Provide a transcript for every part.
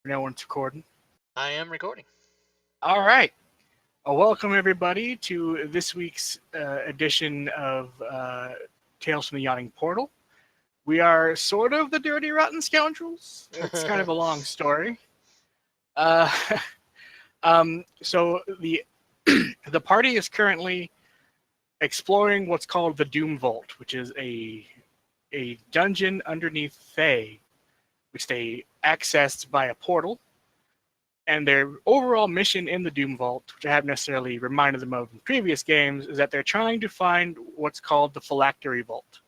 No one's recording. I am recording. All right. Welcome, everybody, to this week's edition of Tales from the Yawning Portal. We are sort of the Dirty Rotten Scoundrels. It's kind of a long story. Uh, so the party is currently exploring what's called the Doom Vault, which is a dungeon underneath Thay, which they accessed by a portal. And their overall mission in the Doom Vault, which I haven't necessarily reminded them of in previous games, is that they're trying to find what's called the Phylactery Vault.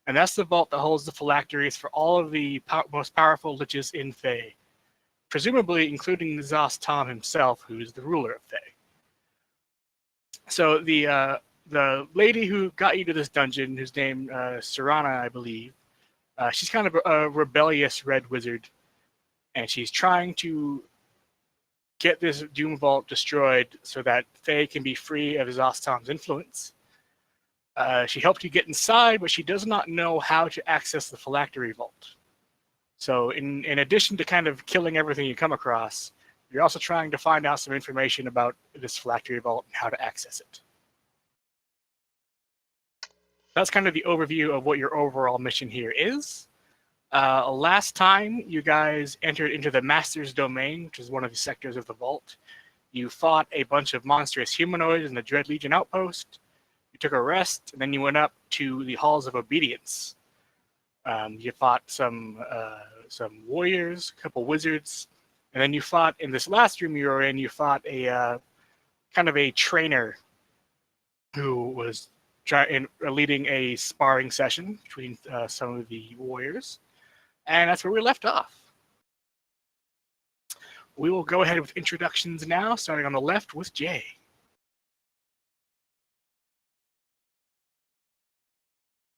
And that's the vault that holds the phylacteries for all of the most powerful liches in Thay, presumably including Zos Tom himself, who's the ruler of Thay. So the lady who got you to this dungeon, whose name Serana, I believe, she's kind of a rebellious red wizard, and she's trying to get this Doom Vault destroyed so that Thay can be free of Zostom's influence. She helped you get inside, but she does not know how to access the Phylactery Vault. So in addition to kind of killing everything you come across, you're also trying to find out some information about this Phylactery Vault and how to access it. That's kind of the overview of what your overall mission here is. Last time you guys entered into the Master's Domain, which is one of the sectors of the vault, you fought a bunch of monstrous humanoids in the Dread Legion outpost. You took a rest, and then you went up to the Halls of Obedience. You fought some warriors, a couple wizards, and then you fought in this last room you were in. You fought a kind of a trainer who was leading a sparring session between some of the warriors. And that's where we left off. We will go ahead with introductions now, starting on the left with Jay.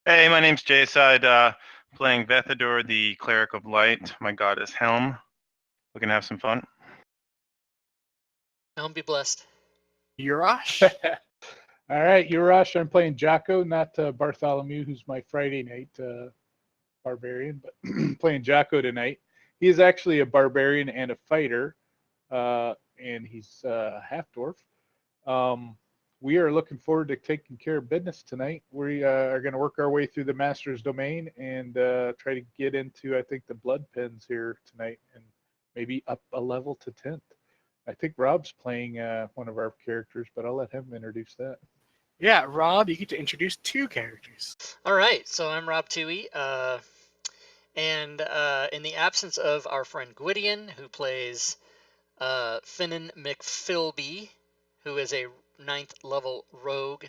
Hey, my name's Jay Side, playing Vethador, the Cleric of Light. My goddess Helm. We can have some fun. Helm be blessed. Urash. All right, Urash. I'm playing Jocko, not Bartholomew, who's my Friday night barbarian, but playing Jocko tonight. He is actually a barbarian and a fighter, and he's half dwarf. We are looking forward to taking care of business tonight. We are going to work our way through the Master's Domain and try to get into, I think, the Blood Pens here tonight, and maybe up a level to 10th. I think Rob's playing one of our characters, but I'll let him introduce that. Yeah, Rob, you get to introduce two characters. All right, so I'm Rob Toohey, and in the absence of our friend Gwydion, who plays Finnan McPhilby, who is a 9th level rogue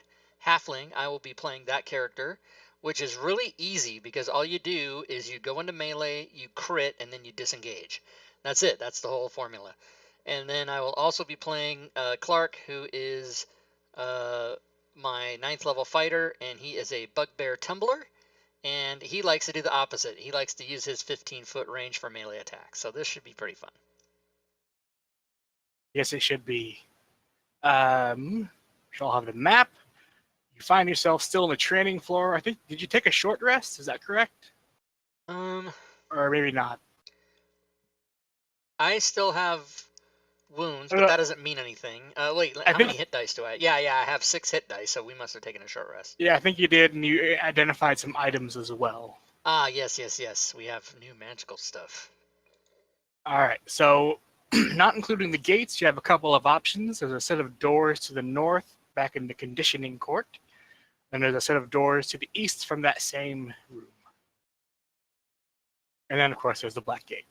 halfling, I will be playing that character, which is really easy because all you do is you go into melee, you crit, and then you disengage. That's it. That's the whole formula. And then I will also be playing Clark, who is my 9th level fighter, and he is a bugbear tumbler, and he likes to do the opposite. He likes to use his 15-foot range for melee attacks. So this should be pretty fun. Yes, it should be. Shall have the map. You find yourself still on the training floor. I think, did you take a short rest? Is that correct? Or maybe not. I still have wounds, but that doesn't mean anything. Wait, how many hit dice do I have? Yeah, I have 6 hit dice, so we must have taken a short rest. Yeah, I think you did, and you identified some items as well. Ah, yes. We have new magical stuff. All right, so not including the gates, you have a couple of options. There's a set of doors to the north, back in the conditioning court. And there's a set of doors to the east from that same room. And then, of course, there's the Black Gate.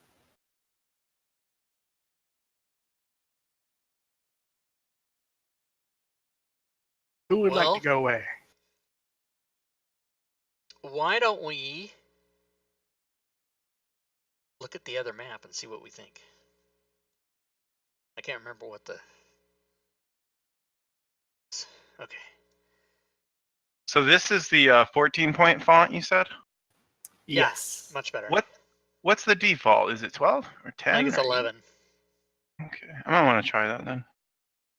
Who would like to go where? Why don't we look at the other map and see what we think? I can't remember what the... Okay. So this is the 14-point font, you said? Yes. Much better. What's the default? Is it 12 or 10? I think it's 11. Okay, I might want to try that then.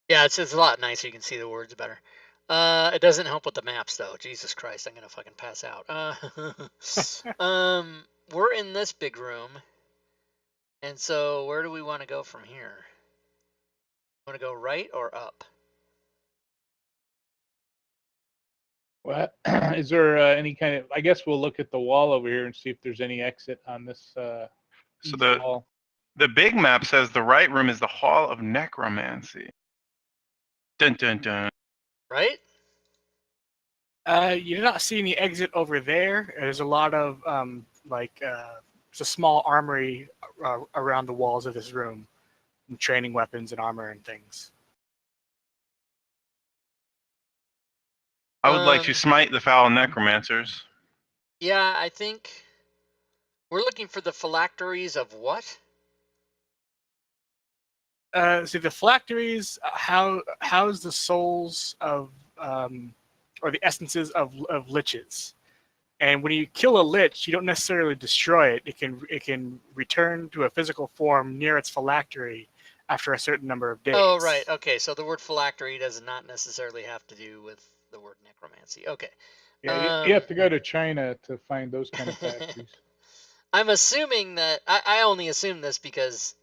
Yeah, it's a lot nicer. You can see the words better. It doesn't help with the maps, though. Jesus Christ, I'm going to fucking pass out. We're in this big room. And so, where do we want to go from here? Want to go right or up? What is there any kind of? I guess we'll look at the wall over here and see if there's any exit on this So east the wall. the big map says the right room is the Hall of Necromancy. Dun dun dun. Right? You do not see any exit over there. There's a lot of it's a small armory around the walls of this room, and training weapons and armor and things. I would like to smite the foul necromancers. Yeah, I think we're looking for the phylacteries of what? So the phylacteries house the souls of or the essences of liches. And when you kill a lich, you don't necessarily destroy it. It can return to a physical form near its phylactery after a certain number of days. Oh, right. Okay, so the word phylactery does not necessarily have to do with the word necromancy. Okay. Yeah, you have to go to China to find those kind of factories. I'm assuming that I only assume this because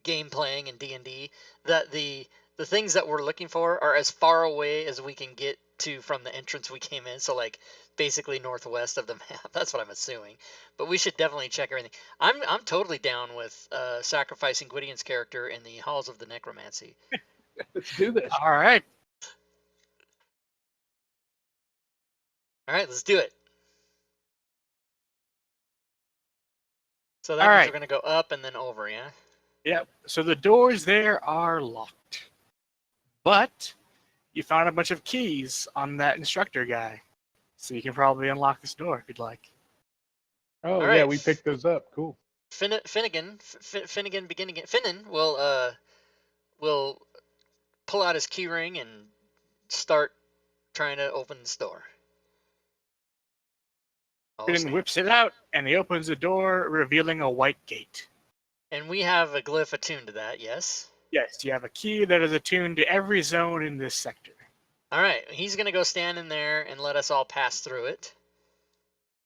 game playing and D&D that the things that we're looking for are as far away as we can get to from the entrance we came in. So like basically northwest of the map. That's what I'm assuming. But we should definitely check everything. I'm totally down with sacrificing Gwydion's character in the halls of the necromancy. Let's do this. All right. All right, let's do it. So that All means right. we're gonna go up and then over, yeah. Yep. So the doors there are locked, but you found a bunch of keys on that instructor guy, so you can probably unlock this door if you'd like. Oh All yeah, right. we picked those up. Cool. Finnegan beginning. Finnan will pull out his keyring and start trying to open this door. Finn whips it out, and he opens the door, revealing a white gate. And we have a glyph attuned to that, yes? Yes, you have a key that is attuned to every zone in this sector. All right, he's going to go stand in there and let us all pass through it.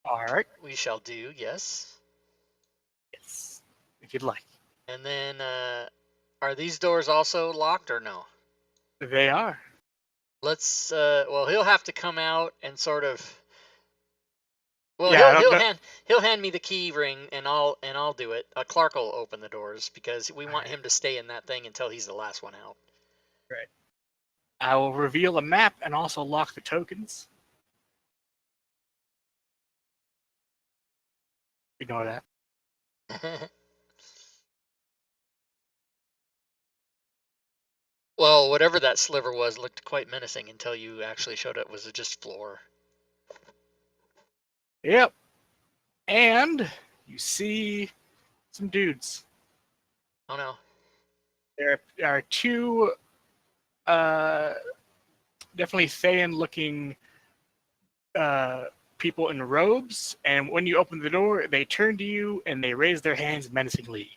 All right. We shall do, yes. Yes, if you'd like. And then, are these doors also locked or no? They are. Let's, well, he'll have to come out and sort of... Well, Yeah, he'll hand me the key ring and I'll do it. Clark will open the doors because we want him to stay in that thing until he's the last one out. Right. I will reveal a map and also lock the tokens. Ignore that. Well, whatever that sliver was looked quite menacing until you actually showed it was just floor. Yep. And you see some dudes. Oh no. There are two definitely Thayan-looking people in robes, and when you open the door, they turn to you and they raise their hands menacingly.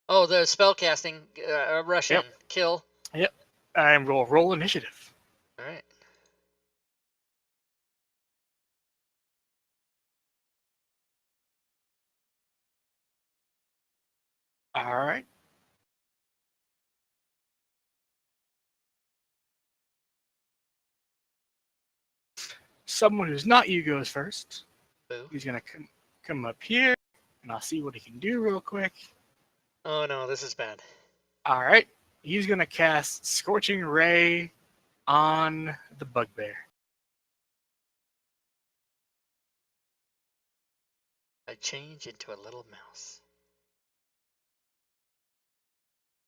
Oh, the spellcasting Russian. Yep. Kill. Yep. And we'll roll initiative. All right. All right. Someone who's not you goes first. Boo. He's gonna come up here, and I'll see what he can do real quick. Oh no, this is bad. All right. He's gonna cast Scorching Ray on the bugbear. I change into a little mouse.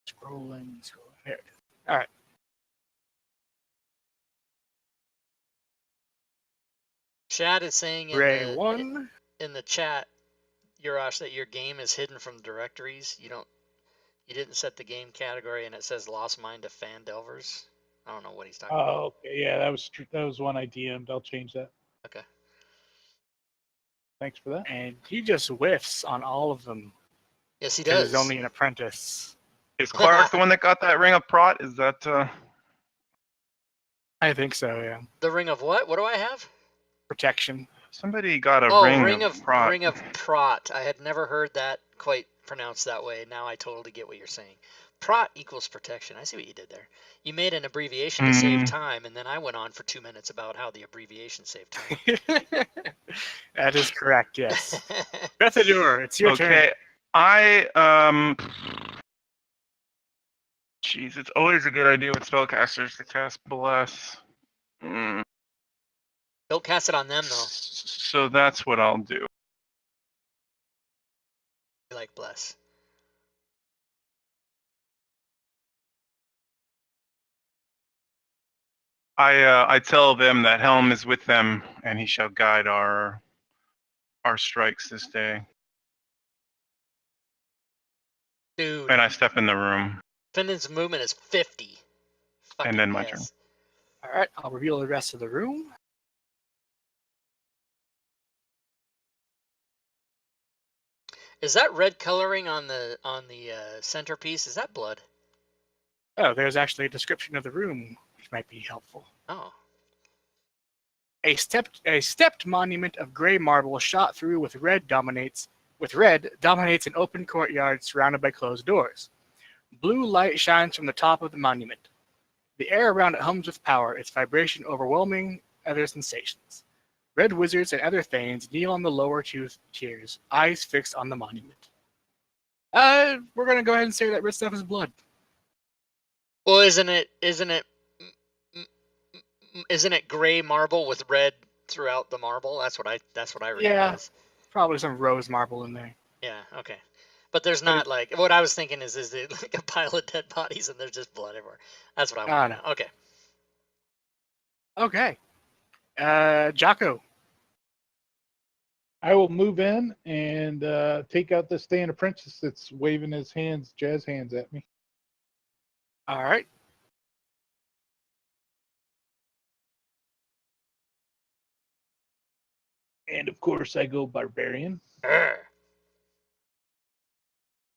Scrolling. There it is. All right. Chad is saying Ray in 1. in the chat, Urash, that your game is hidden from directories. You didn't set the game category, and it says Lost Mind of Fan Delvers. I don't know what he's talking about. Oh, okay. Yeah, that was one I DM'd. I'll change that. Okay. Thanks for that. And he just whiffs on all of them. Yes, he Because does. he's only an apprentice. Is Clark the one that got that ring of prot? Is that I think so, yeah. The ring of what? What do I have? Protection. somebody got a Oh, ring of prot? Ring of Prot. I had never heard that quite pronounced that way. Now I totally get what you're saying. Prot equals protection. I see what you did there. You made an abbreviation to save time, and then I went on for 2 minutes about how the abbreviation saved time. That is correct, yes. Bethador, it's your turn. Okay, Jeez, it's always a good idea with spellcasters to cast Bless. Don't cast it on them, though. So that's what I'll do. I like Bless. I tell them that Helm is with them, and he shall guide our strikes this day. Dude. And I step in the room. Finnan's movement is 50. And then my turn. All right, I'll reveal the rest of the room. Is that red coloring on the centerpiece? Is that blood? Oh, there's actually a description of the room, which might be helpful. Oh. A stepped monument of gray marble shot through with red dominates an open courtyard surrounded by closed doors. Blue light shines from the top of the monument. The air around it hums with power, its vibration overwhelming other sensations. Red wizards and other thanes kneel on the lower two tiers, eyes fixed on the monument. We're gonna go ahead and say that red stuff is blood. Well, isn't it gray marble with red throughout the marble? That's what I read. Yeah, probably some rose marble in there. Yeah. Okay. But there's not like what I was thinking is it like a pile of dead bodies and there's just blood everywhere. That's what I want to know. Okay. Okay. Jocko. I will move in and take out this Thayan apprentice that's waving his hands, jazz hands at me. All right. And of course, I go barbarian. Urgh.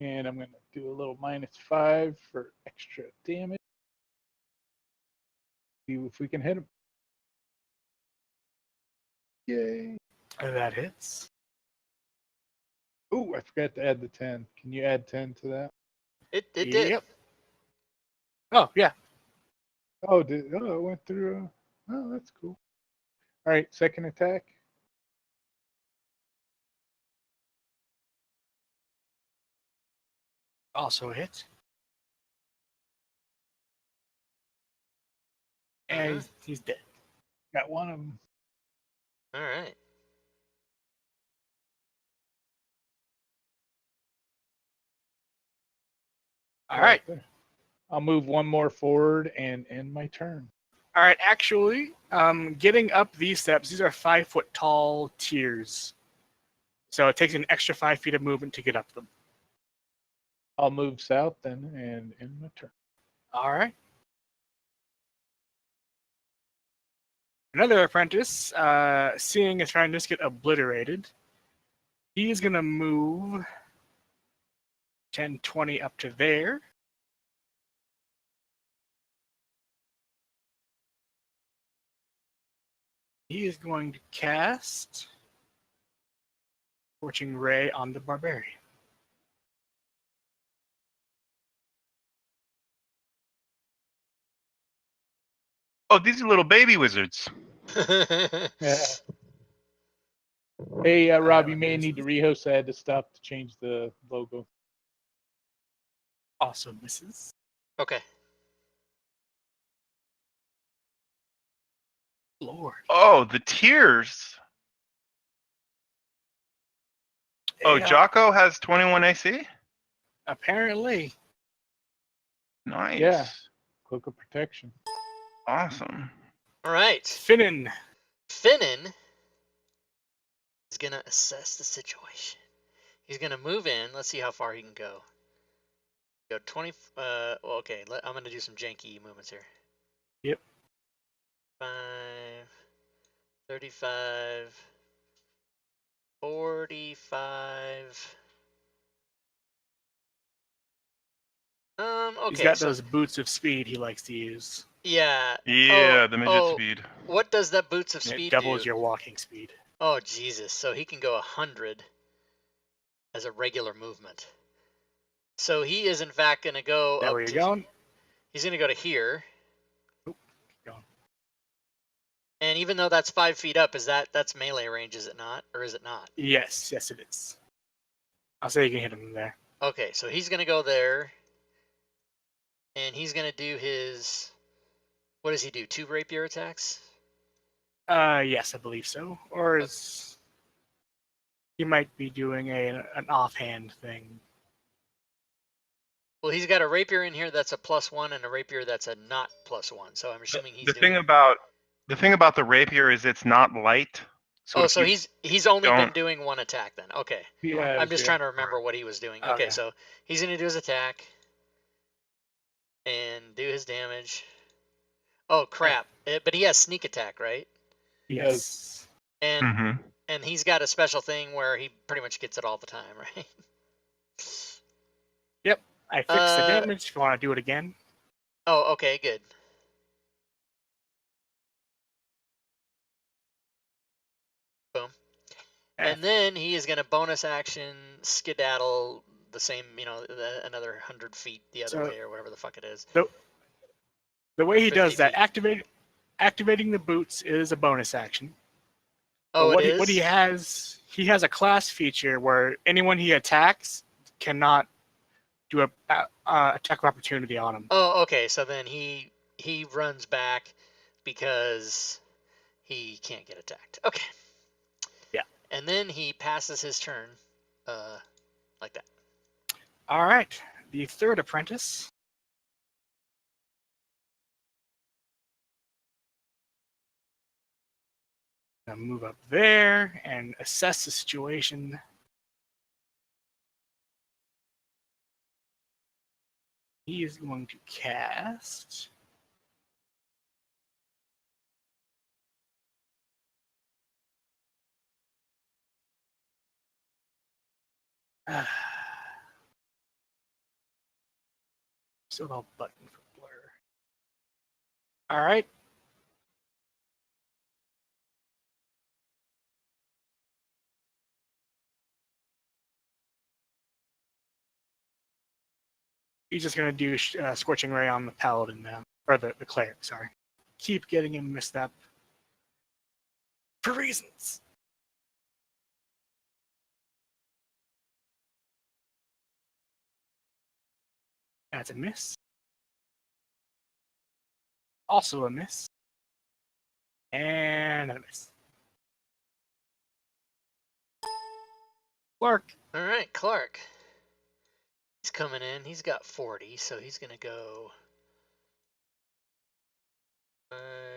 And I'm going to do a little -5 for extra damage. See if we can hit him. Yay. That hits. Oh, I forgot to add the 10. Can you add 10 to that? It did. Yep. Oh, yeah. Oh, it went through. Oh, that's cool. All right, second attack. Also a hit. And he's dead. Got one of them. All right. All right. I'll move one more forward and end my turn. All right. Actually, getting up these steps, these are 5-foot tall tiers. So it takes an extra 5 feet of movement to get up them. I'll move south then and end my turn. All right. Another apprentice, seeing his friend just get obliterated, he's going to move 10, 20 up to there. He is going to cast Scorching Ray on the barbarian. Oh, these are little baby wizards. Yeah. Hey, Rob, you may need to rehost. I had to stop to change the logo. Also misses. Okay. Lord. Oh, the tears. Oh, Yeah. Jocko has 21 AC? Apparently. Nice. Yeah. Cloak of protection. Awesome. All right. Finnan. Finnan is going to assess the situation. He's going to move in. Let's see how far he can go. Go 20. Well, okay. I'm going to do some janky movements here. Yep. 5, 35, 45. Okay. He's got those boots of speed he likes to use. Yeah. Yeah, the midget speed. What does that boots of And speed it doubles do? your walking speed. Oh, Jesus. So he can go 100 as a regular movement. So he is in fact going to go Is that up where you're to. going? He's going to go to here. Oop, going. And even though that's 5 feet up, that's melee range, is it not? Or is it not? Yes, yes, it is. I'll say you can hit him there. Okay, so he's going to go there. And he's going to do his. What does he do? 2 rapier attacks? Yes, I believe so. Or is he might be doing an offhand thing. Well, he's got a rapier in here that's a +1 and a rapier that's a not +1. So I'm assuming he's The doing. thing about the rapier is it's not light. So Oh, if so you he's only been don't- doing 1 attack then. Okay. Yeah, I'm just trying to remember what he was doing. Okay, Okay. so he's going to do his attack and do his damage. Oh, crap. But he has sneak attack, right? Yes. And Mhm. and he's got a special thing where he pretty much gets it all the time, right? Yep. I fixed the damage. If you want to do it again. Oh, okay, good. Boom. And then he is going to bonus action skedaddle the same, another 100 feet the other way or whatever the fuck it is. The way he 50 does that, feet. activating the boots is a bonus action. Oh, But it is? what he has a class feature where anyone he attacks cannot do a attack of opportunity on him. Oh, okay. So then he runs back because he can't get attacked. Okay. Yeah. And then he passes his turn, like that. All right. The third apprentice. Gonna move up there and assess the situation. He is going to cast. Still no button for blur. All right. He's just going to do Scorching Ray on the Paladin now. Or the Cleric, sorry. Keep getting him messed up. For reasons. That's a miss. Also a miss. And a miss. Clark. All right, Clark. He's coming in. He's got 40, so he's going to go.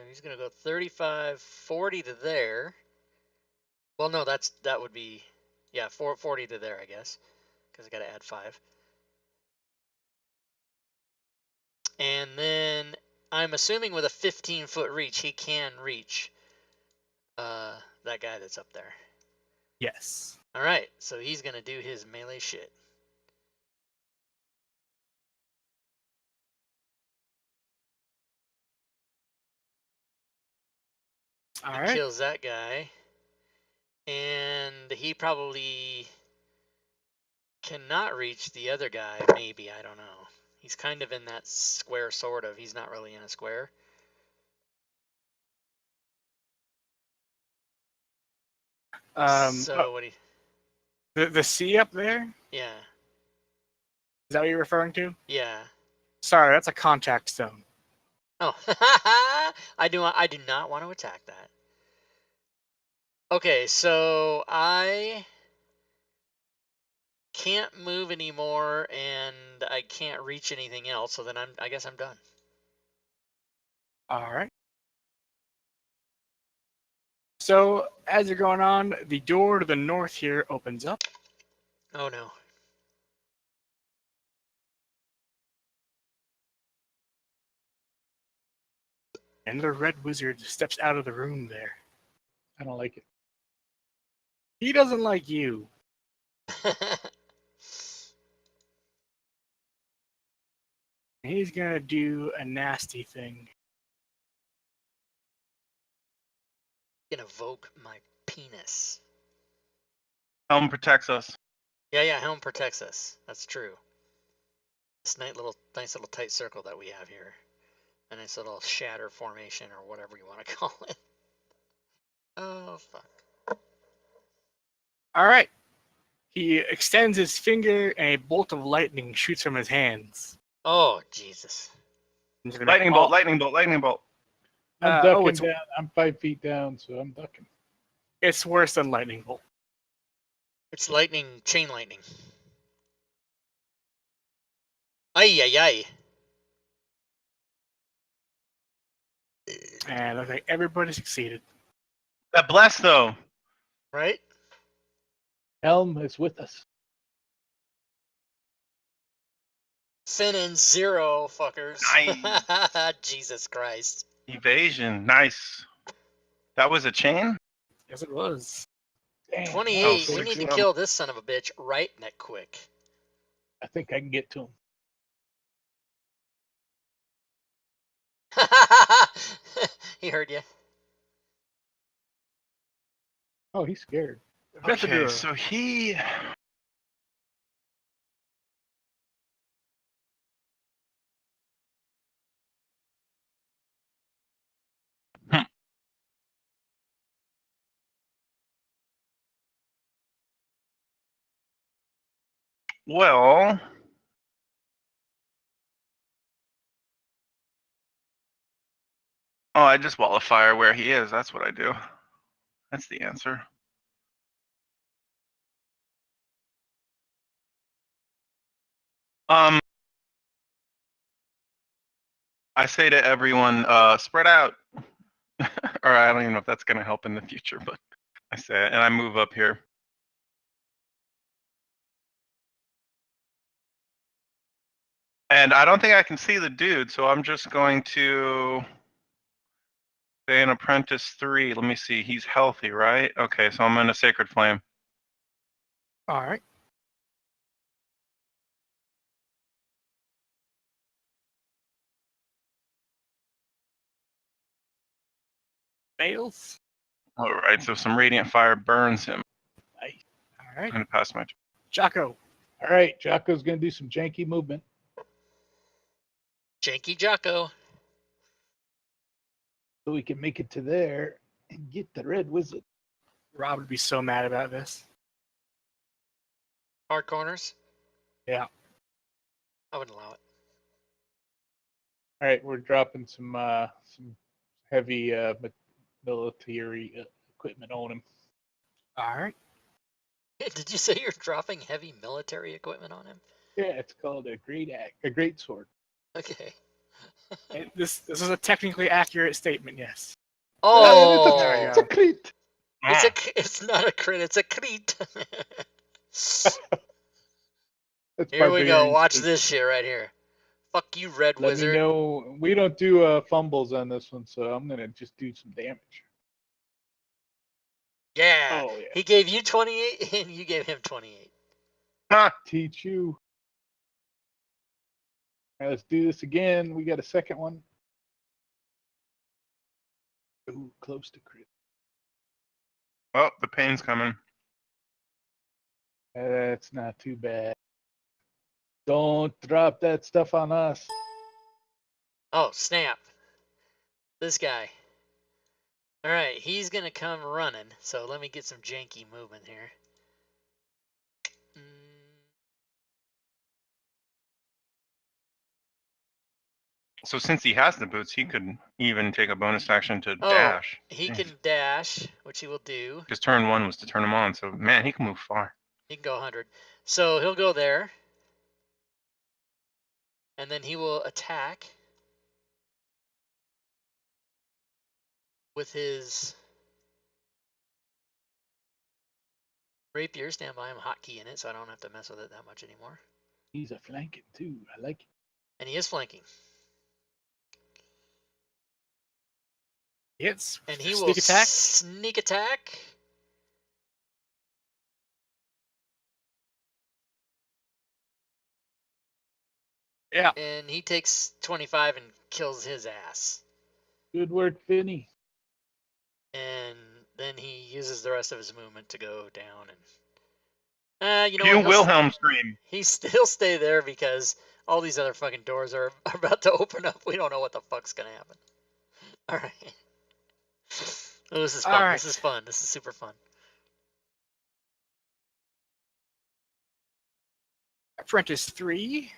He's going to go 35, 40 to there. Well, no, that would be, yeah, 40 to there, I guess, because I got to add 5. And then I'm assuming with a 15-foot reach, he can reach that guy that's up there. Yes. All right, so he's going to do his melee shit. All He right. kills that guy. And he probably cannot reach the other guy, maybe, I don't know. He's kind of in that square, sort of. He's not really in a square. So what do you... The C up there? Yeah. Is that what you're referring to? Yeah. Sorry, that's a contact zone. Oh, I do not want to attack that. Okay, so I can't move anymore, and I can't reach anything else. So then I guess I'm done. All right. So as you're going on, the door to the north here opens up. Oh no. And the red wizard steps out of the room there. I don't like it. He doesn't like you. He's gonna do a nasty thing. Can evoke my penis. Helm protects us. Yeah, Helm protects us. That's true. This nice little tight circle that we have here. A nice little shatter formation or whatever you want to call it. Oh, fuck. All right. He extends his finger, and a bolt of lightning shoots from his hands. Oh, Jesus. Into the Lightning all- bolt, lightning bolt, lightning bolt. I'm ducking it's down. I'm 5 feet down, so I'm ducking. it's worse than lightning bolt. It's lightning, chain lightning. Ay, ay, ay. And I think everybody succeeded. That blast though. Right? Helm is with us. Fin and 0, fuckers. Nice. Jesus Christ. Evasion. Nice. That was a chain? Yes, it was. Damn, 28. Oh, We six need to of 'em. kill this son of a bitch right neck quick. I think I can get to him. He heard you. Oh, he's scared. Okay, Vethador. so he. Well. Oh, I just wall of fire where he is. That's what I do. That's the answer. I say to everyone, spread out. Or I don't even know if that's going to help in the future, but I say it, and I move up here. And I don't think I can see the dude, so I'm just going to say an apprentice 3. Let me see. He's healthy, right? Okay, so I'm in a sacred flame. All right. Fails. All right, so some radiant fire burns him. All I'm right. going to pass my turn. Jocko. All right, Jocko's going to do some janky movement. Janky Jocko. So we can make it to there and get the red wizard. Rob would be so mad about this. Hard corners. Yeah. I wouldn't allow it. All right, we're dropping some heavy military equipment on him. All right. Did you say you're dropping heavy military equipment on him? Yeah, it's called a great sword. Okay. This is a technically accurate statement. Yes. Oh, There we It's a go. crit. it's not a crit, it's a crit. That's Here we go. barbarian Watch speak. this shit right here. Fuck you, Red Let Wizard. me know. We don't do fumbles on this one, so I'm gonna just do some damage. Yeah. Oh yeah. He gave you 28 and you gave him 28. Teach you. All right, let's do this again. We got a second one. Ooh, close to crit. Oh, the pain's coming. That's not too bad. Don't drop that stuff on us. Oh, snap. This guy. All right, he's going to come running. So let me get some janky movement here. So since he has the boots, he could even take a bonus action to Oh, dash. he Jeez. can dash, which he will do. Because turn 1 was to turn him on, so man, he can move far. He can go 100. So he'll go there. And then he will attack with his rapier. Stand by, I'm hotkeying it, so I don't have to mess with it that much anymore. He's a flanking too. I like it. And he is flanking. Hits. And he Sneak will attack. sneak attack. Yeah. And he takes 25 and kills his ass. Good work, Finny. And then he uses the rest of his movement to go down. And you know You what? Wilhelm scream. He'll stay there because All these other fucking doors are about to open up. We don't know what the fuck's gonna happen. All right. Oh, this is fun. All right. This is fun. This is super fun. Apprentice 3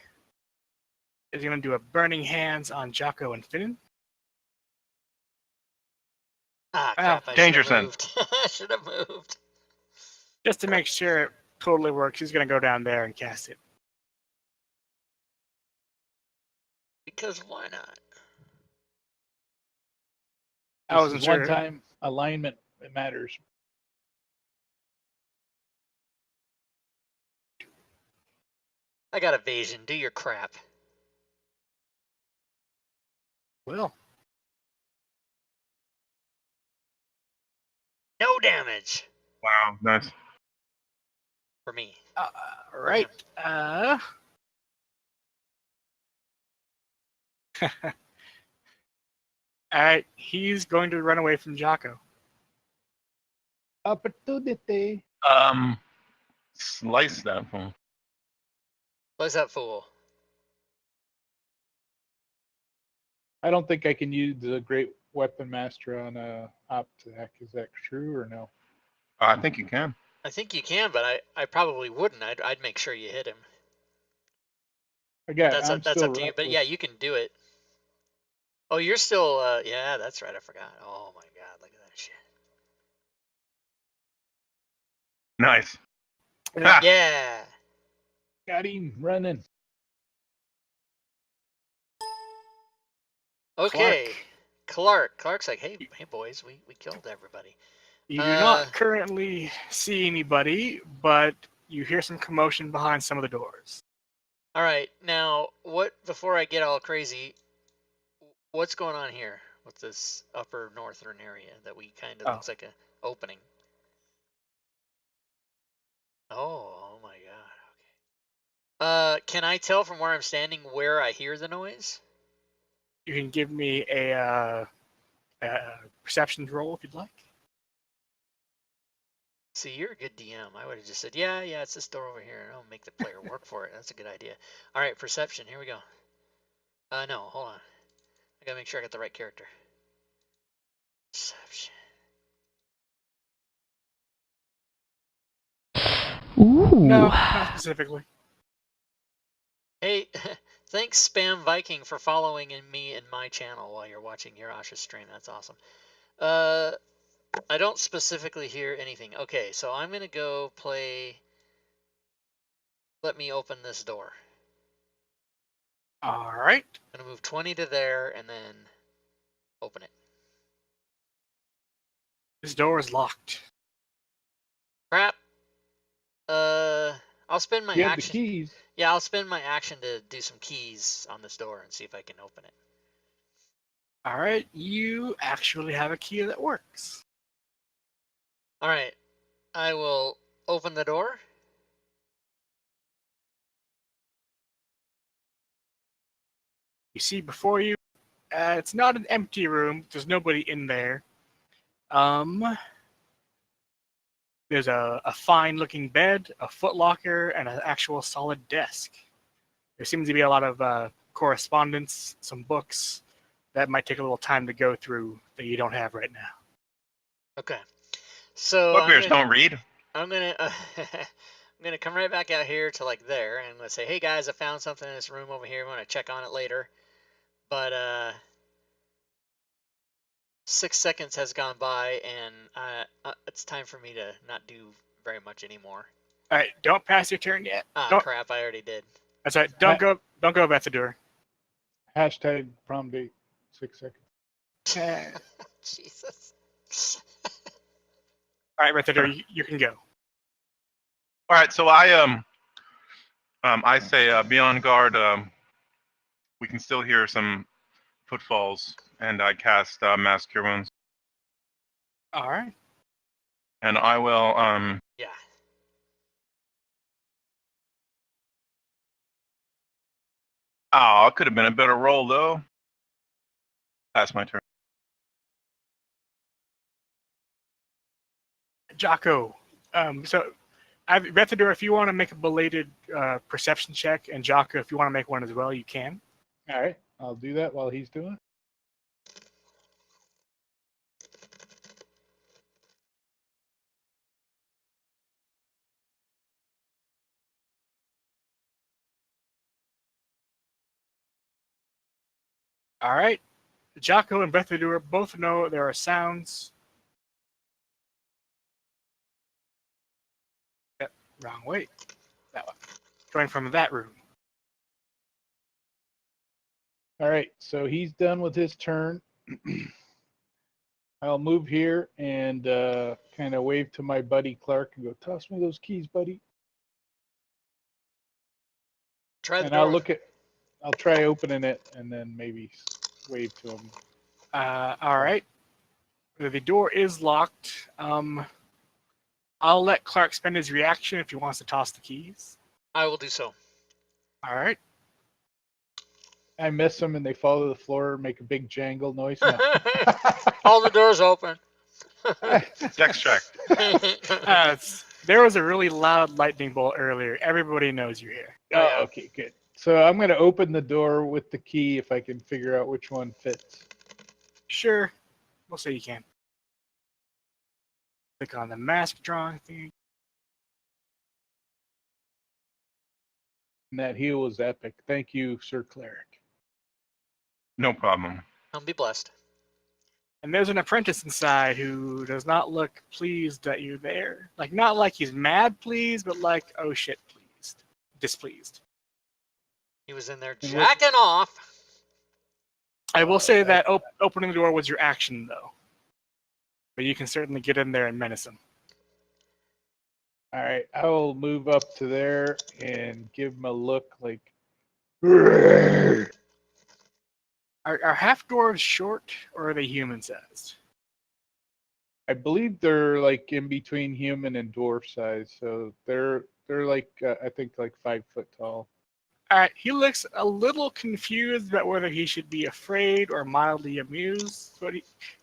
is going to do a Burning Hands on Jocko and Finnan. Ah, Wow, crap. I danger should have sense. moved. I should have moved. Just to make sure it totally works, he's going to go down there and cast it. Because why not? I This wasn't is one sure. time alignment. It matters. I got evasion. Do your crap. Well, No damage Wow, nice. for me. right. All right, he's going to run away from Jocko. Opportunity. Slice that fool. What's that fool? I don't think I can use the Great Weapon Master on a Optic. Is that true or no? I think you can. I think you can, but I probably wouldn't. I'd make sure you hit him. Again, That's I'm that's still up to you. But reckless. yeah, you can do it. Oh, you're still. Yeah, that's right. I forgot. Oh my god, look at that shit. Nice. Yeah. Yeah. Got him running. Okay. Clark's like, hey boys, we killed everybody. You do not currently see anybody, but you hear some commotion behind some of the doors. All right, now what? Before I get all crazy, what's going on here with this upper northern area that we kind of looks like a opening? Oh my god. Okay. Can I tell from where I'm standing where I hear the noise? You can give me a perception roll if you'd like. See, you're a good DM. I would have just said, yeah, it's this door over here, and I'll make the player work for it. That's a good idea. All right, perception. Here we go. No, hold on. I gotta make sure I got the right character. Perception. Ooh. No, not specifically. Hey, thanks Spam Viking for following me in my channel while you're watching Hirasha's stream. That's awesome. I don't specifically hear anything. Okay, so I'm gonna go play. Let me open this door. All right. I'm gonna move 20 to there and then open it. This door is locked. Crap. I'll spend my You have the action. keys. Yeah, I'll spend my action to do some keys on this door and see if I can open it. All right. You actually have a key that works. All right. I will open the door. You see before you, it's not an empty room. There's nobody in there. There's a fine-looking bed, a footlocker, and an actual solid desk. There seems to be a lot of correspondence, some books that might take a little time to go through that you don't have right now. Okay. So Bugbears don't read. I'm gonna I'm gonna come right back out here to like there, and I'm gonna say, hey guys, I found something in this room over here. I'm gonna check on it later. But 6 seconds has gone by, and it's time for me to not do very much anymore. All right, don't pass your turn yet. Ah, Don't- crap! I already did. That's right. Don't go Bethador. Hashtag prom date. 6 seconds. Jesus. All right, Bethador, you can go. All right, so I say be on guard. We can still hear some footfalls, and I cast Mass Cure Wounds, All right. and I will Yeah. Oh, it could have been a better roll though. That's my turn. Jocko. So Bethador, if you want to make a belated perception check, and Jocko, if you want to make one as well, you can. All right, I'll do that while he's doing it. All right. Jocko and Bethador both know there are sounds. Yep, wrong way. That one. Coming from that room. All right, so he's done with his turn. I'll move here and kind of wave to my buddy Clark and go, toss me those keys, buddy. Try the And door. I'll try opening it and then maybe wave to him. All right. The door is locked. I'll let Clark spend his reaction if he wants to toss the keys. I will do so. All right. I miss them and they fall to the floor and make a big jangle noise. No. All the doors open. Dex check. There was a really loud lightning bolt earlier. Everybody knows you're here. Oh, okay, good. So I'm going to open the door with the key if I can figure out which one fits. Sure. We'll say you can. Click on the mask drawing thing. And that heal was epic. Thank you, Sir Cleric. No problem. I'll be blessed. And there's an apprentice inside who does not look pleased that you're there. Like, not like he's mad pleased, but like, oh shit pleased. Displeased. He was in there jacking off. I will say that opening the door was your action, though. But you can certainly get in there and menace him. All right, I will move up to there and give him a look like. Are half dwarves short, or are they human sized? I believe they're like in between human and dwarf size, so they're like I think like 5 foot tall. All right, he looks a little confused about whether he should be afraid or mildly amused, but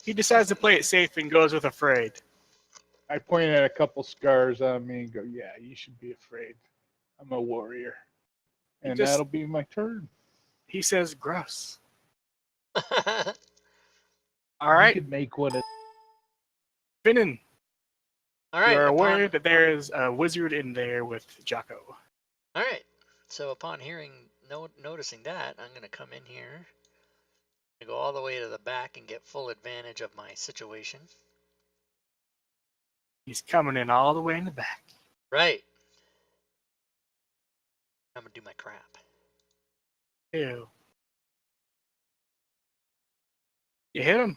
he decides to play it safe and goes with afraid. I point at a couple scars on me and go, "Yeah, you should be afraid. I'm a warrior," and that'll be my turn. He says, "Gross." All right, You could make one. Finnan. All right. You're aware that there is a wizard in there with Jocko. All right. So upon noticing that, I'm going to come in here. Go all the way to the back and get full advantage of my situation. He's coming in all the way in the back. Right. I'm going to do my crap. Ew. You hit him.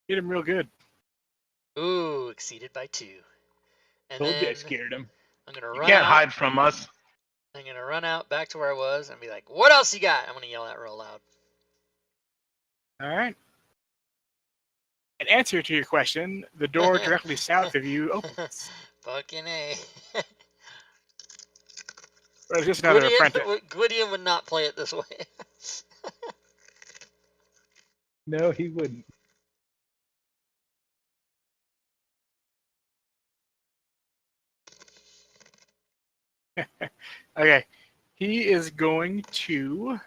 Hit him real good. Ooh, exceeded by 2. And Told you I then scared him. I'm going to You run can't out. hide from us. I'm going to run out back to where I was and be like, what else you got? I'm going to yell that real loud. All right. In answer to your question, the door directly south of you opens. Fucking A. There's just another apprentice. Gwydion would not play it this way. No, he wouldn't. Okay. He is going to...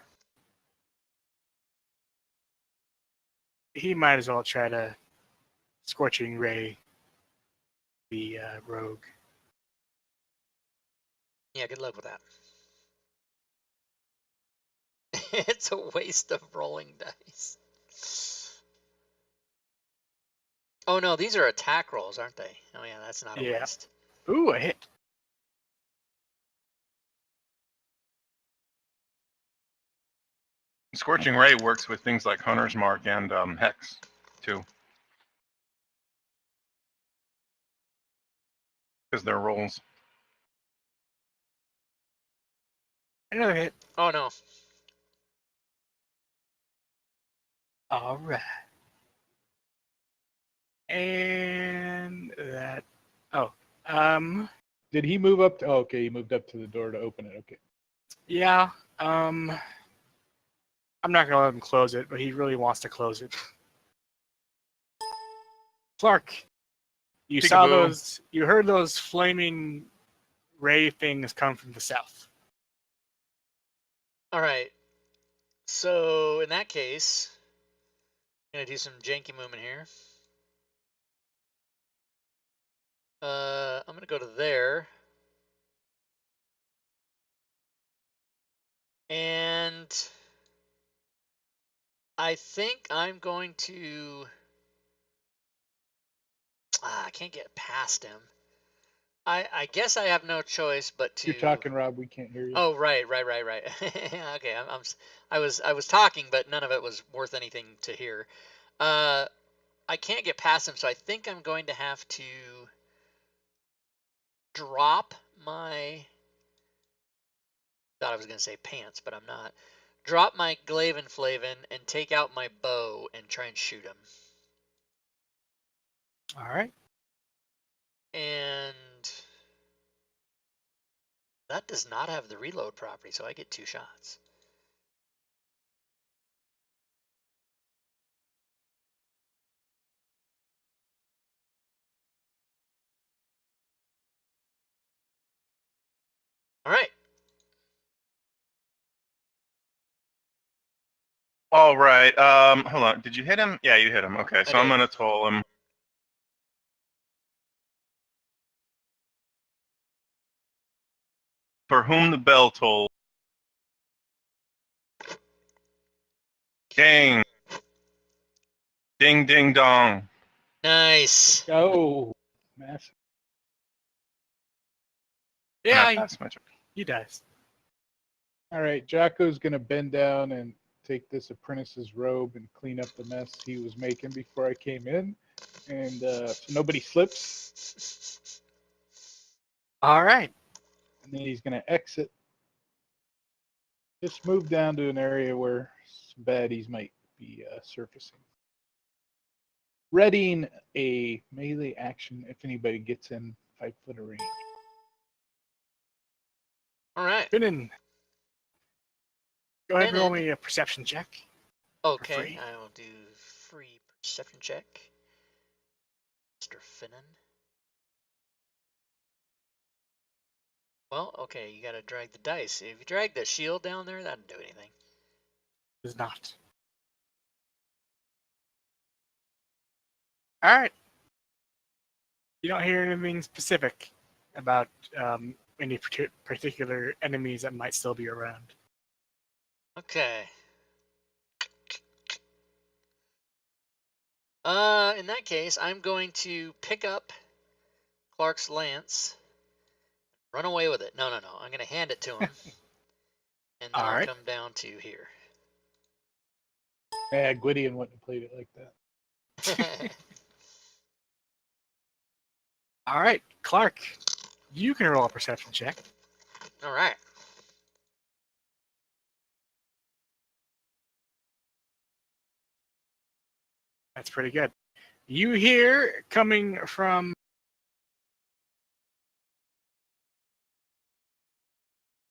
He might as well try to Scorching Ray the rogue. Yeah, good luck with that. It's a waste of rolling dice. Oh no, these are attack rolls, aren't they? Oh yeah, that's not a waste. Ooh, a hit. Scorching Ray works with things like Hunter's Mark and Hex, too. Because they're rolls. Another hit. Oh no. All right. And that. Oh. Did he move up? Oh, okay, he moved up to the door to open it. Okay. Yeah. I'm not gonna let him close it, but he really wants to close it. Clark, You saw Peekaboo. those. You heard those flaming ray things come from the south. All right. So in that case, I'm gonna do some janky movement here. I'm gonna go to there, and I think I'm going to. I can't get past him. I guess I have no choice but to. You're talking, Rob. We can't hear you. Oh, right. Okay, I was talking, but none of it was worth anything to hear. I can't get past him, so I think I'm going to have to drop my. Thought I was going to say pants, but I'm not. Drop my Glaven Flavin and take out my bow and try and shoot him. All right. And that does not have the reload property, so I get 2 shots. All right. All right. Hold on. Did you hit him? Yeah, you hit him. Okay, so I'm did. gonna toll him. For whom the bell tolls. Ding. Ding ding dong. Nice. Oh, massive. Yeah, That's my turn. he dies. All right, Jocko's gonna bend down and take this apprentice's robe and clean up the mess he was making before I came in, and so nobody slips. All right. And then he's gonna exit. Just move down to an area where some baddies might be surfacing. Readying a melee action if anybody gets in 5 foot of range. All right. Finnan. Go ahead and roll Finnan. me a perception check. Okay, free. I will do free perception check. Mr. Finnan. Well, okay, you gotta drag the dice. If you drag the shield down there, that doesn't do anything. Does not. All right. You don't hear anything specific about any particular enemies that might still be around. Okay. In that case, I'm going to pick up Clark's lance, run away with it. No. I'm going to hand it to him, and then All I'll right. come down to here. Yeah, Gwydion wouldn't have played it like that. All right, Clark, you can roll a perception check. All right. That's pretty good. You hear coming from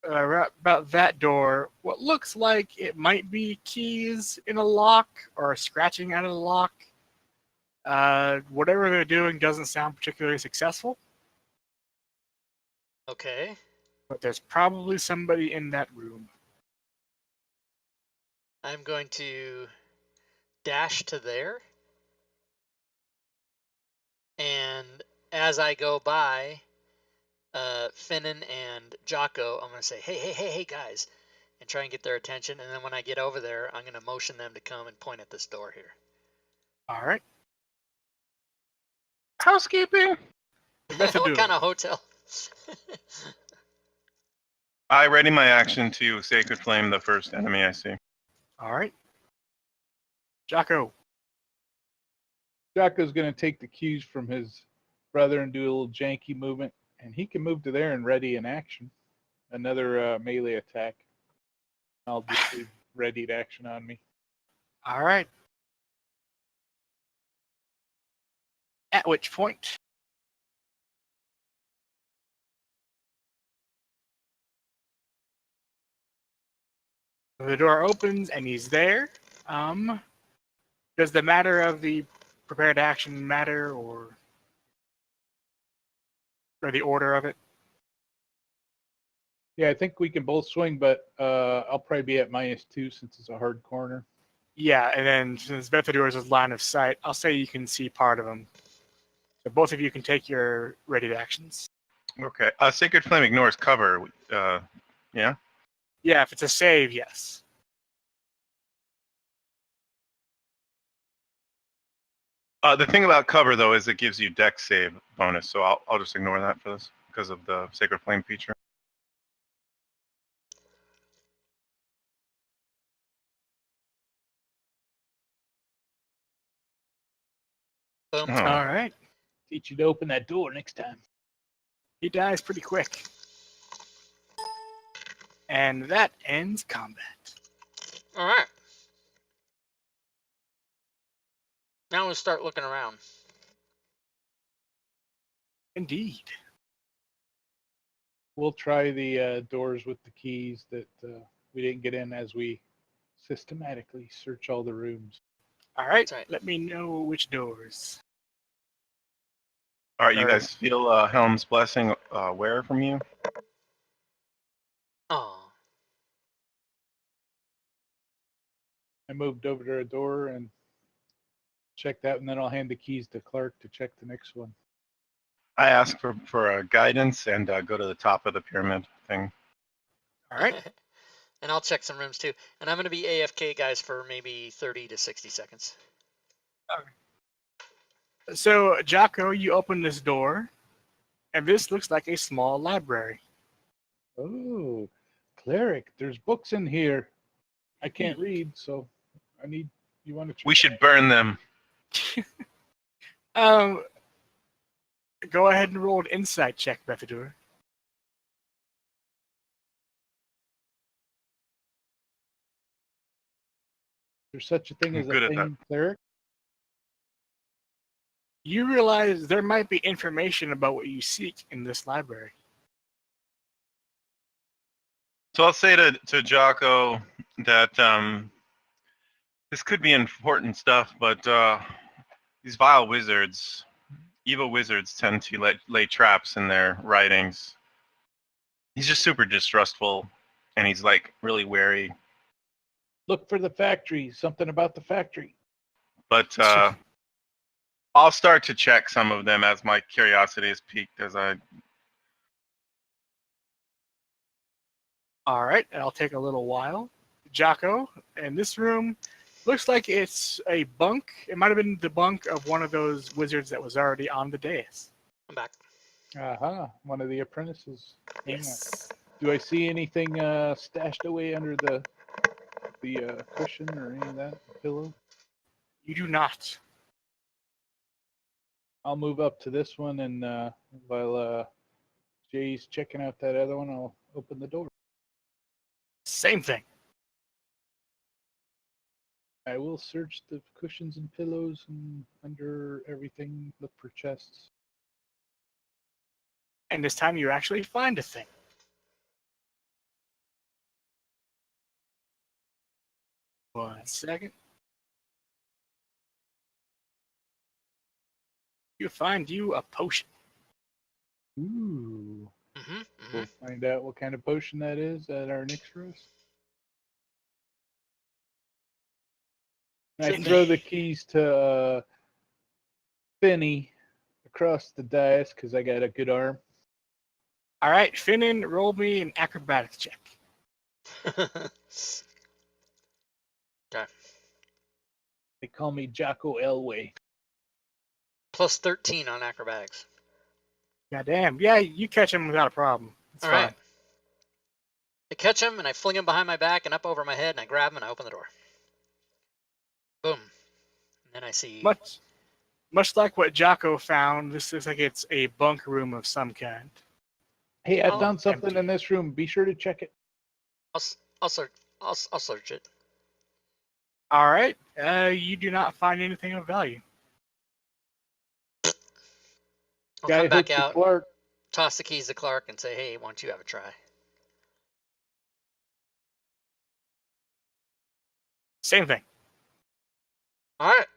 about that door what looks like it might be keys in a lock or scratching out of the lock. Whatever they're doing doesn't sound particularly successful, Okay. but there's probably somebody in that room. I'm going to dash to there. And as I go by Finnan and Jocko, I'm going to say, hey, guys, and try and get their attention. And then when I get over there, I'm going to motion them to come and point at this door here. All right. Housekeeping. What kind of hotel? I ready my action to Sacred Flame the first enemy I see. All right. Jocko. Jocko's going to take the cues from his brother and do a little janky movement, and he can move to there and ready an action. Another melee attack. I'll just leave readied action on me. All right. At which point, the door opens and he's there. Does the matter of the prepared action matter, or or the order of it? Yeah, I think we can both swing, but I'll probably be at -2 since it's a hard corner. Yeah, and then since Bethador's is line of sight, I'll say you can see part of them. So both of you can take your ready actions. Okay. Sacred Flame ignores cover. Yeah. Yeah, if it's a save, yes. The thing about cover though is it gives you dex save bonus, so I'll just ignore that for this because of the Sacred Flame feature. Boom. Oh. All right. Teach you to open that door next time. He dies pretty quick. And that ends combat. All right. Now we'll start looking around. Indeed. We'll try the doors with the keys that we didn't get in as we systematically search all the rooms. All right. That's right. Let me know which doors. All right, you Or- guys feel Helm's blessing wear from you? Oh. I moved over to a door and check that, and then I'll hand the keys to Clark to check the next one. I ask for guidance and go to the top of the pyramid thing. All right. And I'll check some rooms too. And I'm going to be AFK, guys, for maybe 30 to 60 seconds. So, Jocko, you open this door, and this looks like a small library. Oh, cleric, there's books in here. I can't read, so I need you want to check. We should burn them. Go ahead and roll an insight check, Bethador. There's such a thing I'm as good a at that. thing, cleric. You realize there might be information about what you seek in this library. So I'll say to Jocko that this could be important stuff, but these vile wizards, evil wizards, tend to lay traps in their writings. He's just super distrustful, and he's like really wary. Look for the factory. Something about the factory. But I'll start to check some of them as my curiosity is piqued as I. All right, it'll take a little while. Jocko, in this room, looks like it's a bunk. It might have been the bunk of one of those wizards that was already on the dais. I'm back. Aha, one of the apprentices. Hang on. Yes. Do I see anything stashed away under the cushion or any of that pillow? You do not. I'll move up to this one, and while Jay's checking out that other one, I'll open the door. Same thing. I will search the cushions and pillows and under everything, look for chests. And this time you actually find a thing. One second. You find you a potion. Ooh. Mm-hmm. We'll find out what kind of potion that is at our next rest. And I Finney. throw the keys to Finney across the dais because I got a good arm. All right, Finnan, roll me an acrobatics check. Okay. They call me Jocko Elway. Plus 13 on acrobatics. Goddamn. Yeah, you catch him without a problem. It's All fine. right. I catch him and I fling him behind my back and up over my head and I grab him and I open the door. Boom. And then I see. Much like what Jocko found, this looks like it's a bunk room of some kind. Hey, I Oh, found something empty. in this room. Be sure to check it. I'll search. I'll search it. All right. You do not find anything of value. I'll Guy come back hooked to out, Clark. toss the keys to Clark, and say, "Hey, why don't you have a try?" Same thing. All right.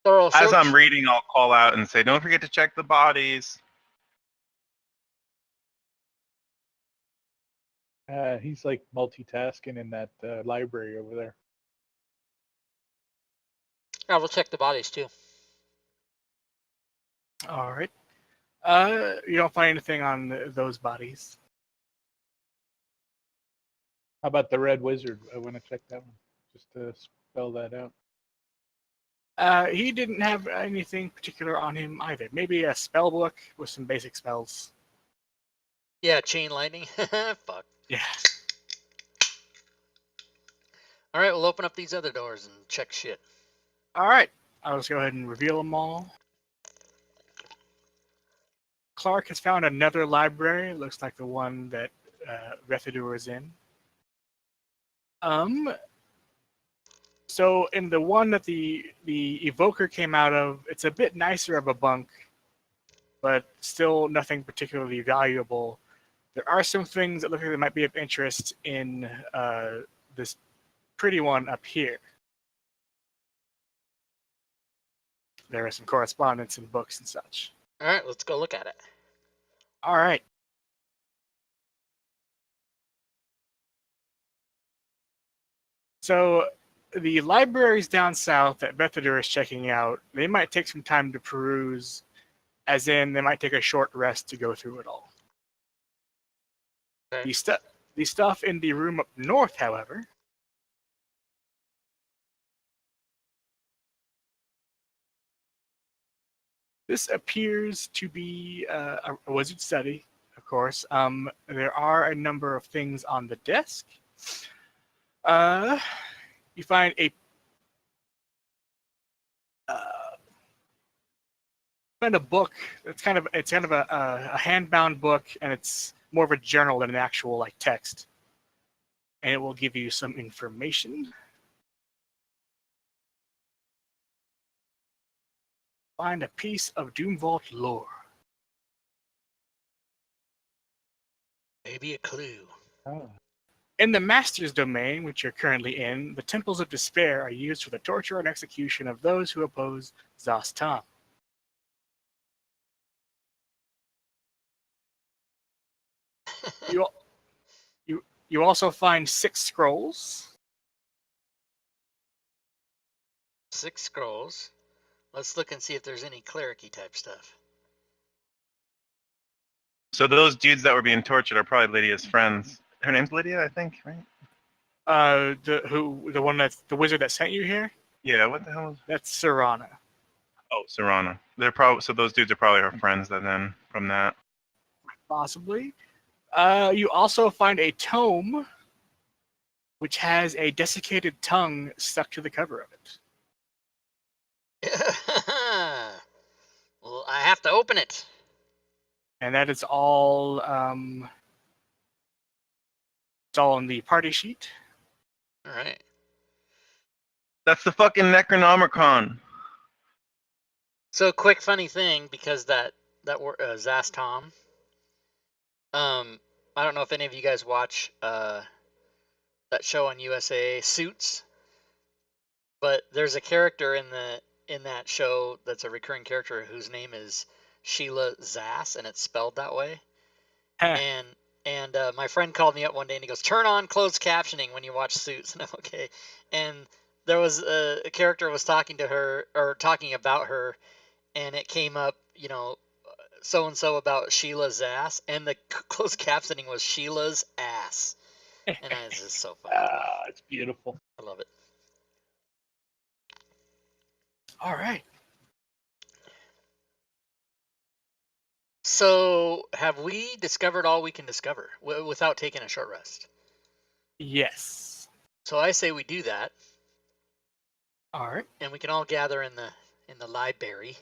Thorough As search. I'm reading, I'll call out and say, "Don't forget to check the bodies." He's like multitasking in that library over there. Yeah, we'll check the bodies too. All right. You don't find anything on those bodies. How about the Red Wizard? I want to check that one just to spell that out. He didn't have anything particular on him either. Maybe a spell book with some basic spells. Yeah, chain lightning. Fuck. Yeah. All right, we'll open up these other doors and check shit. All right. I'll just go ahead and reveal them all. Clark has found another library. It looks like the one that Rethadur is in. So in the one that the evoker came out of, it's a bit nicer of a bunk, but still nothing particularly valuable. There are some things that look like they might be of interest in this pretty one up here. There is some correspondence and books and such. All right, let's go look at it. All right. So the libraries down south that Bethadur is checking out, they might take some time to peruse, as in they might take a short rest to go through it all. Okay. The stuff in the room up north, however, this appears to be a wizard study, of course. There are a number of things on the desk. You find a book. It's kind of a hand-bound book, and it's more of a journal than an actual like text. And it will give you some information. Find a piece of Doomvault lore. Maybe a clue. Oh. In the Master's domain, which you're currently in, the Temples of Despair are used for the torture and execution of those who oppose Zastam. You also find 6 scrolls. 6 scrolls. Let's look and see if there's any clericy type stuff. So those dudes that were being tortured are probably Lydia's friends. Her name's Lydia, I think, right? The one that's the wizard that sent you here? Yeah. What the hell is? That's Serana. Oh, Serana. They're probably so those dudes are probably her friends. Then from that. Possibly. You also find a tome which has a desiccated tongue stuck to the cover of it. Well, I have to open it. And that is all. It's all on the party sheet. All right. That's the fucking Necronomicon. So, quick funny thing, because that Zastom. I don't know if any of you guys watch that show on USA, Suits. But there's a character in that show that's a recurring character whose name is Sheila Zass, and it's spelled that way. And my friend called me up one day and he goes, "Turn on closed captioning when you watch Suits." And I'm okay. And there was a character was talking to her or talking about her, and it came up, so and so about Sheila Zass, and the closed captioning was Sheila's ass. And it's just so funny. It's beautiful. I love it. All right. So, have we discovered all we can discover without taking a short rest? Yes. So I say we do that, All right. and we can all gather in the library.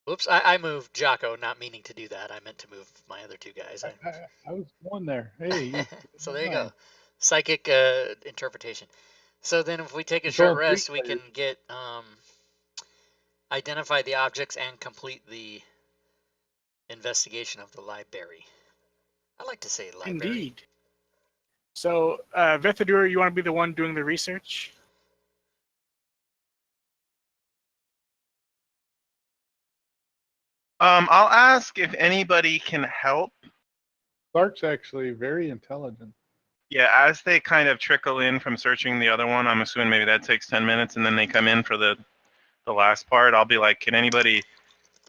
Whoops, I moved Jocko, not meaning to do that. I meant to move my other 2 guys. I was going there. Hey. So there you go. Psychic interpretation. So then if we take a It's short all rest, we pre-players. can get identify the objects and complete the investigation of the library. I like to say library. Indeed. So, Vethadur, you want to be the one doing the research? I'll ask if anybody can help. Clark's actually very intelligent. Yeah, as they kind of trickle in from searching the other one, I'm assuming maybe that takes 10 minutes, and then they come in for the last part. I'll be like, can anybody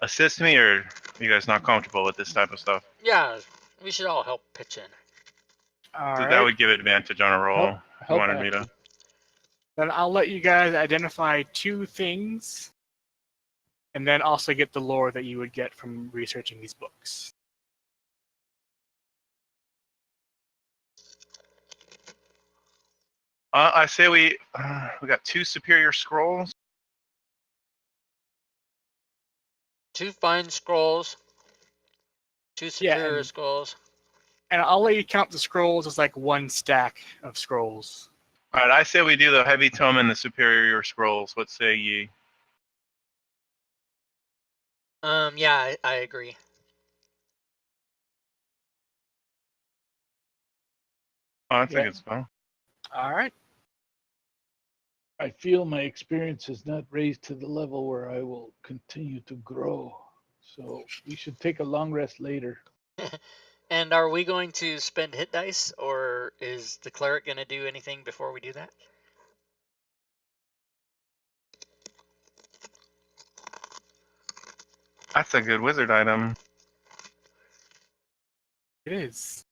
assist me, or are you guys not comfortable with this type of stuff? Yeah, we should all help pitch in. All So that right. would give advantage on a roll. You Help wanted me to. action. Then I'll let you guys identify 2 things, and then also get the lore that you would get from researching these books. I say we got 2 superior scrolls. 2 fine scrolls. 2 Yeah, superior scrolls. and I'll let you count the scrolls as like 1 stack of scrolls. All right, I say we do the heavy tome and the superior scrolls. What say ye? Yeah, I agree. Oh, that's Yeah. a good spell. All right. I feel my experience is not raised to the level where I will continue to grow. So we should take a long rest later. And are we going to spend hit dice, or is the cleric going to do anything before we do that? That's a good wizard item. It is.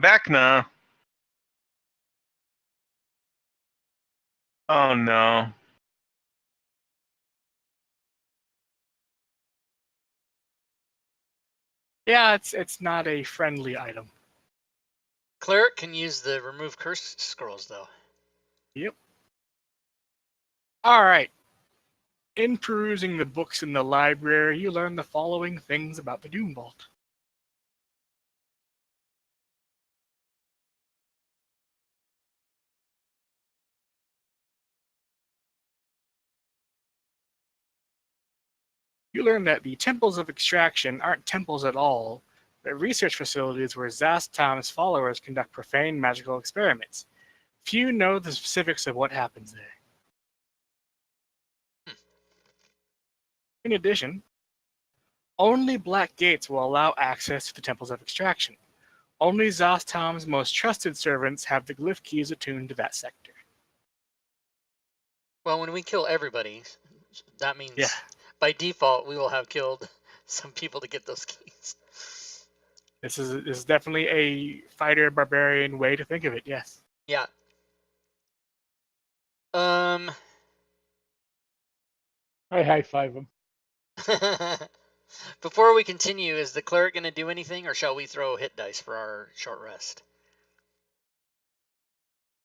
Vecna. Oh no. Yeah, it's not a friendly item. Cleric can use the remove curse scrolls, though. Yep. All right. In perusing the books in the library, you learn the following things about the Doom Vault. You learn that the temples of extraction aren't temples at all, but research facilities where Zastam's followers conduct profane magical experiments. Few know the specifics of what happens there. In addition, only black gates will allow access to the temples of extraction. Only Zastam's most trusted servants have the glyph keys attuned to that sector. Well, when we kill everybody, that means Yeah. by default we will have killed some people to get those keys. This is definitely a fighter barbarian way to think of it, yes. Yeah. I high five him. Before we continue, is the cleric going to do anything, or shall we throw hit dice for our short rest?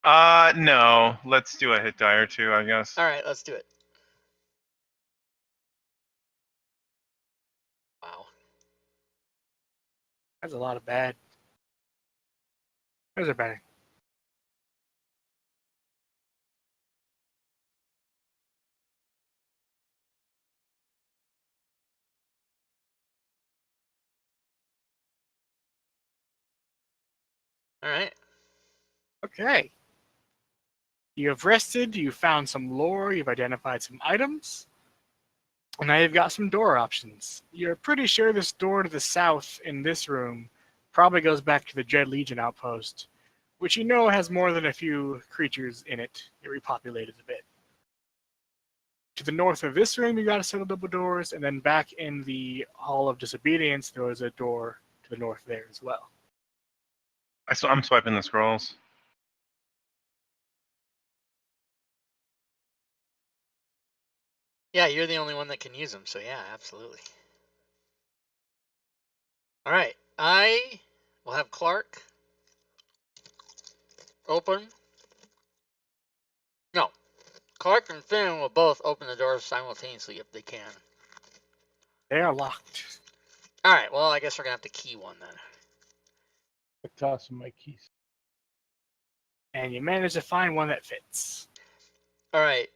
No. Let's do a hit die or 2, I guess. All right, let's do it. Wow. That's a lot of bad. Those are bad. All right. Okay. You have rested, you've found some lore, you've identified some items, and now you've got some door options. You're pretty sure this door to the south in this room probably goes back to the Dread Legion outpost, which you know has more than a few creatures in it. It repopulated a bit. To the north of this room, you got a set of double doors, and then back in the Hall of Disobedience, there was a door to the north there as well. I'm swiping the scrolls. Yeah, you're the only one that can use them, so yeah, absolutely. All right, I will have Clark open. No, Clark and Finn will both open the doors simultaneously if they can. They are locked. All right, well, I guess we're going to have to key one then. I toss him my keys. And you manage to find one that fits. All right,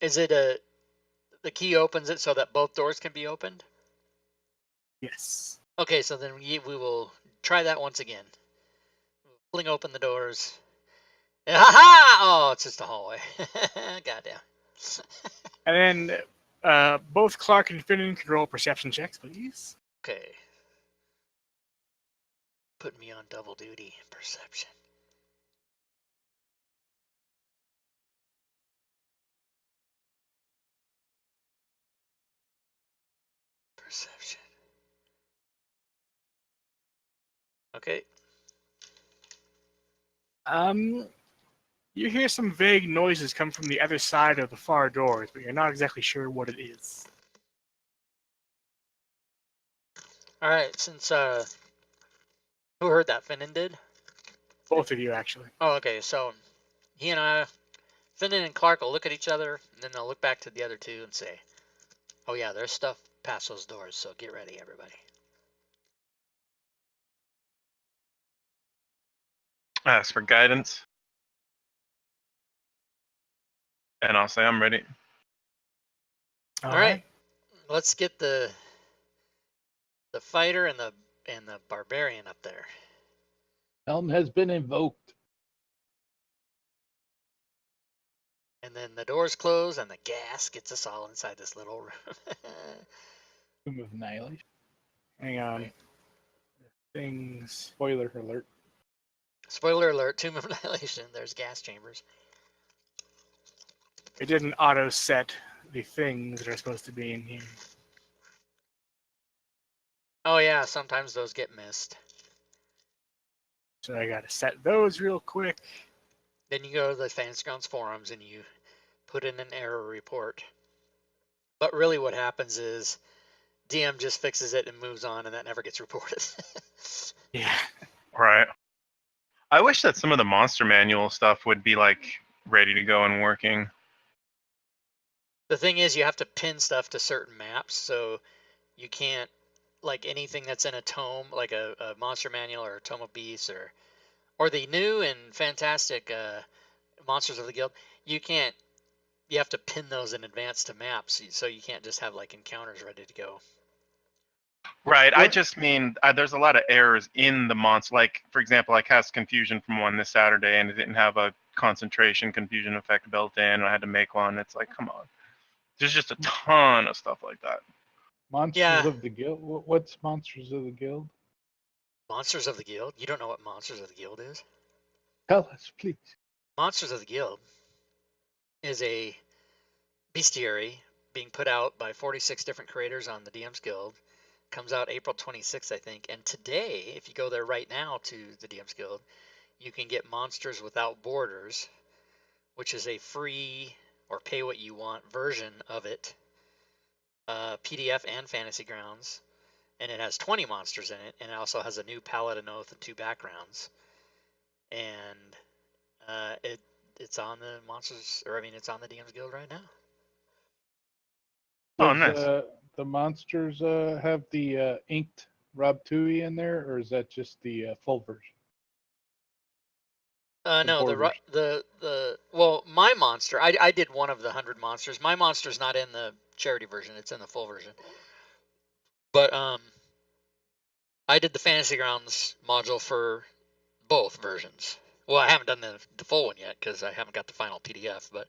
is it the key opens it so that both doors can be opened? Yes. Okay, so then we will try that once again. Fling open the doors. Ha ha! Oh, it's just a hallway. Goddamn. And then Both Clark and Finnan can roll perception checks, please. Okay. Put me on double duty. Perception. Perception. Okay. You hear some vague noises come from the other side of the far doors, but you're not exactly sure what it is. All right. Since who heard that? Finnan did. Both of you, actually. Oh, okay. So he and Finnan and Clark will look at each other, and then they'll look back to the other two and say, "Oh yeah, there's stuff past those doors. So get ready, everybody." Ask for guidance. And I'll say I'm ready. All right. Let's get the fighter and the barbarian up there. Helm has been invoked. And then the doors close and the gas gets us all inside this little room. Tomb of Annihilation. Hang on. Things. Spoiler alert. Spoiler alert, Tomb of Annihilation. There's gas chambers. It didn't auto set the things that are supposed to be in here. Oh yeah, sometimes those get missed. So I gotta set those real quick. Then you go to the Fantasy Grounds forums and you put in an error report. But really what happens is DM just fixes it and moves on, and that never gets reported. Yeah. Right. I wish that some of the monster manual stuff would be like ready to go and working. The thing is, you have to pin stuff to certain maps, so you can't, like anything that's in a tome, like a monster manual or a tome of beasts, or the new and fantastic Monsters of the Guild, you have to pin those in advance to maps, so you can't just have like encounters ready to go. Right. I just mean there's a lot of errors in the monster. Like, for example, I cast Confusion from one this Saturday, and it didn't have a concentration confusion effect built in. And I had to make one. It's like, come on. There's just a ton of stuff like that. Monsters of the Guild? What's Monsters of the Guild? Monsters of the Guild? You don't know what Monsters of the Guild is? Tell us, please. Monsters of the Guild is a bestiary being put out by 46 different creators on the DM's Guild. Comes out April 26th, I think. And today, if you go there right now to the DM's Guild, you can get Monsters Without Borders, which is a free or pay what you want version of it, PDF and Fantasy Grounds. And it has 20 monsters in it, and it also has a new Paladin Oath and 2 backgrounds. And it's on the it's on the DM's Guild right now. Oh, nice. The monsters have the inked Rob Tui in there, or is that just the full version? No, well, my monster, I did one of the 100 monsters. My monster's not in the charity version; it's in the full version. But I did the Fantasy Grounds module for both versions. Well, I haven't done the full one yet because I haven't got the final PDF, but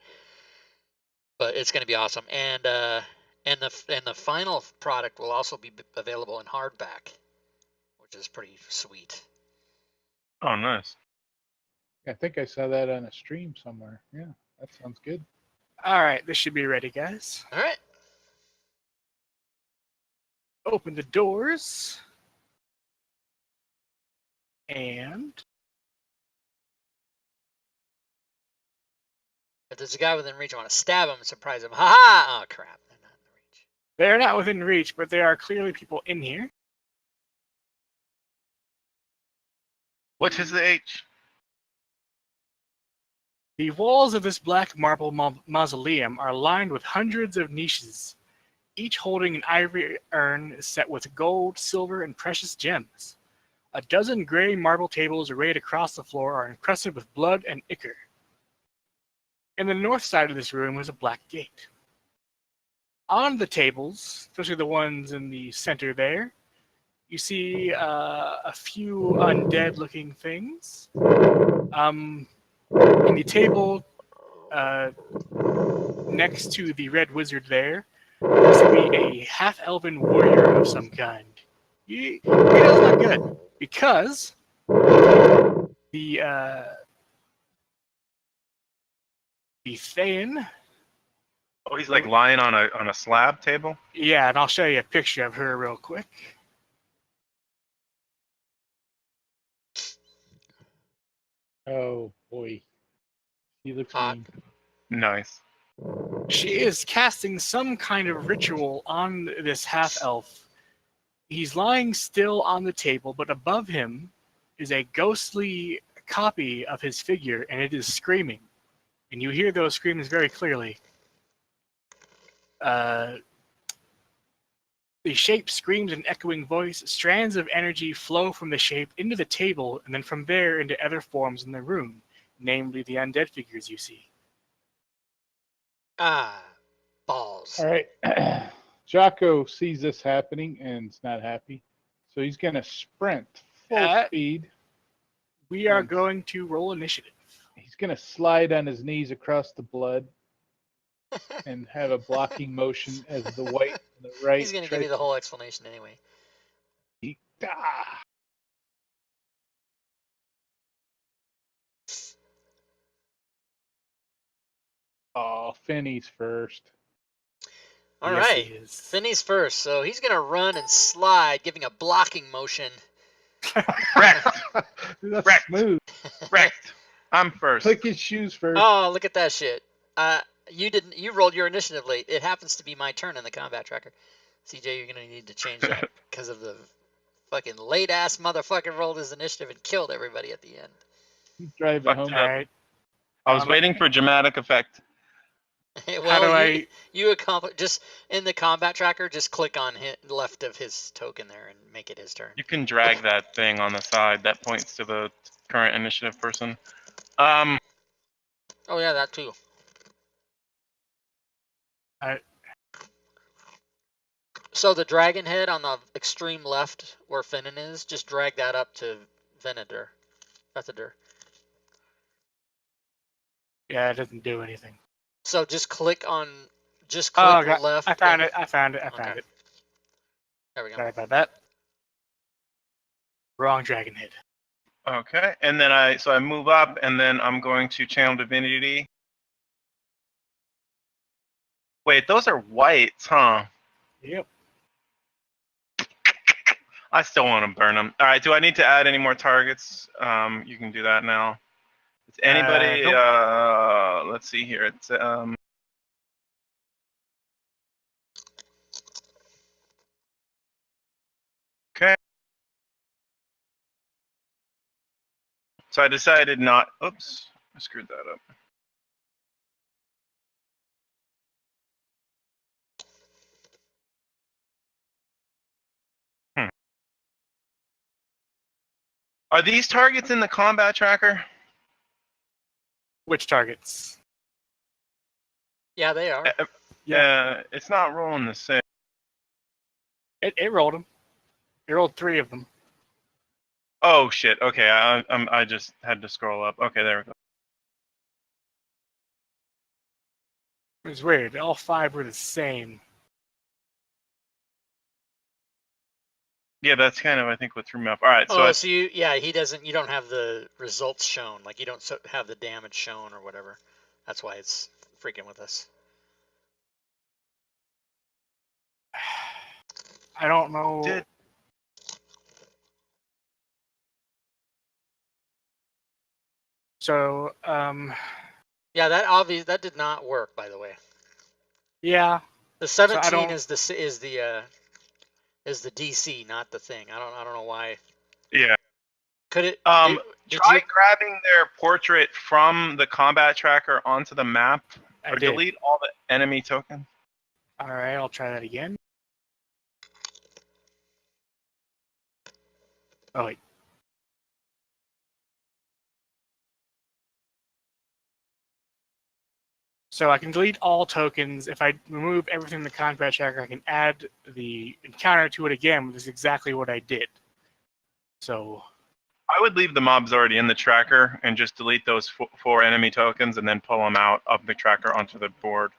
it's going to be awesome. And the final product will also be available in hardback, which is pretty sweet. Oh, nice. I think I saw that on a stream somewhere. Yeah, that sounds good. All right, this should be ready, guys. All right. Open the doors. And If there's a guy within reach, I want to stab him and surprise him. Ha ha! Oh, crap. They're not in reach. they're not within reach, but there are clearly people in here. What is the H? The walls of this black marble mausoleum are lined with hundreds of niches, each holding an ivory urn set with gold, silver, and precious gems. A dozen gray marble tables arrayed across the floor are encrusted with blood and ichor. In the north side of this room is a black gate. On the tables, especially the ones in the center there, you see a few undead-looking things. In the table next to the red wizard there, This will be a half-elven warrior of some kind. He does not good because the Thayan. Oh, he's like lying on a slab table. Yeah, and I'll show you a picture of her real quick. Oh boy, he looks Hot. mean. Nice. She is casting some kind of ritual on this half-elf. He's lying still on the table, but above him is a ghostly copy of his figure, and it is screaming. And you hear those screams very clearly. The shape screams an echoing voice. Strands of energy flow from the shape into the table, and then from there into other forms in the room, namely the undead figures you see. Ah, balls. All right, Jocko sees this happening and is not happy, so he's gonna sprint full speed. We are going to roll initiative. He's gonna slide on his knees across the blood and have a blocking motion as the white and the right. He's gonna give you the whole explanation anyway. Ah. Oh, Finney's first. All Yes, right, he is. Finney's first, so he's gonna run and slide, giving a blocking motion. Wrecked. That's Wrecked. smooth. Wrecked. I'm first. Click his shoes first. Oh, look at that shit. You rolled your initiative late. It happens to be my turn in the combat tracker. CJ, you're gonna need to change that because of the fucking late ass motherfucker rolled his initiative and killed everybody at the end. He's driving Fucked home. up. All right. I was waiting for dramatic effect. Well, you accomplish just in the combat tracker. Just click on left of his token there and make it his turn. You can drag that thing on the side that points to the current initiative person. Oh yeah, that too. So the dragon head on the extreme left where Finnan is, just drag that up to Venator. Yeah, it doesn't do anything. So just click left. I found it. There we go. Sorry about that. Wrong dragon head. Okay, and then I move up, and then I'm going to channel divinity. Wait, those are whites, huh? Yep. I still want to burn them. All right, do I need to add any more targets? You can do that now. Is anybody? Nope. Let's see here. It's okay. So I decided not. Oops, I screwed that up. Are these targets in the combat tracker? Which targets? Yeah, they are. Yeah. It's not rolling the same. It rolled them. It rolled 3 of them. Oh shit. Okay, I just had to scroll up. Okay, there we go. It was weird. All 5 were the same. Yeah, that's kind of I think what threw me off. All right, so So you don't have the results shown, like you don't have the damage shown or whatever. That's why it's freaking with us. I don't know. So, yeah, that did not work, by the way. Yeah. The 17 is the DC, not the thing. I don't know why. Yeah. Could it? Try grabbing their portrait from the combat tracker onto the map, or delete all the enemy tokens. All right, I'll try that again. Oh wait. So I can delete all tokens. If I remove everything in the combat tracker, I can add the encounter to it again, which is exactly what I did. So I would leave the mobs already in the tracker and just delete those 4 enemy tokens and then pull them out of the tracker onto the board.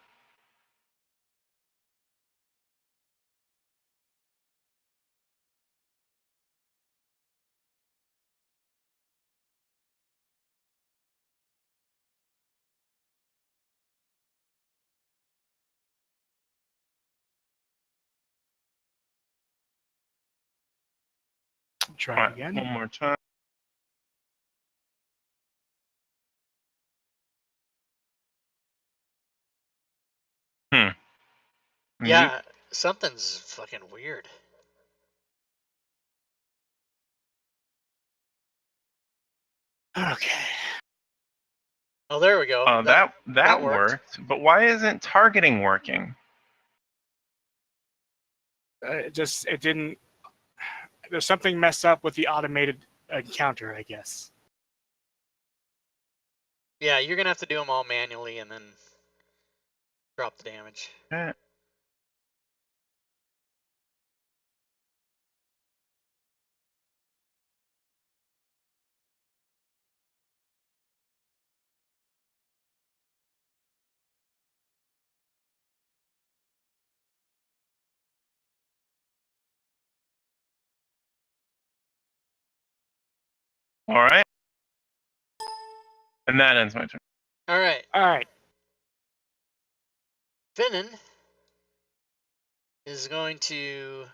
Try All it right, again. one more time. Yeah, something's fucking weird. Okay. Oh, there we go. That that worked. worked. But why isn't targeting working? It didn't. There's something messed up with the automated encounter, I guess. Yeah, you're gonna have to do them all manually and then drop the damage. Eh. All right. And that ends my turn. All right, All right. Finnan is going to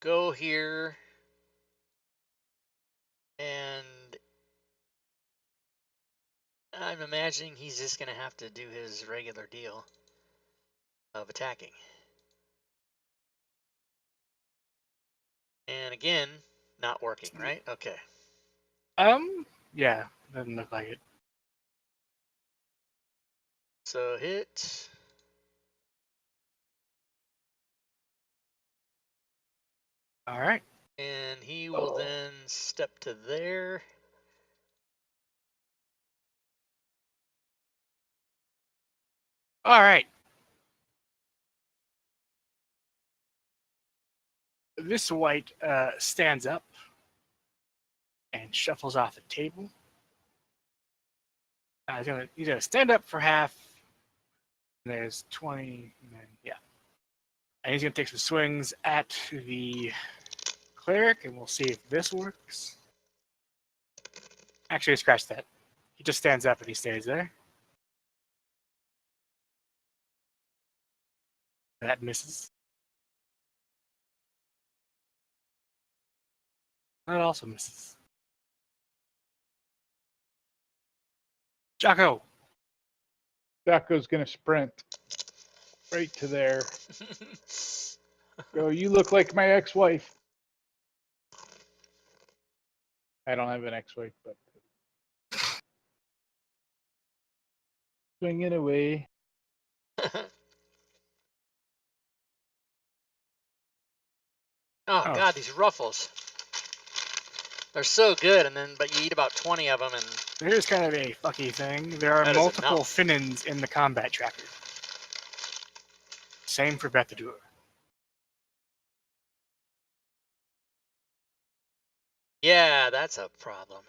go here and I'm imagining he's just gonna have to do his regular deal of attacking. And again, not working, right? Okay. Yeah, doesn't look like it. So hit. All right. And he will then step to there. All right. This white stands up and shuffles off the table. He's gonna stand up for half. And there's 20. And then, yeah. And he's gonna take some swings at the cleric, and we'll see if this works. Actually, scratch that. He just stands up and he stays there. That misses. That also misses. Jocko. Jocko's gonna sprint right to there. Go, you look like my ex-wife. I don't have an ex-wife, but swinging away. Oh Oh. God, these ruffles. They're so good, but you eat about 20 of them, and Here's kind of a fucky thing. There are That is multiple enough. Finnans in the combat tracker. Same for Bethadur. yeah, that's a problem.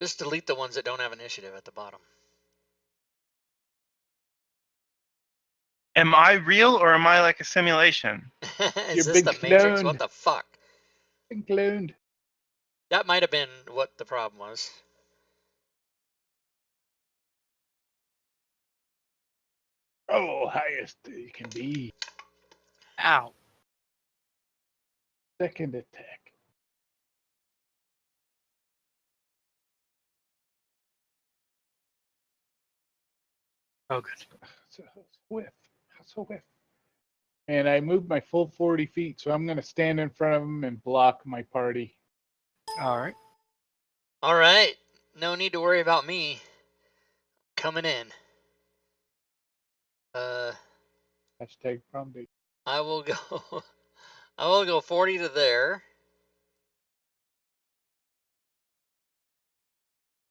Just delete the ones that don't have initiative at the bottom. Am I real or am I like a simulation? Is You're this the big Matrix? cloned. What the fuck? Been cloned. That might have been what the problem was. Oh, highest you can be. Ow. Second attack. Oh, good. So whiff. So whiff. And I moved my full 40 feet, so I'm going to stand in front of him and block my party. All right. All right, no need to worry about me coming in. Hashtag prom date. I will go. I will go 40 to there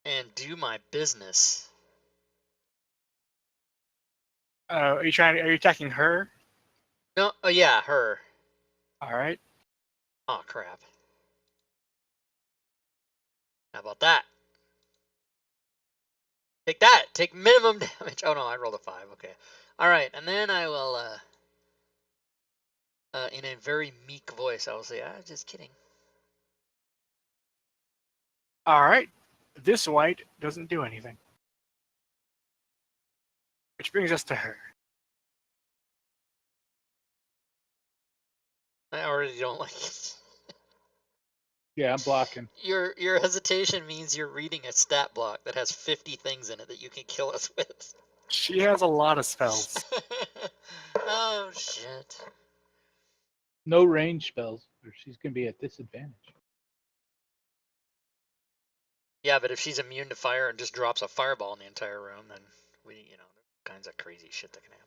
and do my business. Are you attacking her? No, oh yeah, her. All right. Oh crap. How about that? Take that. Take minimum damage. Oh no, I rolled a 5. Okay. All right, and then I will, in a very meek voice, I will say, just kidding. All right. This white doesn't do anything. Which brings us to her. I already don't like it. Yeah, I'm blocking. Your hesitation means you're reading a stat block that has 50 things in it that you can kill us with. She has a lot of spells. Oh shit. No range spells, or she's gonna be at disadvantage. Yeah, but if she's immune to fire and just drops a fireball in the entire room, then there's all kinds of crazy shit that can happen.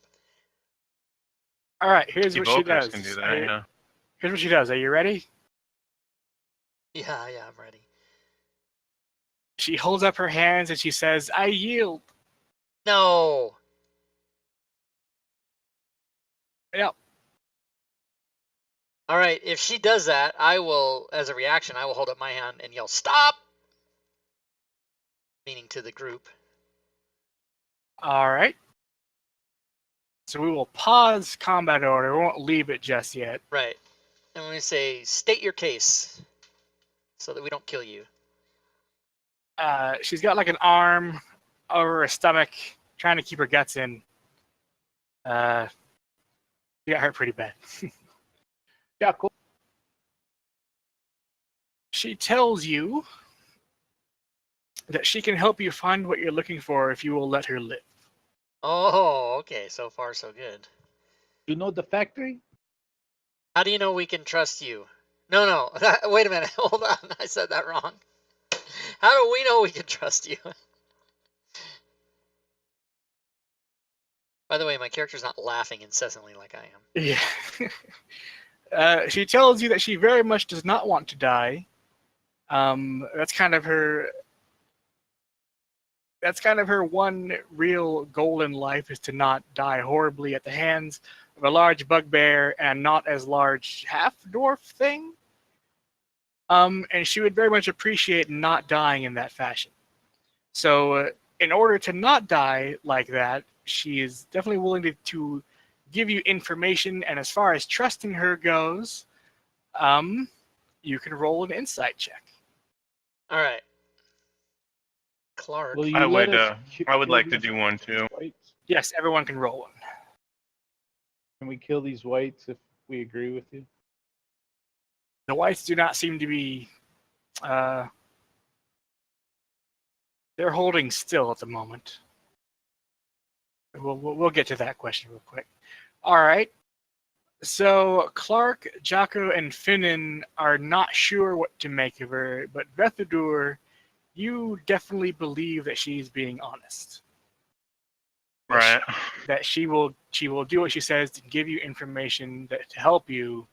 All right, here's what she Evokers does. can do that, yeah. Here's what she does. Are you ready? Yeah, I'm ready. She holds up her hands and she says, "I yield." No. Yep. All right, if she does that, I will, as a reaction, I will hold up my hand and yell, "Stop!" Meaning to the group. All right. So we will pause combat order. We won't leave it just yet. Right. And when we say, "State your case," so that we don't kill you. She's got like an arm over her stomach, trying to keep her guts in. She got hurt pretty bad. Yeah, cool. She tells you that she can help you find what you're looking for if you will let her live. Oh, okay. So far, so good. You know the factory? How do you know we can trust you? No. Wait a minute. Hold on. I said that wrong. How do we know we can trust you? By the way, my character's not laughing incessantly like I am. Yeah. She tells you that she very much does not want to die. That's kind of her one real goal in life, is to not die horribly at the hands of a large bugbear and not as large half-dwarf thing. And she would very much appreciate not dying in that fashion. So in order to not die like that, she is definitely willing to give you information, and as far as trusting her goes, you can roll an insight check. All right. Clark. Will you I let would, us I would kill like to these do one too. whites? Yes, everyone can roll one. Can we kill these whites if we agree with you? The whites do not seem to be... they're holding still at the moment. We'll get to that question real quick. All right. So Clark, Jocko, and Finnan are not sure what to make of her, but Bethadur, you definitely believe that she's being honest. Right. That she will do what she says to give you information to help you,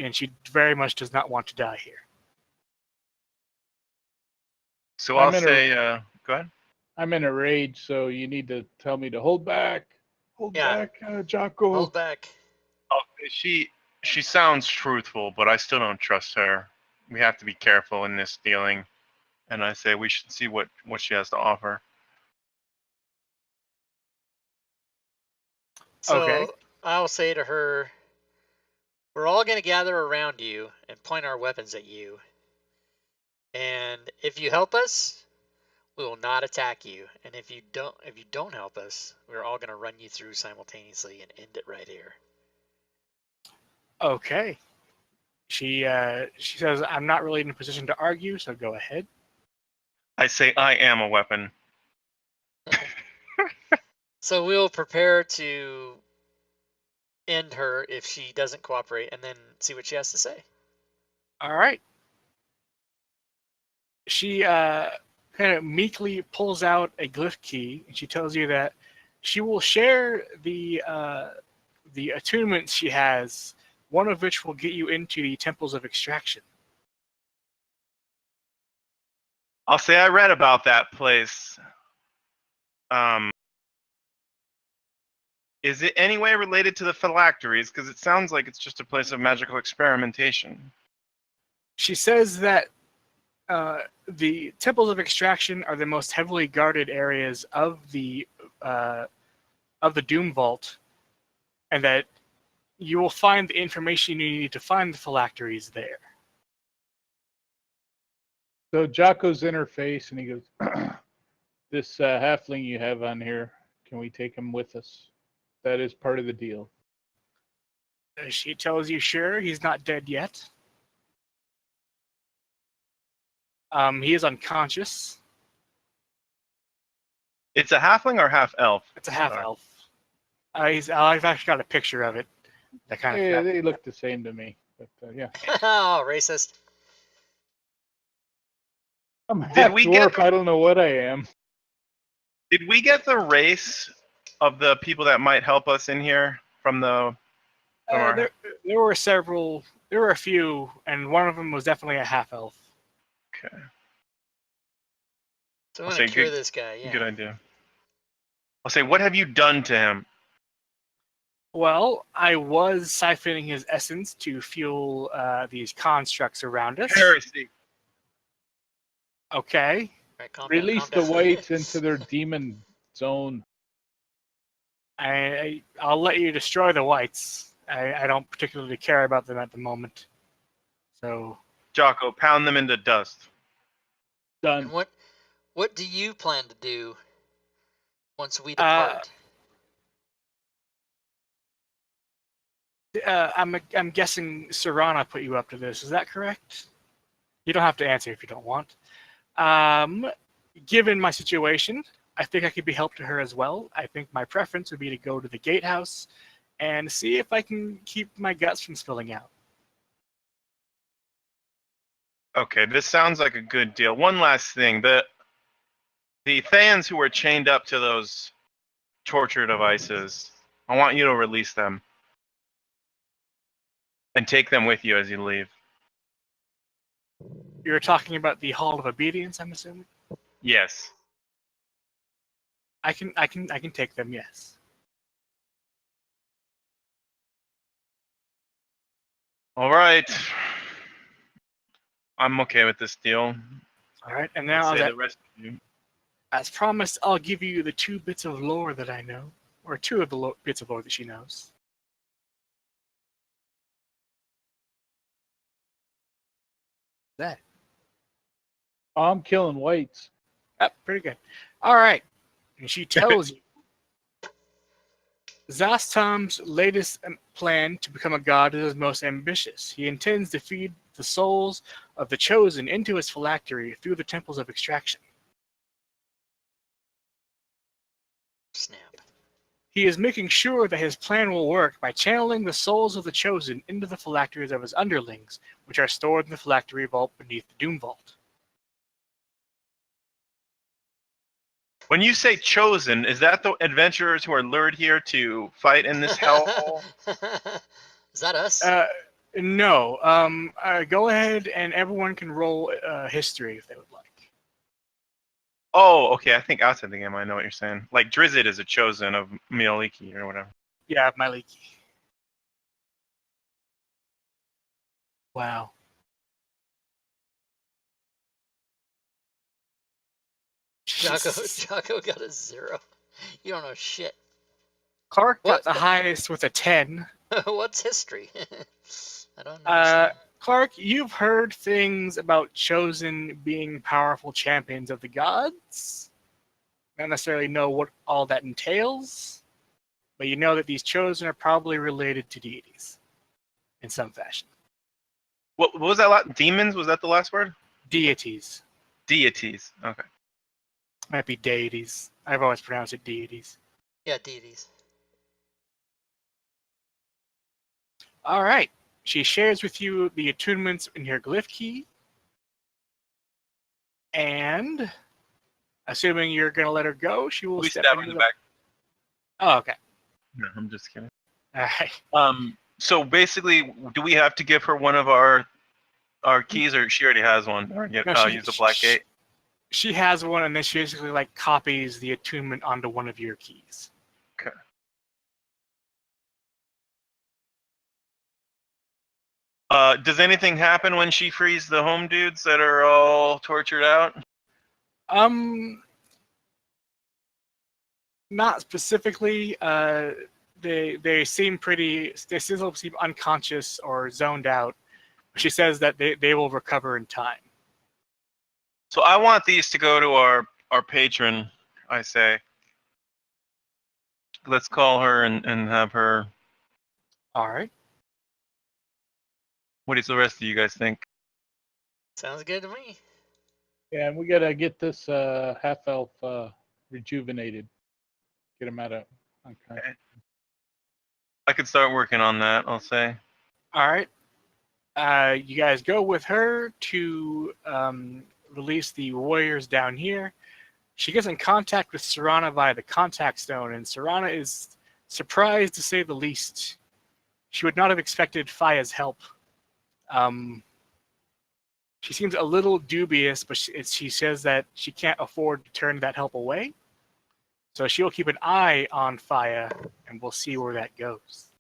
and she very much does not want to die here. So I'll say, go ahead. I'm in a rage, so you need to tell me to hold back. Hold back, Jocko. Hold back. Oh, she sounds truthful, but I still don't trust her. We have to be careful in this dealing. And I say we should see what she has to offer. So Okay. I'll say to her, "We're all going to gather around you and point our weapons at you. And if you help us, we will not attack you. And if you don't help us, we're all going to run you through simultaneously and end it right here." Okay. She says, "I'm not really in a position to argue, so go ahead." I say I am a weapon. So we'll prepare to end her if she doesn't cooperate, and then see what she has to say. All right. She kind of meekly pulls out a glyph key, and she tells you that she will share the attunements she has, one of which will get you into the temples of extraction. I'll say I read about that place. Is it any way related to the phylacteries? Because it sounds like it's just a place of magical experimentation. She says that the temples of extraction are the most heavily guarded areas of the Doom Vault, and that you will find the information you need to find the phylacteries there. So Jocko's in her face, and he goes, "This halfling you have on here, can we take him with us? That is part of the deal." She tells you, sure, he's not dead yet. He is unconscious. It's a halfling or half elf? It's a half Sorry. elf. I've actually got a picture of it. That kind of. Yeah, they look the same to me. But yeah, Oh, racist. I'm Did half we get dwarf. I don't know what I am. Did we get the race of the people that might help us in here from the? From our, There were several. There were a few, and one of them was definitely a half elf. okay. So I'm I'll gonna say cure good. this guy. Yeah. Good idea. I'll say, what have you done to him? Well, I was siphoning his essence to fuel these constructs around us. Heresy. Okay. All right, calm Release down. the whites into their demon zone. I'll let you destroy the whites. I don't particularly care about them at the moment. So Jocko, pound them into dust. Done. And what do you plan to do once we Uh, depart? I'm guessing Serana put you up to this. Is that correct? You don't have to answer if you don't want. Given my situation, I think I could be helped to her as well. I think my preference would be to go to the gatehouse and see if I can keep my guts from spilling out. Okay, this sounds like a good deal. One last thing: the Thayans who were chained up to those torture devices, I want you to release them and take them with you as you leave. You're talking about the Hall of Obedience, I'm assuming. Yes. I can take them. Yes. All right. I'm okay with this deal. All right. And Let's now, say the rest of you. as promised, I'll give you the 2 bits of lore that I know, or 2 of the bits of lore that she knows. That. I'm killing whites. Pretty good. All right. And she tells you Zastam's latest plan to become a god is his most ambitious. He intends to feed the souls of the chosen into his phylactery through the temples of extraction. Snap. He is making sure that his plan will work by channeling the souls of the chosen into the phylacteries of his underlings, which are stored in the phylactery vault beneath the Doom Vault. When you say chosen, is that the adventurers who are lured here to fight in this hellhole? Is that us? No. Go ahead and everyone can roll history if they would like. Oh, okay. I think outside the game, I know what you're saying. Like Drizzt is a chosen of Mioliki or whatever. Yeah, my leaky. Wow. Jocko got a 0. You don't know shit. Clark got What? the highest with a 10. What's history? I don't understand. Clark, you've heard things about chosen being powerful champions of the gods. Not necessarily know what all that entails, but you know that these chosen are probably related to deities in some fashion. What was that? Demons? Was that the last word? Deities. Deities. Okay. Might be deities. I've always pronounced it deities. Yeah, deities. All right. She shares with you the attunements in her glyph key. And assuming you're going to let her go, she will We step stab into in the back. Oh, okay. No, I'm just kidding. All right. So basically, do we have to give her one of our keys, or she already has one? Or use the black gate? She has one, and then she basically like copies the attunement onto one of your keys. Okay. Does anything happen when she frees the home dudes that are all tortured out? Not specifically. They seem pretty. They still seem unconscious or zoned out. She says that they will recover in time. So I want these to go to our patron, I say. Let's call her and have her. All right. What does the rest of you guys think? Sounds good to me. Yeah, and we gotta get this half elf rejuvenated. Get him out of unconscious. I could start working on that, I'll say. All right. You guys go with her to release the warriors down here. She gets in contact with Serana via the contact stone, and Serana is surprised to say the least. She would not have expected Faya's help. She seems a little dubious, but she says that she can't afford to turn that help away. So she'll keep an eye on Faya, and we'll see where that goes.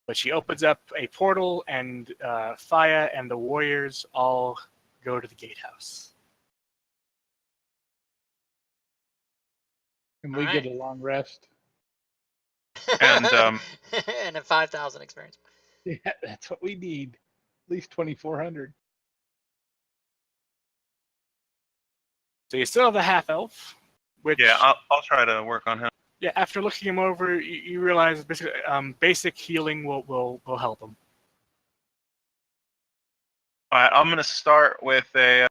But she opens up a portal, and Faya and the warriors all go to the gatehouse. Can we get a long rest? And and a 5,000 experience. Yeah, that's what we need. At least 2,400. So you still have the half elf, which yeah, I'll try to work on him. yeah, after looking him over, you realize basically basic healing will help him. All right, I'm gonna start with a.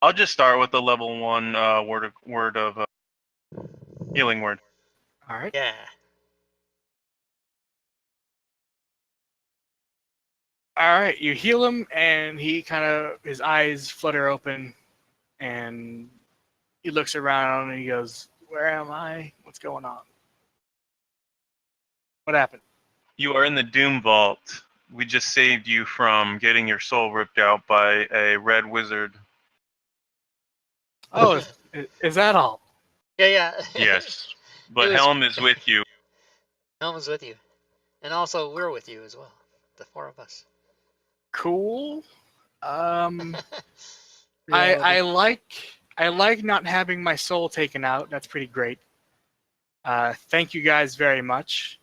I'll just start with the level 1 word of healing word. All right. Yeah. All right, you heal him, and he his eyes flutter open, and he looks around and he goes, "Where am I? What's going on? What happened?" You are in the Doom Vault. We just saved you from getting your soul ripped out by a red wizard. Oh, is that all? Yeah. Yes, but It was- Helm is with you. Helm's with you. And also, we're with you as well. The 4 of us. Cool. Yeah, I like not having my soul taken out. That's pretty great. Thank you guys very much.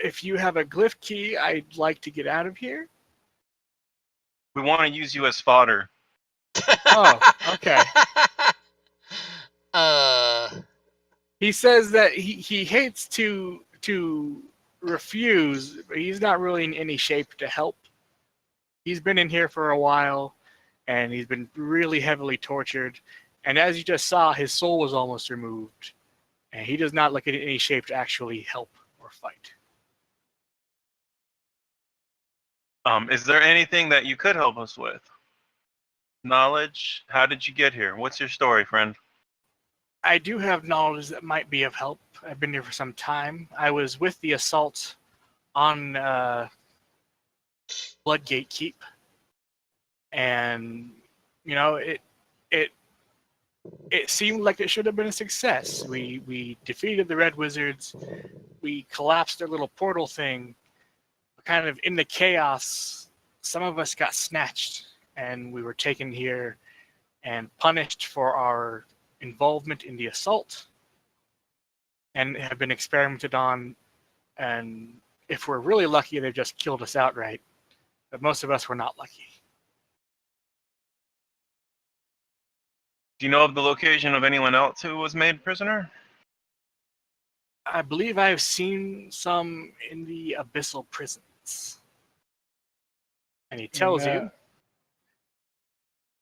If you have a glyph key, I'd like to get out of here. We want to use you as fodder. Oh, okay. He says that he hates to refuse, but he's not really in any shape to help. He's been in here for a while, and he's been really heavily tortured. And as you just saw, his soul was almost removed, and he does not look in any shape to actually help or fight. Is there anything that you could help us with? Knowledge? How did you get here? What's your story, friend? I do have knowledge that might be of help. I've been here for some time. I was with the assault on Bloodgate Keep, and it seemed like it should have been a success. We defeated the Red Wizards. We collapsed their little portal thing. Kind of in the chaos, some of us got snatched, and we were taken here and punished for our involvement in the assault, and have been experimented on. And if we're really lucky, they've just killed us outright. But most of us were not lucky. Do you know of the location of anyone else who was made prisoner? I believe I've seen some in the abyssal prisons. And he tells you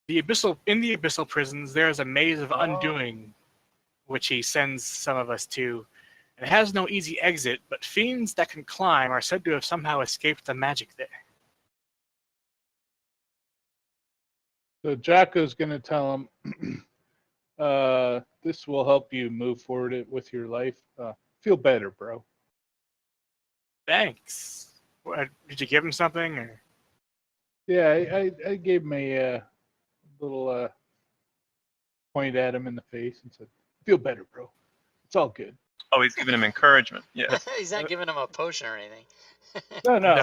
in the abyssal prisons there's a maze of undoing, which he sends some of us to. And it has no easy exit, but fiends that can climb are said to have somehow escaped the magic there. So Jacko's going to tell him, this will help you move forward with your life. Feel better, bro. Thanks. Did you give him something? Or? Yeah, I gave him a little point at him in the face and said, feel better, bro. It's all good. Oh, he's giving him encouragement. Yeah. He's not giving him a potion or anything. No.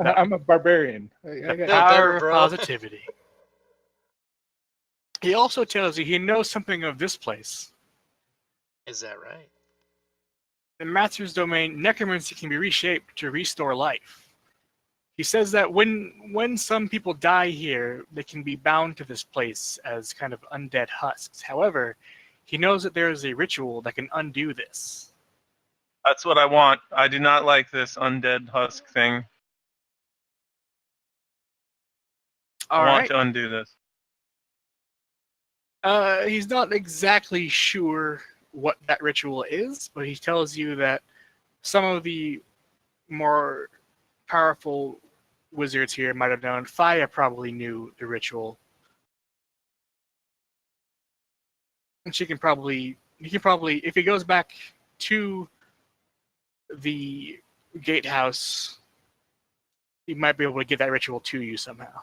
I'm a barbarian. I got Power of bro. positivity. He also tells you he knows something of this place. Is that right? In Master's domain, necromancy can be reshaped to restore life. He says that when some people die here, they can be bound to this place as kind of undead husks. However, He knows that there is a ritual that can undo this. That's what I want. I do not like this undead husk thing. All I want right. to undo this. He's not exactly sure what that ritual is, but he tells you that some of the more powerful wizards here might have known. Thaya probably knew the ritual. And he can probably, if he goes back to the gatehouse, he might be able to get that ritual to you somehow.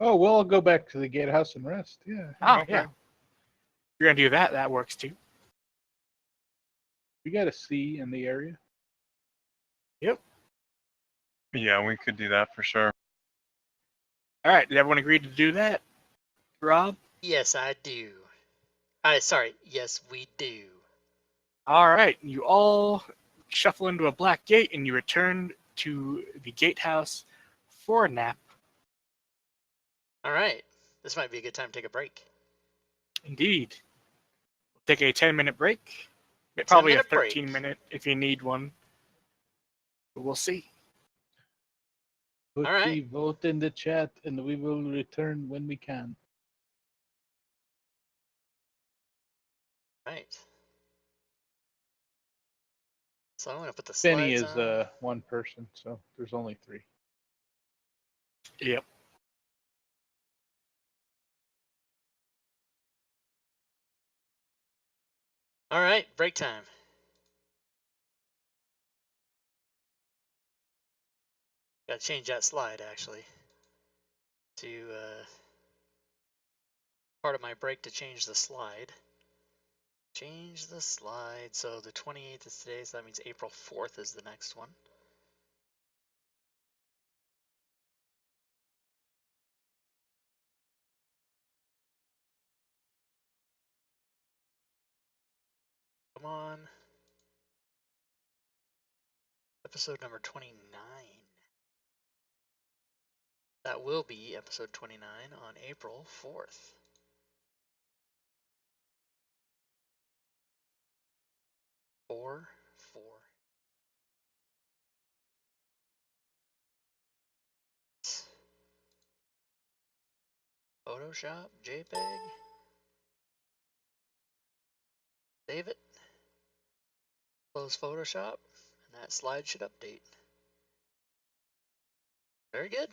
Oh, well, I'll go back to the gatehouse and rest. Yeah. Oh, Okay. yeah. If you're going to do that, that works too. We got a sea in the area. Yep. Yeah, we could do that for sure. All right. Did everyone agree to do that? Rob? Yes, I do. Sorry. Yes, we do. All right. You all shuffle into a black gate and you return to the gatehouse for a nap. All right. This might be a good time to take a break. Indeed. We'll take a 10-minute break. Probably a 10-minute break. 13-minute if you need one. But we'll see. Put All right. the vote in the chat and we will return when we can. Right. So I'm going to put the Benny slides is on. one person, so there's only 3. Yep. All right, break time. Got to change that slide, actually, to part of my break to change the slide. Change the slide. So the 28th is today, so that means April 4th is the next one. Come on. Episode number 29. That will be episode 29 on April 4th. Four. Photoshop, JPEG. Save it. Close Photoshop, and that slide should update. Very good.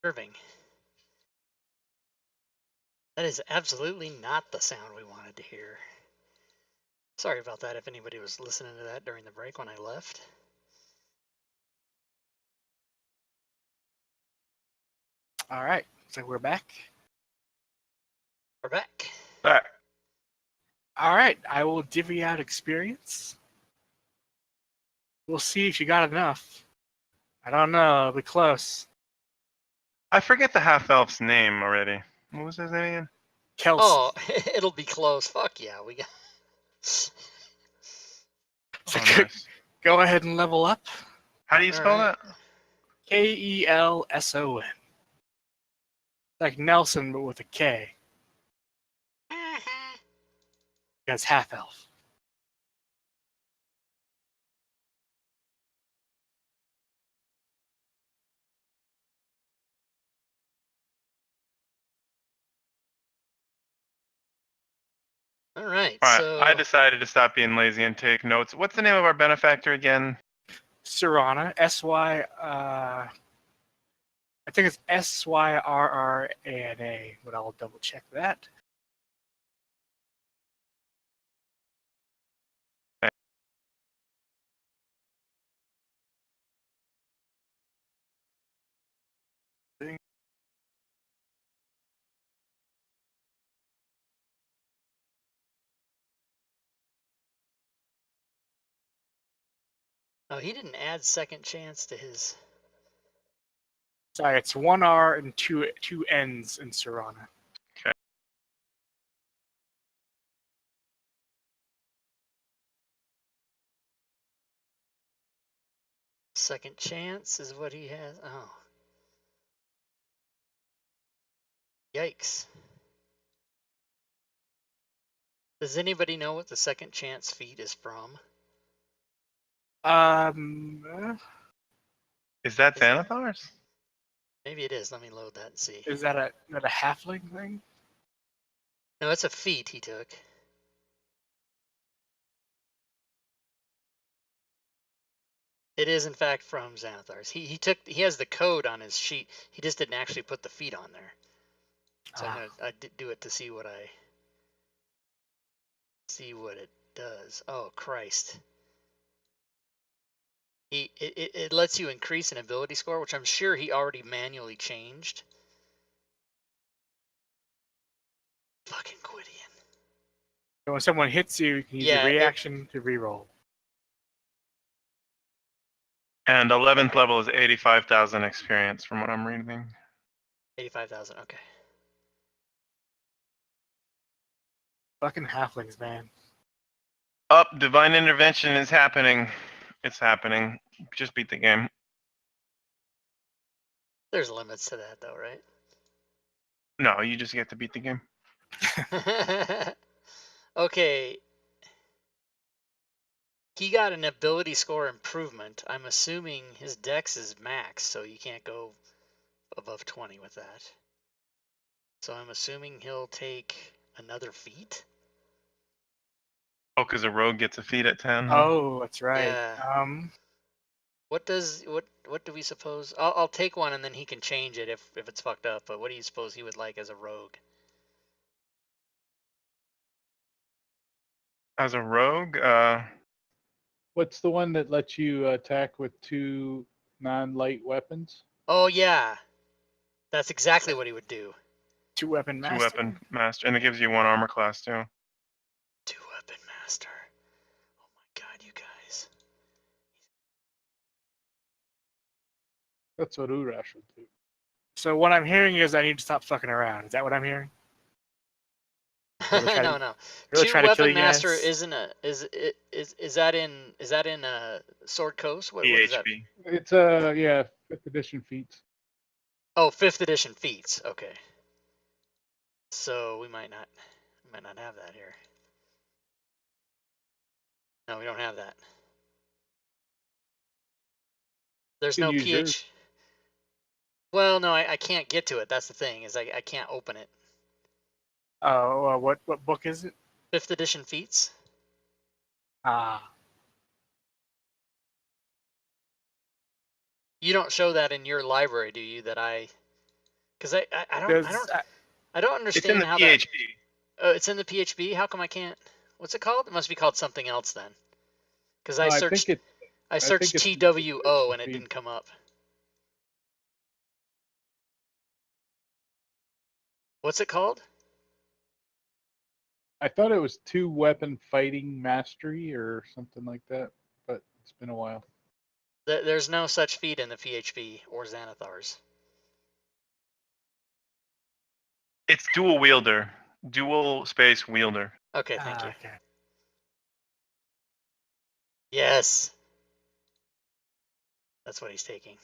Irving. That is absolutely not the sound we wanted to hear. Sorry about that if anybody was listening to that during the break when I left. All right, so we're back. We're back. Back. All right, I will divvy out experience. We'll see if you got enough. I don't know, it'll be close. I forget the half-elf's name already. What was his name again? Kelsey. Oh, it'll be close. Fuck yeah, we got. So Oh, nice. go ahead and level up. How do you spell Alright. that? Kelson. Like Nelson, but with a K. That's half elf. All right, All right, so I decided to stop being lazy and take notes. What's the name of our benefactor again? Syrrana. I think it's Syrrana, but I'll double check that. oh, he didn't add second chance to his. Sorry, it's one R and two N's in Syrrana. Second chance is what he has. Oh. Yikes. Does anybody know what the second chance feat is from? Is that Is it- Xanathar's? Maybe it is. Let me load that and see. Is that a halfling thing? No, it's a feat he took. It is in fact from Xanathar's. He has the code on his sheet. He just didn't actually put the feat on there. So I did do it to see what it does. Oh Christ. It lets you increase an ability score, which I'm sure he already manually changed. Fucking Gwydion. So when someone hits you, you can use Yeah, your reaction to reroll. And 11th level is 85,000 experience from what I'm reading. 85,000. Okay. Fucking halflings, man. Up, divine intervention is happening. It's happening. Just beat the game. There's limits to that, though, right? No, you just get to beat the game. Okay. He got an ability score improvement. I'm assuming his dex is max, so you can't go above 20 with that. So I'm assuming he'll take another feat. Oh, because a rogue gets a feat at 10. Oh, that's right. Yeah. What do we suppose? I'll take one and then he can change it if it's fucked up. But what do you suppose he would like as a rogue? As a rogue, What's the one that lets you attack with two non-light weapons? Oh yeah, that's exactly what he would do. Two-weapon master. two-weapon master, and it gives you one armor class too. Two-weapon master. Oh my god, you guys. That's what Urash would do. So what I'm hearing is I need to stop fucking around. Is that what I'm hearing? Really try to- No. Really try to kill Two-weapon you master guys? isn't a is that in Sword Coast? What is that? PHP. It's 5th edition feats. Oh, 5th edition feats. Okay. So we might not have that here. No, we don't have that. There's You no can use PH. yours. Well, no, I can't get to it. That's the thing, is I can't open it. Oh, what book is it? 5th edition feats. Ah, You don't show that in your library, do you? That I Because I don't There's, I don't It's in understand the how PHP. that. Oh, it's in the PHP. How come I can't? What's it called? It must be called something else then. Because I I searched think TWO it's and it didn't come up. What's it called? I thought it was 2-weapon fighting mastery or something like that, but it's been a while. There's no such feat in the PHP or Xanathar's. It's dual wielder. Dual space wielder. Okay, thank you. Okay. Yes. That's what he's taking.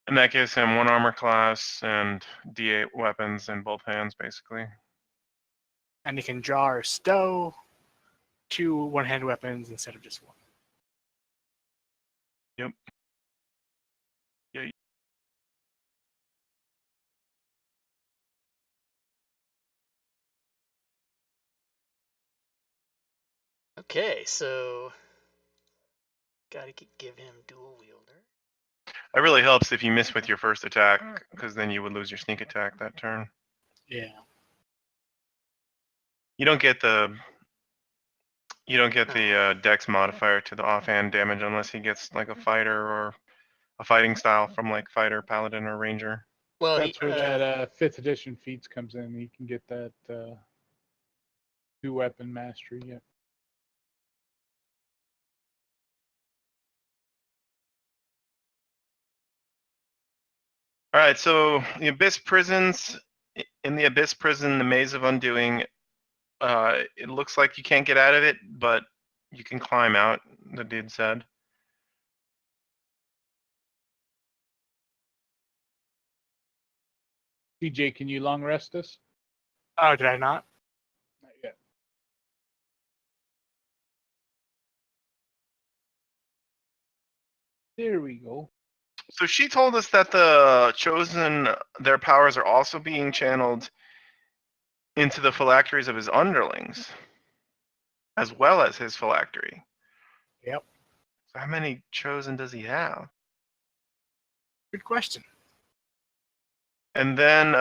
And that gives him 1 armor class and D8 weapons in both hands, basically. And he can draw or stow 2 one-hand weapons instead of just 1. Yep. Yeah. Okay, so gotta give him dual wielder. It really helps if you miss with your first attack, because then you would lose your sneak attack that turn. Yeah. You don't get the dex modifier to the offhand damage unless he gets like a fighter or a fighting style from like fighter, paladin, or ranger. Well, That's where that 5th edition feats comes in. You can get that 2-weapon mastery. Yeah. All right, so the Abyss prisons. In the Abyss prison, the Maze of Undoing, it looks like you can't get out of it, but you can climb out, the dude said. TJ, can you long rest us? Oh, did I not? Not yet. There we go. So she told us that the Chosen, their powers are also being channeled into the phylacteries of his underlings, as well as his phylactery. Yep. So how many Chosen does he have? Good question. And then,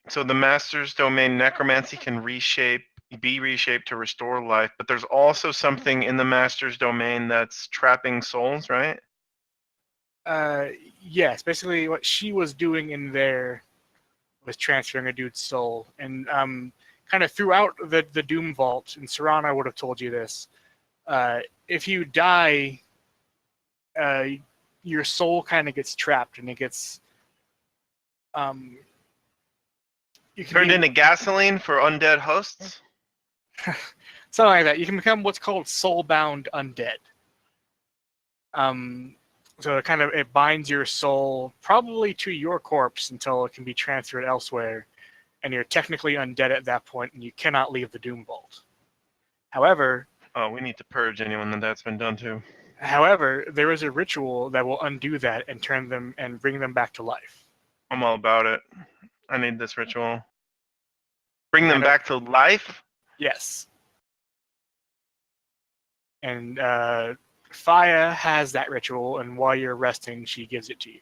so the Master's Domain Necromancy can be reshaped to restore life, but there's also something in the Master's Domain that's trapping souls, right? Yes, basically what she was doing in there was transferring a dude's soul. And kind of throughout the Doom Vault, and Serana would have told you this, if you die, your soul kind of gets trapped and it gets... you can Turned into gasoline for undead hosts? something like that. You can become what's called soul-bound undead. So it binds your soul probably to your corpse until it can be transferred elsewhere, and you're technically undead at that point, and you cannot leave the Doom Vault. However, Oh, we need to purge anyone that's been done to. However, there is a ritual that will undo that and turn them and bring them back to life. I'm all about it. I need this ritual. Bring them back to life? Yes. And Faya has that ritual, and while you're resting, she gives it to you.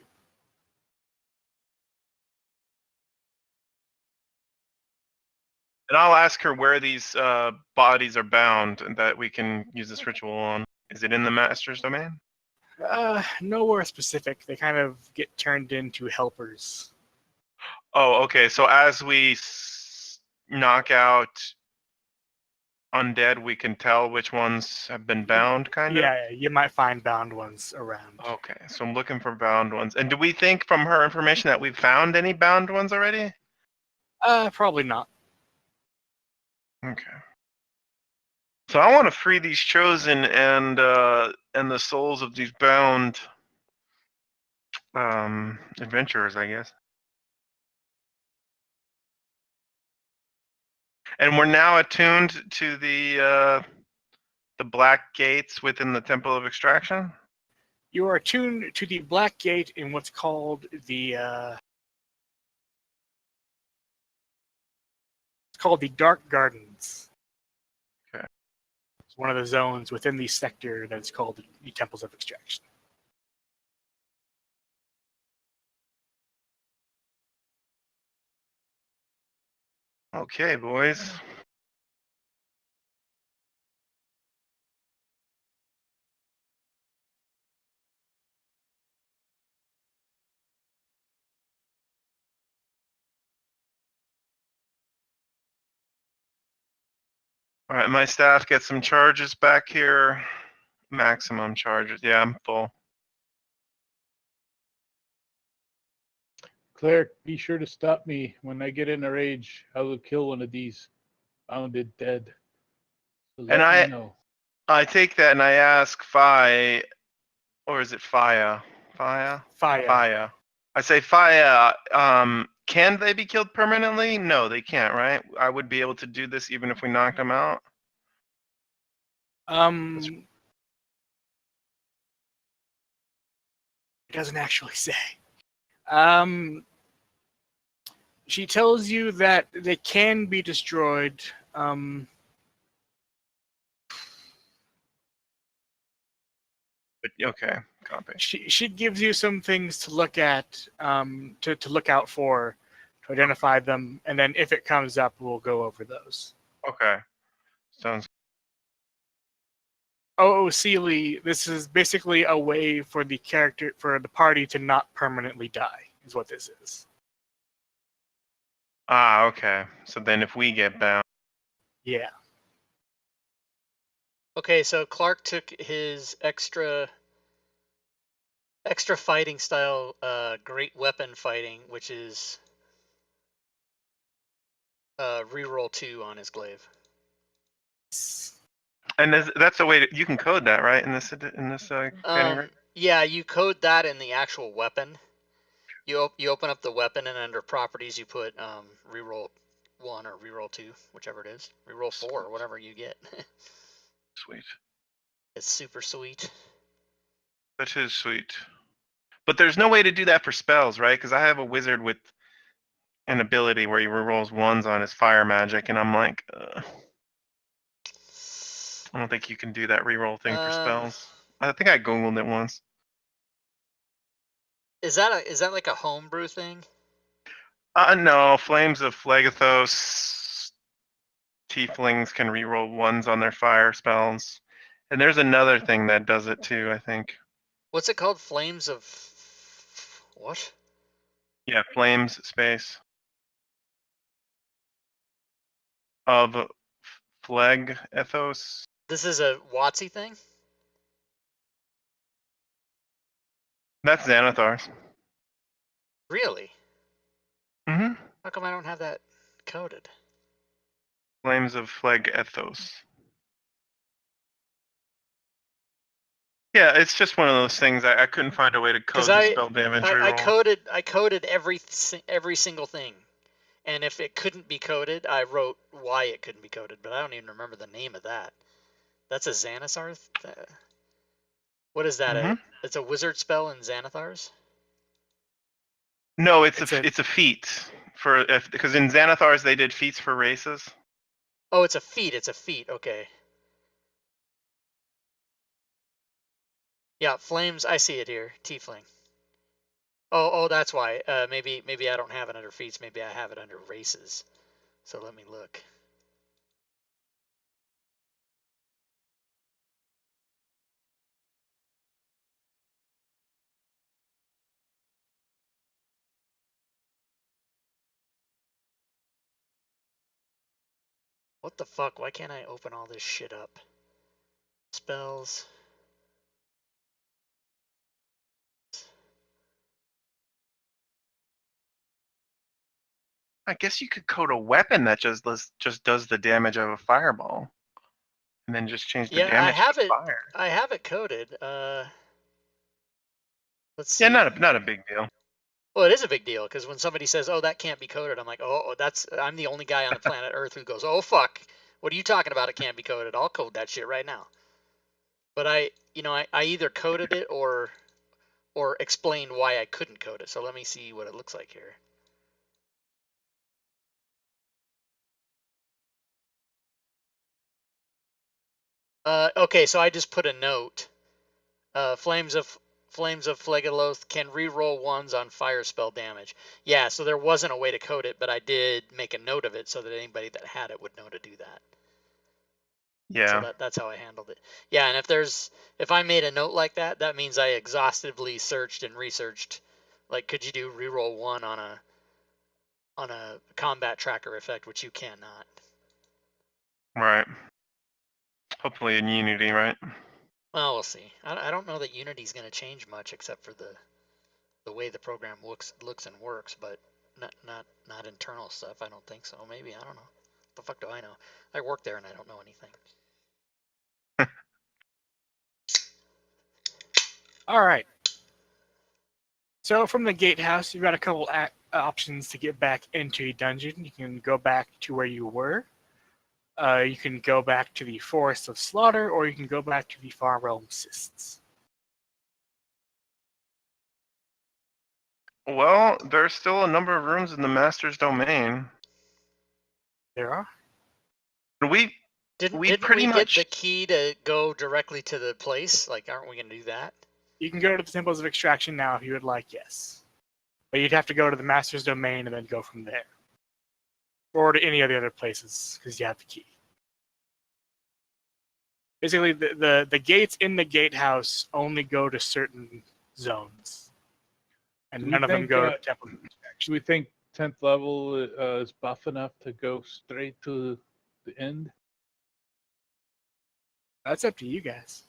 And I'll ask her where these bodies are bound and that we can use this ritual on. Is it in the Master's Domain? Nowhere specific. They kind of get turned into helpers. Oh, okay. So as we knock out undead, we can tell which ones have been bound, kind of? Yeah, you might find bound ones around. Okay, so I'm looking for bound ones. And do we think from her information that we've found any bound ones already? Probably not. Okay. So I want to free these chosen and the souls of these bound adventurers, I guess. And we're now attuned to the black gates within the Temple of Extraction. You are attuned to the Black Gate in what's called the Dark Gardens. Okay. It's one of the zones within the sector that's called the Temples of Extraction. Okay, boys. All right, my staff gets some charges back here. Maximum charges. Yeah, I'm full. Cleric, be sure to stop me when I get in a rage. I will kill one of these. Found it dead. So And let me know. I take that and I ask Phi, or is it Fia? Fia? Fire. Fia. I say Fia, can they be killed permanently? No, they can't, right? I would be able to do this even if we knocked them out. It doesn't actually say. She tells you that they can be destroyed. But okay, copy. She gives you some things to look at, to look out for, to identify them, and then if it comes up, we'll go over those. Okay. Sounds Oh, Sealy, this is basically a way for the party to not permanently die, is what this is. okay. So then if we get bound. Yeah. Okay, so Clark took his extra fighting style, great weapon fighting, which is reroll 2 on his glaive. And that's a way to, you can code that, right? In this category? Yeah, you code that in the actual weapon. You open up the weapon, and under properties you put reroll 1 or reroll 2, whichever it is. Reroll 4 or whatever you get. Sweet. It's super sweet. That is sweet. But there's no way to do that for spells, right? Because I have a wizard with an ability where he rerolls 1s on his fire magic, and I'm like, I don't think you can do that reroll thing for spells. I think I googled it once. Is that like a homebrew thing? No, Flames of Phlegethos. Tieflings can reroll 1s on their fire spells. And there's another thing that does it too, I think. What's it called? Flames of what? Yeah, Flames space. Of Phlegethos. This is a WotC thing? That's Xanathar's. Really? Mm-hmm. How come I don't have that coded? Flames of Phlegethos. Yeah, it's just one of those things. I couldn't find a way to code the spell damage reroll. I coded every single thing, and if it couldn't be coded, I wrote why it couldn't be coded, but I don't even remember the name of that. That's a Xanathar. What is that? Mhm. It's a wizard spell in Xanathar's. No, it's a feat for because in Xanathar's they did feats for races. Oh, it's a feat. It's a feat. Okay. Yeah, flames. I see it here. Tiefling. Oh, that's why. Maybe I don't have it under feats. Maybe I have it under races. So let me look. What the fuck? Why can't I open all this shit up? Spells. I guess you could code a weapon that just does the damage of a fireball, and then just change the damage I have to it. fire. I have it coded. Let's see. Yeah, not a big deal. Well, it is a big deal because when somebody says, "Oh, that can't be coded," I'm like, "Oh, I'm the only guy on the planet Earth who goes, oh fuck, what are you talking about? It can't be coded. I'll code that shit right now." But I either coded it or explained why I couldn't code it. So let me see what it looks like here. Okay, so I just put a note. Flames of Phlegaloth can re-roll ones on fire spell damage. Yeah, so there wasn't a way to code it, but I did make a note of it so that anybody that had it would know to do that. Yeah. So that's how I handled it. Yeah, and if I made a note like that, that means I exhaustively searched and researched. Like, could you do reroll one on a combat tracker effect, which you cannot. Right. Hopefully in Unity, right? Well, we'll see. I don't know that Unity's going to change much except for the way the program looks and works, but not internal stuff. I don't think so. Maybe, I don't know. What the fuck do I know? I work there and I don't know anything. All right. So from the gatehouse, you've got a couple options to get back into a dungeon. You can go back to where you were. You can go back to the Forest of Slaughter, or you can go back to the Far Realm Cysts. Well, there's still a number of rooms in the Master's domain. There are. We Didn't pretty we much get the key to go directly to the place? Like, aren't we going to do that? You can go to the Temples of Extraction now if you would like, yes. But you'd have to go to the Master's domain and then go from there. Or to any of the other places, because you have the key. Basically, the gates in the gatehouse only go to certain zones. And none of them go to Temple of Extraction. Do we think 10th level is buff enough to go straight to the end? That's up to you guys.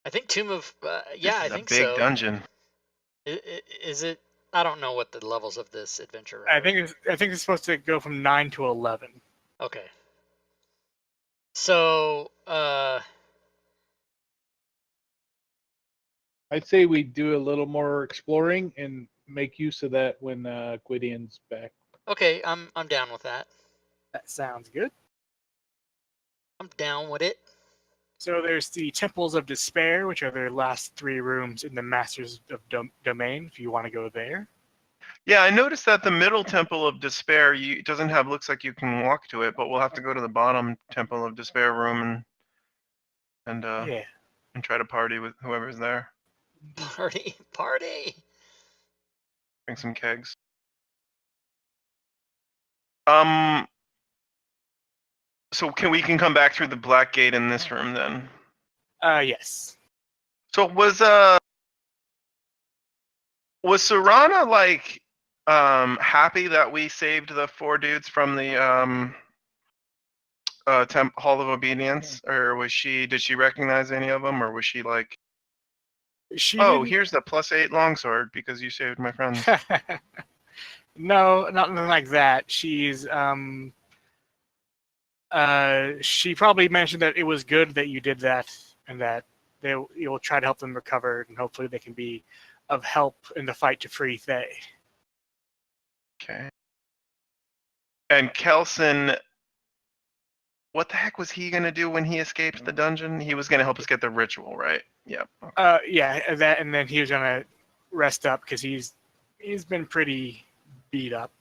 I think Tomb of this I is think a big so. dungeon. Is it? I don't know what the levels of this adventure are. I think it's supposed to go from 9 to 11. Okay. So, I'd say we do a little more exploring and make use of that when Gwydian's back. okay, I'm down with that. That sounds good. I'm down with it. So there's the Temples of Despair, which are their last 3 rooms in the Masters of Domain, if you want to go there. Yeah, I noticed that the middle Temple of Despair doesn't have looks like you can walk to it, but we'll have to go to the bottom Temple of Despair room and try to party with whoever's there. Party. Bring some kegs. So we can come back through the black gate in this room then? Yes. So was Serana like happy that we saved the 4 dudes from the Hall of Obedience, or did she recognize any of them, or was she like, here's the +8 longsword because you saved my friends? No, nothing like that. She probably mentioned that it was good that you did that, and that you'll try to help them recover, and hopefully they can be of help in the fight to free Thay. Okay. And Kelson, what the heck was he gonna do when he escaped the dungeon? He was gonna help us get the ritual, right? Yep. Okay. Yeah, that, and then he was gonna rest up because he's been pretty beat up.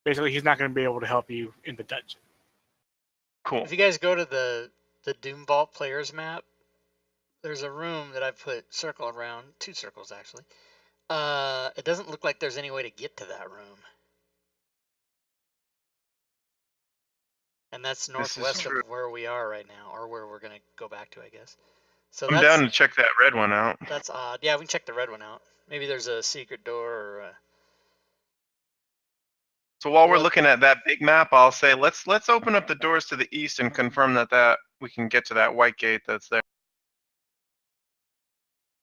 Basically, he's not going to be able to help you in the dungeon. Cool. If you guys go to the Doom Vault players map, there's a room that I've put circle around, 2 circles actually. It doesn't look like there's any way to get to that room. And that's northwest of where we are right now, or where we're going to go back to, I guess. So I'm down to check that red one out. That's odd. Yeah, we can check the red one out. Maybe there's a secret door or So while we're looking at that big map, I'll say let's open up the doors to the east and confirm that we can get to that white gate that's there.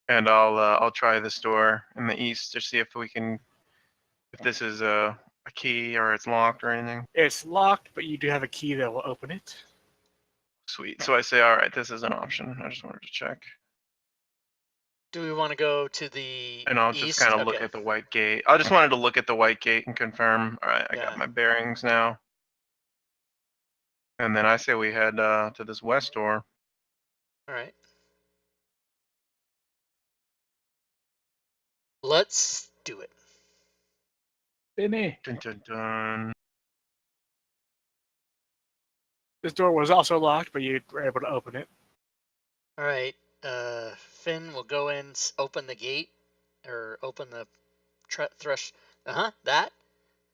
And I'll try this door in the east to see if this is a key or it's locked or anything. It's locked, but you do have a key that will open it. Sweet. So I say, all right, this is an option. I just wanted to check. do we want to go to the And I'll east? just kind of look at the white gate. I just wanted to look at the white gate and confirm. All right, I got my bearings now. And then I say we head to this west door. All right. Let's do it. Benny. Dun, dun, dun. This door was also locked, but you were able to open it. All right. Finn will go in, open the gate, or open the thresh. That,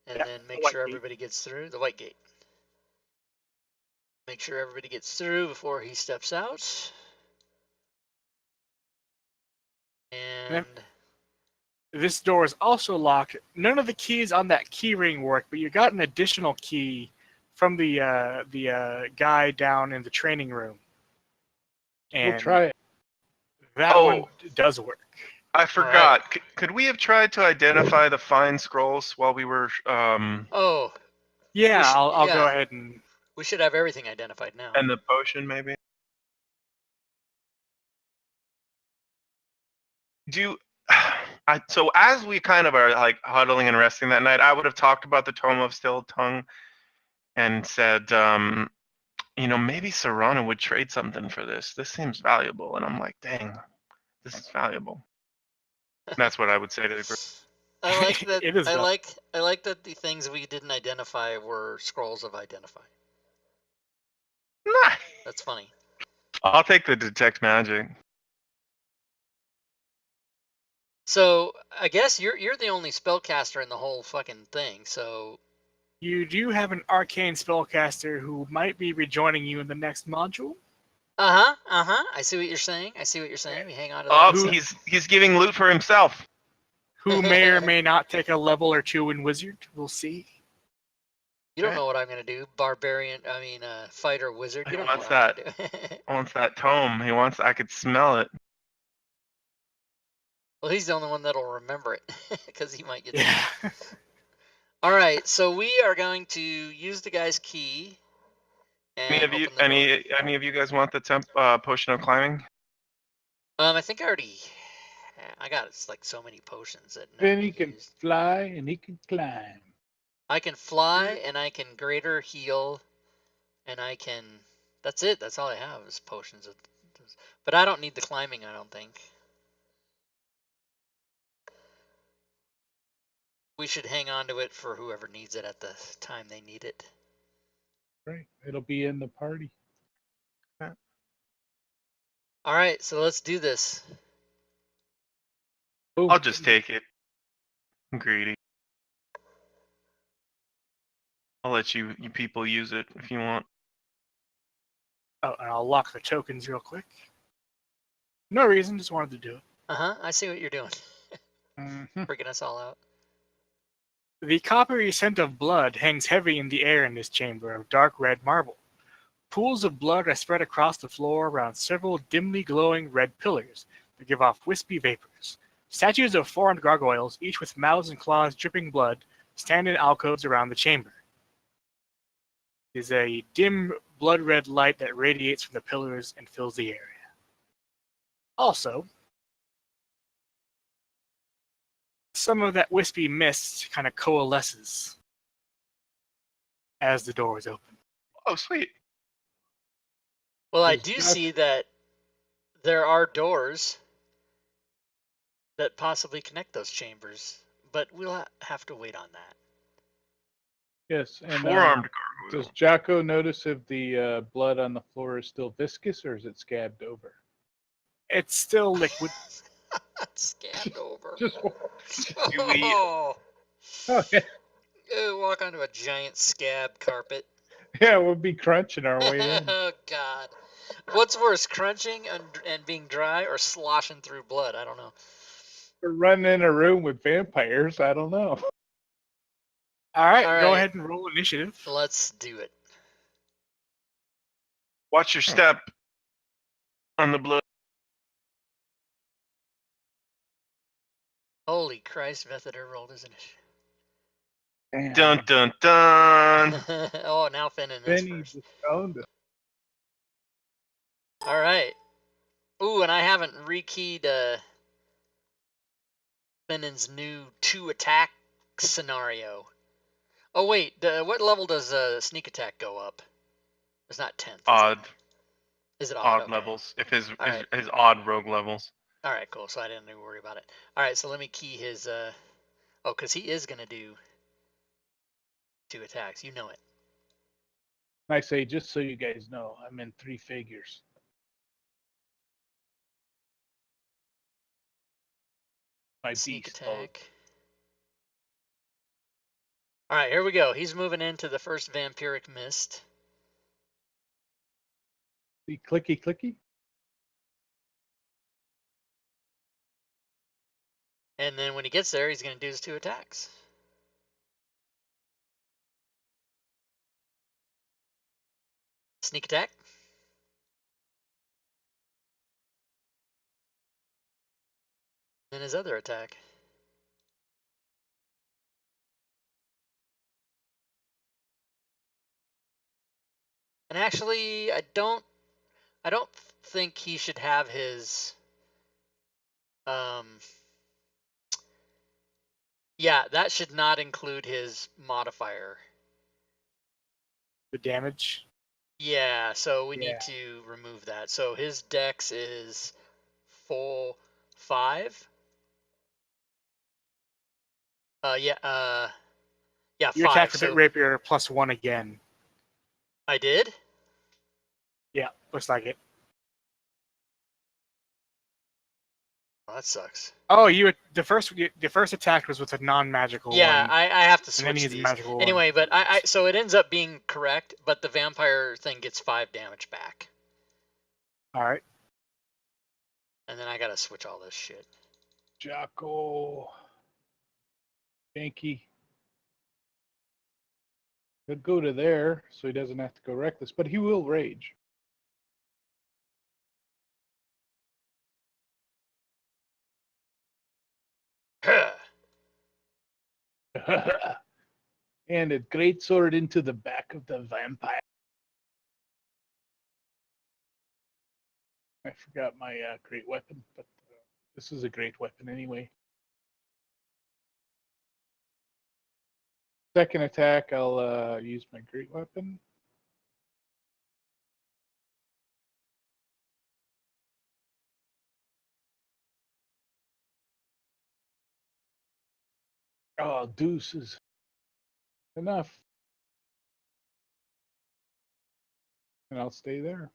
and Yeah, then the make white sure gate. everybody gets through the white gate. Make sure everybody gets through before he steps out. And This door is also locked. None of the keys on that key ring work, but you got an additional key from the guy down in the training room, We'll and try it. that one does work. I forgot. Could we have tried to identify the fine scrolls while we were? Oh, Yeah, I'll go yeah. ahead and. We should have everything identified now. And the potion, maybe. So as we kind of are like huddling and resting that night, I would have talked about the Tome of Still Tongue and said, maybe Serrano would trade something for this. This seems valuable. And I'm like, dang, this is valuable. That's what I would say to the group. I like that. It is I val- like that the things we didn't identify were scrolls of identify. Nice. That's funny. I'll take the detect magic. So I guess you're the only spellcaster in the whole fucking thing. So You do have an arcane spellcaster who might be rejoining you in the next module. I see what you're saying. We hang on to that. Oh, he's giving loot for himself. Who may or may not take a level or two in wizard. We'll see. You don't know what I'm gonna do, fighter wizard. You don't know wants what I'm gonna do. Wants that tome. I could smell it. Well, he's the only one that'll remember it because he might get. Yeah. All right, so we are going to use the guy's key. And Any of you guys want the potion of climbing? I think I got like so many potions that. Then he can fly and he can climb. I can fly and I can greater heal, and I can. That's it. That's all I have is potions. But I don't need the climbing. I don't think. We should hang on to it for whoever needs it at the time they need it. Right. It'll be in the party. All right, so let's do this. Boom. I'll just take it. I'm greedy. I'll let you people use it if you want. Oh, and I'll lock the tokens real quick. No reason, just wanted to do it. I see what you're doing. Freaking us all out. The coppery scent of blood hangs heavy in the air in this chamber of dark red marble. Pools of blood are spread across the floor around several dimly glowing red pillars that give off wispy vapors. Statues of foreign gargoyles, each with mouths and claws dripping blood, stand in alcoves around the chamber. It is a dim, blood-red light that radiates from the pillars and fills the area. Also, some of that wispy mist kind of coalesces as the door is open. Oh, sweet. Well, I do see that there are doors that possibly connect those chambers, but we'll have to wait on that. Yes. And Four-armed gargoyle. does Jocko notice if the blood on the floor is still viscous or is it scabbed over? It's still liquid. Scabbed over. Oh, yeah. Walk onto a giant scab carpet. Yeah, we'll be crunching our way in. Oh, God. What's worse, crunching and being dry or sloshing through blood? I don't know. We're running in a room with vampires. I don't know. All right, go ahead and roll initiative. Let's do it. Watch your step on the blood. Holy Christ, Vethader rolled his initiative. Damn. Dun, dun, dun. Oh, now Finn in this Benny first. just found us. All right. Ooh, and I haven't rekeyed Finn's new 2-attack scenario. Oh, wait. What level does sneak attack go up? It's not 10th. Odd. Is it odd? Odd levels. If his right. his odd rogue levels. All right, cool. So I didn't even worry about it. All right, so let me key his. Because he is going to do 2 attacks. You know it. And I say, just so you guys know, I'm in 3 figures. My Sneak beast mode. attack. All right, here we go. He's moving into the first vampiric mist. See, clicky, clicky. And then when he gets there, he's going to do his 2 attacks. Sneak attack. And his other attack. And actually, I don't think he should have his yeah, that should not include his modifier. The damage. Yeah, so we Yeah. need to remove that. So his dex is 5. Yeah, You 5. attacked with So that rapier +1 again. I did? Yeah, looks like it. Oh, that sucks. Oh, the first attack was with a non-magical Yeah, one. I have to and then switch he's a these. magical Anyway, one. but so it ends up being correct, but the vampire thing gets 5 damage back. All right. And then I gotta switch all this shit. Jocko. Janky. He'll go to there, so he doesn't have to go reckless, but he will rage. And a great sword into the back of the vampire. I forgot my great weapon, but this is a great weapon anyway. Second attack, I'll use my great weapon. Oh, deuces. Enough. And I'll stay there.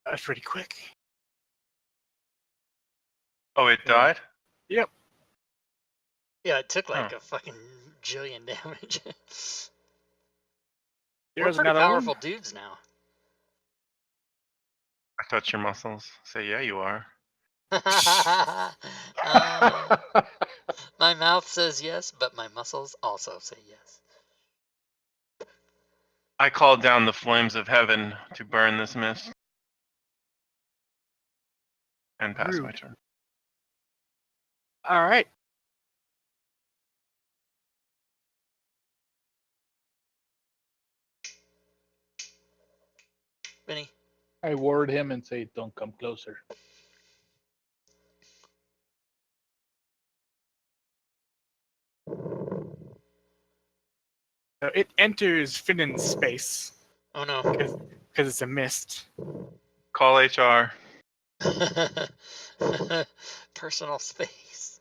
That's pretty quick. Oh, it died? Yep. Yeah, it took like Huh. a fucking jillion damage. We're There's pretty another powerful one. dudes now. I touch your muscles. Say, yeah, you are. My mouth says yes, but my muscles also say yes. I call down the flames of heaven to burn this mist. And pass my Rude. turn. All right. Vinny. I ward him and say, don't come closer. So it enters Finnan's space Oh no. because it's a mist. Call HR. Personal space.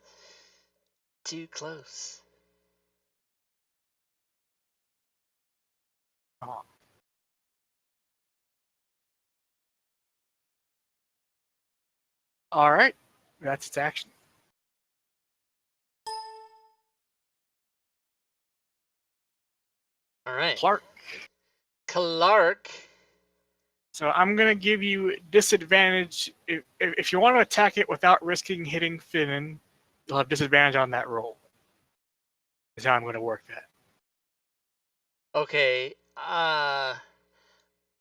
Too close. Oh. All right. That's its action. All right. Clark. So I'm going to give you disadvantage. If you want to attack it without risking hitting Finnan, you'll have disadvantage on that roll. Is how I'm going to work that. Okay.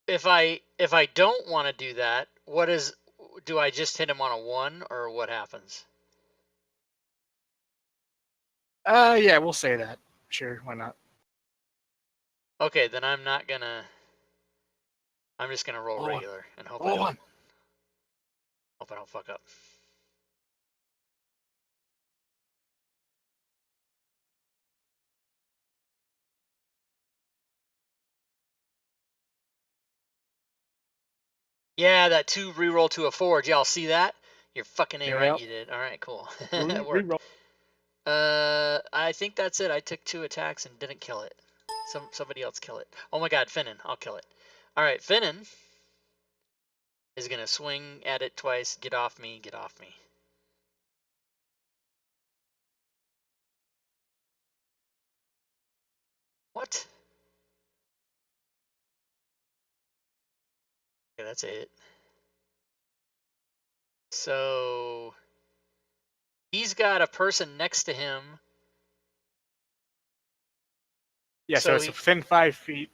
If I don't want to do that, do I just hit him on a 1 or what happens? Yeah, we'll say that. Sure, why not? Okay, then I'm just gonna roll regular and hope I don't fuck up. Yeah, that 2 reroll to a 4. Did y'all see that? You're fucking A right, you did. All right, cool. That worked. Reroll. I think that's it. I took 2 attacks and didn't kill it. Somebody else kill it. Oh my God, Finnan, I'll kill it. All right, Finnan is gonna swing at it twice. Get off me! Get off me! What? Okay, that's a hit. So he's got a person next to him. Yeah, so it's he, within 5 feet.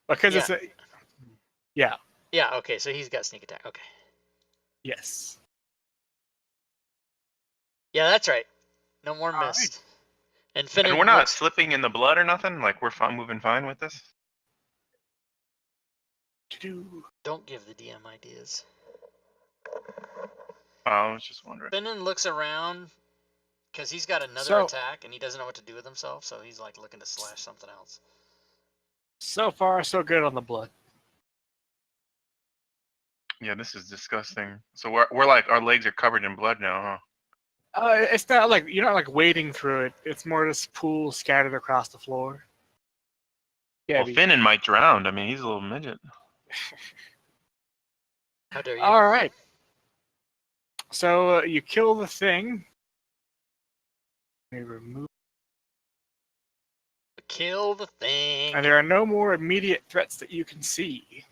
Because it's a. Yeah. Yeah, okay, so he's got sneak attack. Okay. Yes. Yeah, that's right. No more All mist. right. And Finnan And we're not looks, slipping in the blood or nothing? Like, we're moving fine with this? don't give the DM ideas. Oh, I was just wondering. Finnan looks around because he's got another So- attack and he doesn't know what to do with himself, so he's like looking to slash something else. So far, so good on the blood. Yeah, this is disgusting. So we're like, our legs are covered in blood now, huh? It's not like you're not like wading through it. It's more just pools scattered across the floor. Yeah, Well, Finnan might drown. I mean, he's a little midget. How dare you? All right. So you kill the thing. Let me remove. Kill the thing. And there are no more immediate threats that you can see.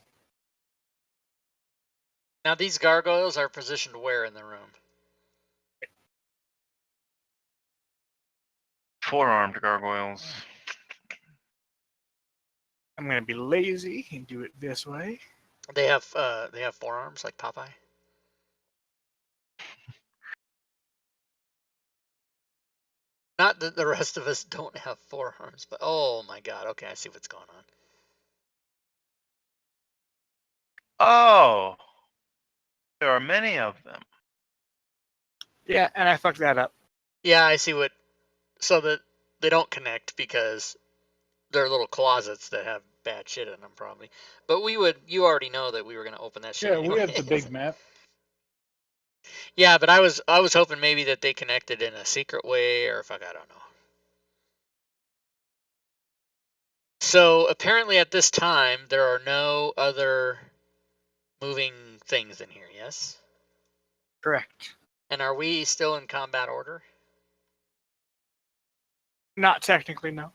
Now these gargoyles are positioned where in the room? Four-armed gargoyles. I'm gonna be lazy and do it this way. They have forearms like Popeye. Not that the rest of us don't have forearms, but oh my God. Okay, I see what's going on. Oh! There are many of them. Yeah, and I fucked that up. Yeah, I see what. So that they don't connect because they're little closets that have bad shit in them, probably. But you already know that we were going to open that shit. yeah, we have the anyways. big map. Yeah, but I was hoping maybe that they connected in a secret way, or fuck, I don't know. So apparently at this time there are no other moving things in here. Yes. Correct. And are we still in combat order? Not technically, no.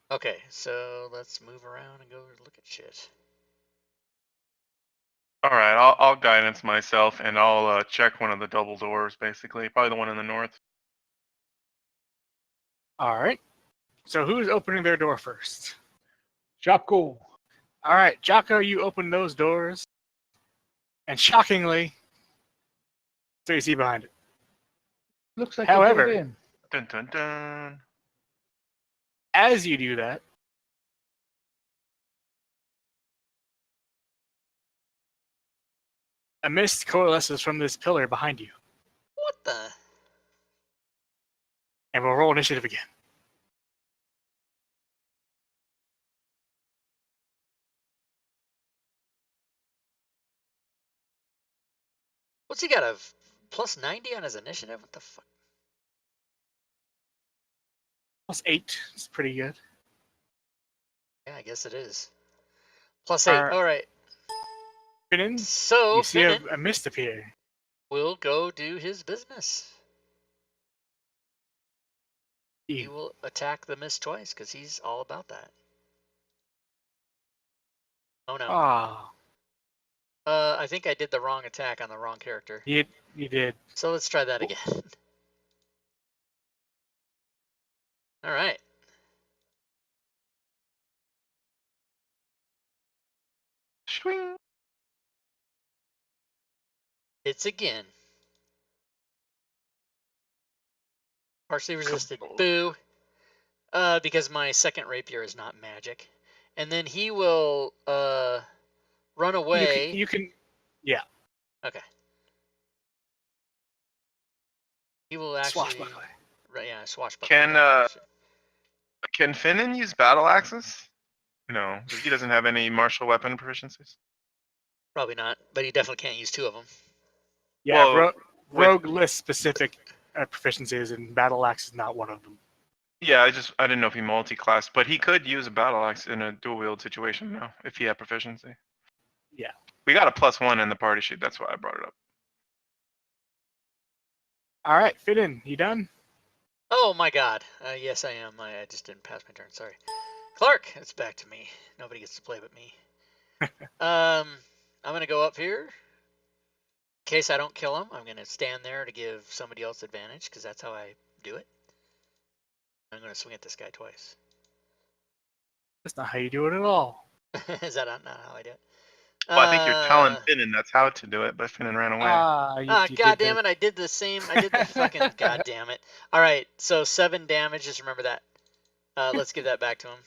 Okay, so let's move around and go look at shit. All right, I'll guidance myself, and I'll check one of the double doors, basically. Probably the one in the north. All right. So who's opening their door first? Jocko. All right, Jocko, you open those doors, and shockingly, so you see behind it. Looks like However- you get in. Dun dun dun. As you do that, a mist coalesces from this pillar behind you, What the? and we'll roll initiative again. What's he got, a plus 90 on his initiative? What the fuck? +8 is pretty good. Yeah, I guess it is. +8. All right. Finnan, So you see Finnan a mist appear. will go do his business. He You- will attack the mist twice because he's all about that. Oh no. Ah, I think I did the wrong attack on the wrong character. you did. So let's try that again. All right. Swing. Hits again. Partially resisted. Kaboom. Boo. Because my second rapier is not magic. And then he will run away. You can yeah. Okay. He will actually. Swashbuckler. Right, yeah, swashbuckler. Can Finnan use battle axes? No, he doesn't have any martial weapon proficiencies. Probably not, but he definitely can't use two of them. Yeah, Well, rogue lists specific proficiencies, and battle axe is not one of them. Yeah, I didn't know if he multi-classed, but he could use a battle axe in a dual wield situation now if he had proficiency. Yeah. We got a +1 in the party sheet. That's why I brought it up. All right, Finn, you done? Oh my god. Yes, I am. I just didn't pass my turn. Sorry. Clark, it's back to me. Nobody gets to play but me. I'm going to go up here. In case I don't kill him, I'm going to stand there to give somebody else advantage, because that's how I do it. I'm going to swing at this guy twice. That's not how you do it at all. Is that not how I do it? Well, I think you're telling Finnan that's how to do it, but Finnan ran away. God damn it! I did the same. I did the fucking god damn it. All right, so 7 damage. Just remember that. Let's give that back to him.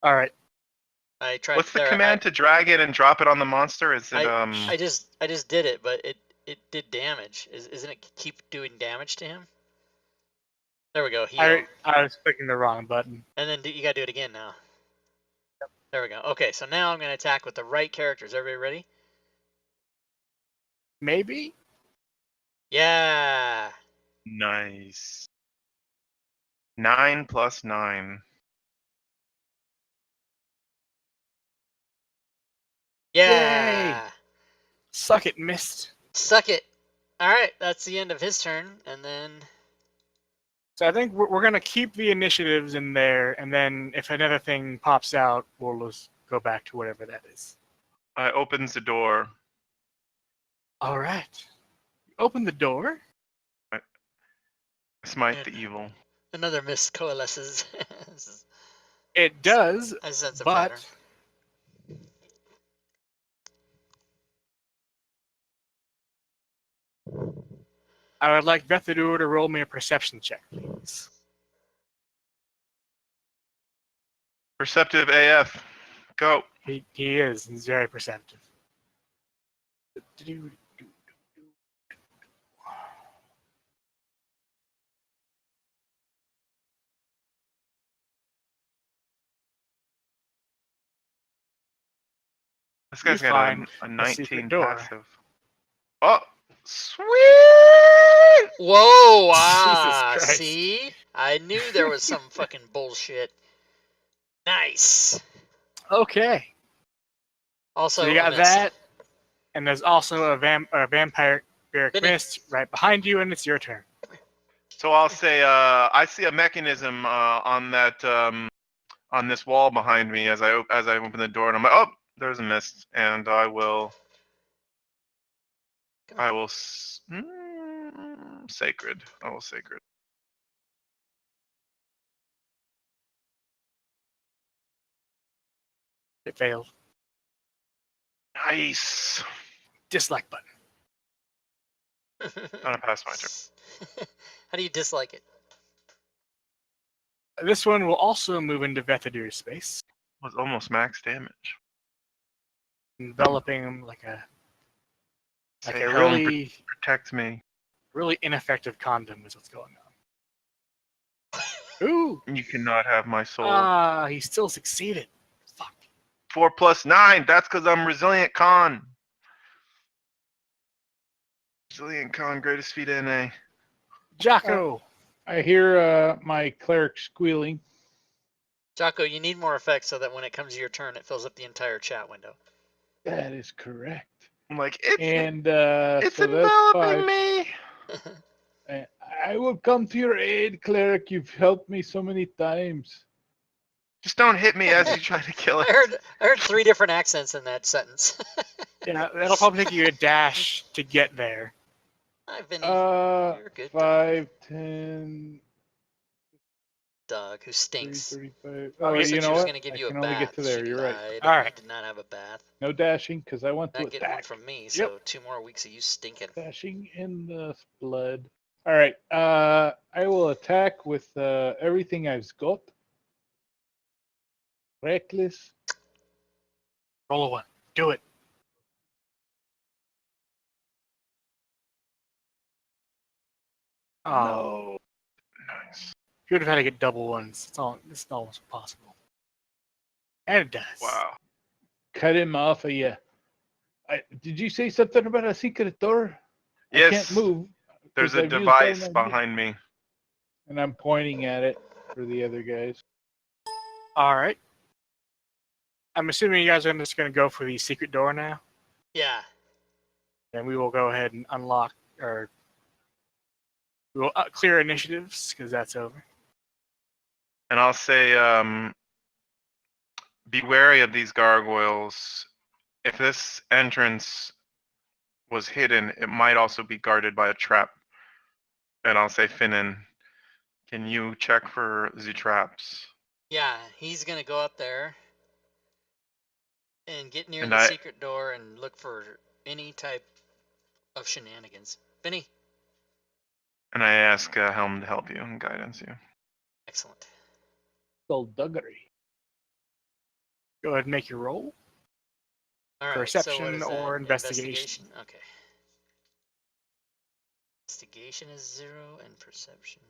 All right. I tried. What's the command to drag it and drop it on the monster? Is it I just did it, but it did damage. Isn't it keep doing damage to him? There we go. Heal. I was clicking the wrong button. And then you gotta do it again now. Yep. There we go. Okay, so now I'm gonna attack with the right characters. Everybody ready? Maybe. Yeah. Nice. 9 + 9. Yeah. Yay. Suck it, missed. Suck it. All right, that's the end of his turn, and then. So I think we're gonna keep the initiatives in there, and then if another thing pops out, we'll just go back to whatever that is. Opens the door. All right. Open the door. Smite the evil. Another miss coalesces. It does, I sense a but pattern. I would like Vethadur to roll me a perception check, please. Perceptive AF. Go. He is. He's very perceptive. This guy's You got find a a 19 secret door. passive. Oh, sweet! Whoa! Jesus Christ. See? I knew there was some fucking bullshit. Nice. Okay. Also, So you got that, and there's also a vampire mist right behind you, and it's your turn. So I'll say, I see a mechanism on that on this wall behind me as I open the door, and I'm like, oh, there's a mist, and I will sacred. I will sacred. It failed. Nice. Dislike button. I'm gonna pass my turn. How do you dislike it? This one will also move into Vethadur's space, Was almost max damage. enveloping him like a Say, really protect me. really ineffective condom is what's going on. Ooh! You cannot have my soul. He still succeeded. Fuck. 4 + 9. That's because I'm resilient con. Resilient con, greatest feat NA. Jocko. I hear my cleric squealing. Jocko, you need more effects so that when it comes to your turn, it fills up the entire chat window. That is correct. I'm like, it's so enveloping me. I will come to your aid, cleric. You've helped me so many times. Just don't hit me as you try to kill it. I heard 3 different accents in that sentence. Yeah, that'll probably take you a dash to get there. Hi, Vinny. You're good. 5, 10. Dog who stinks. 35. Oh, you know was what? going to give I you a can bath. only get to there. She You're right. lied. All right. I did not have a bath. No dashing because I want to Not getting one attack. from me, so 2 more weeks of you stinking. Dashing in the blood. All right. I will attack with everything I've got. Reckless. Roll a 1. Do it. Oh, No. Nice. you would have had to get double ones. It's almost impossible. And it does. Wow. Cut him off of you. Did you say something about a secret door? Yes. I can't move. There's 'cause a I've used all device my- behind me. And I'm pointing at it for the other guys. All right. I'm assuming you guys are just going to go for the secret door now, Yeah. and we will go ahead and unlock, or we will clear initiatives because that's over. And I'll say, be wary of these gargoyles. If this entrance was hidden, it might also be guarded by a trap. And I'll say, Finnan, can you check for the traps? Yeah, he's gonna go up there and get near And the secret door and look for any type of shenanigans. Benny. And I ask Helm to help you and guidance you. Excellent. Skullduggery. Go ahead and make your roll. All right. Perception so what is or that? investigation. Okay. Investigation is 0 and perception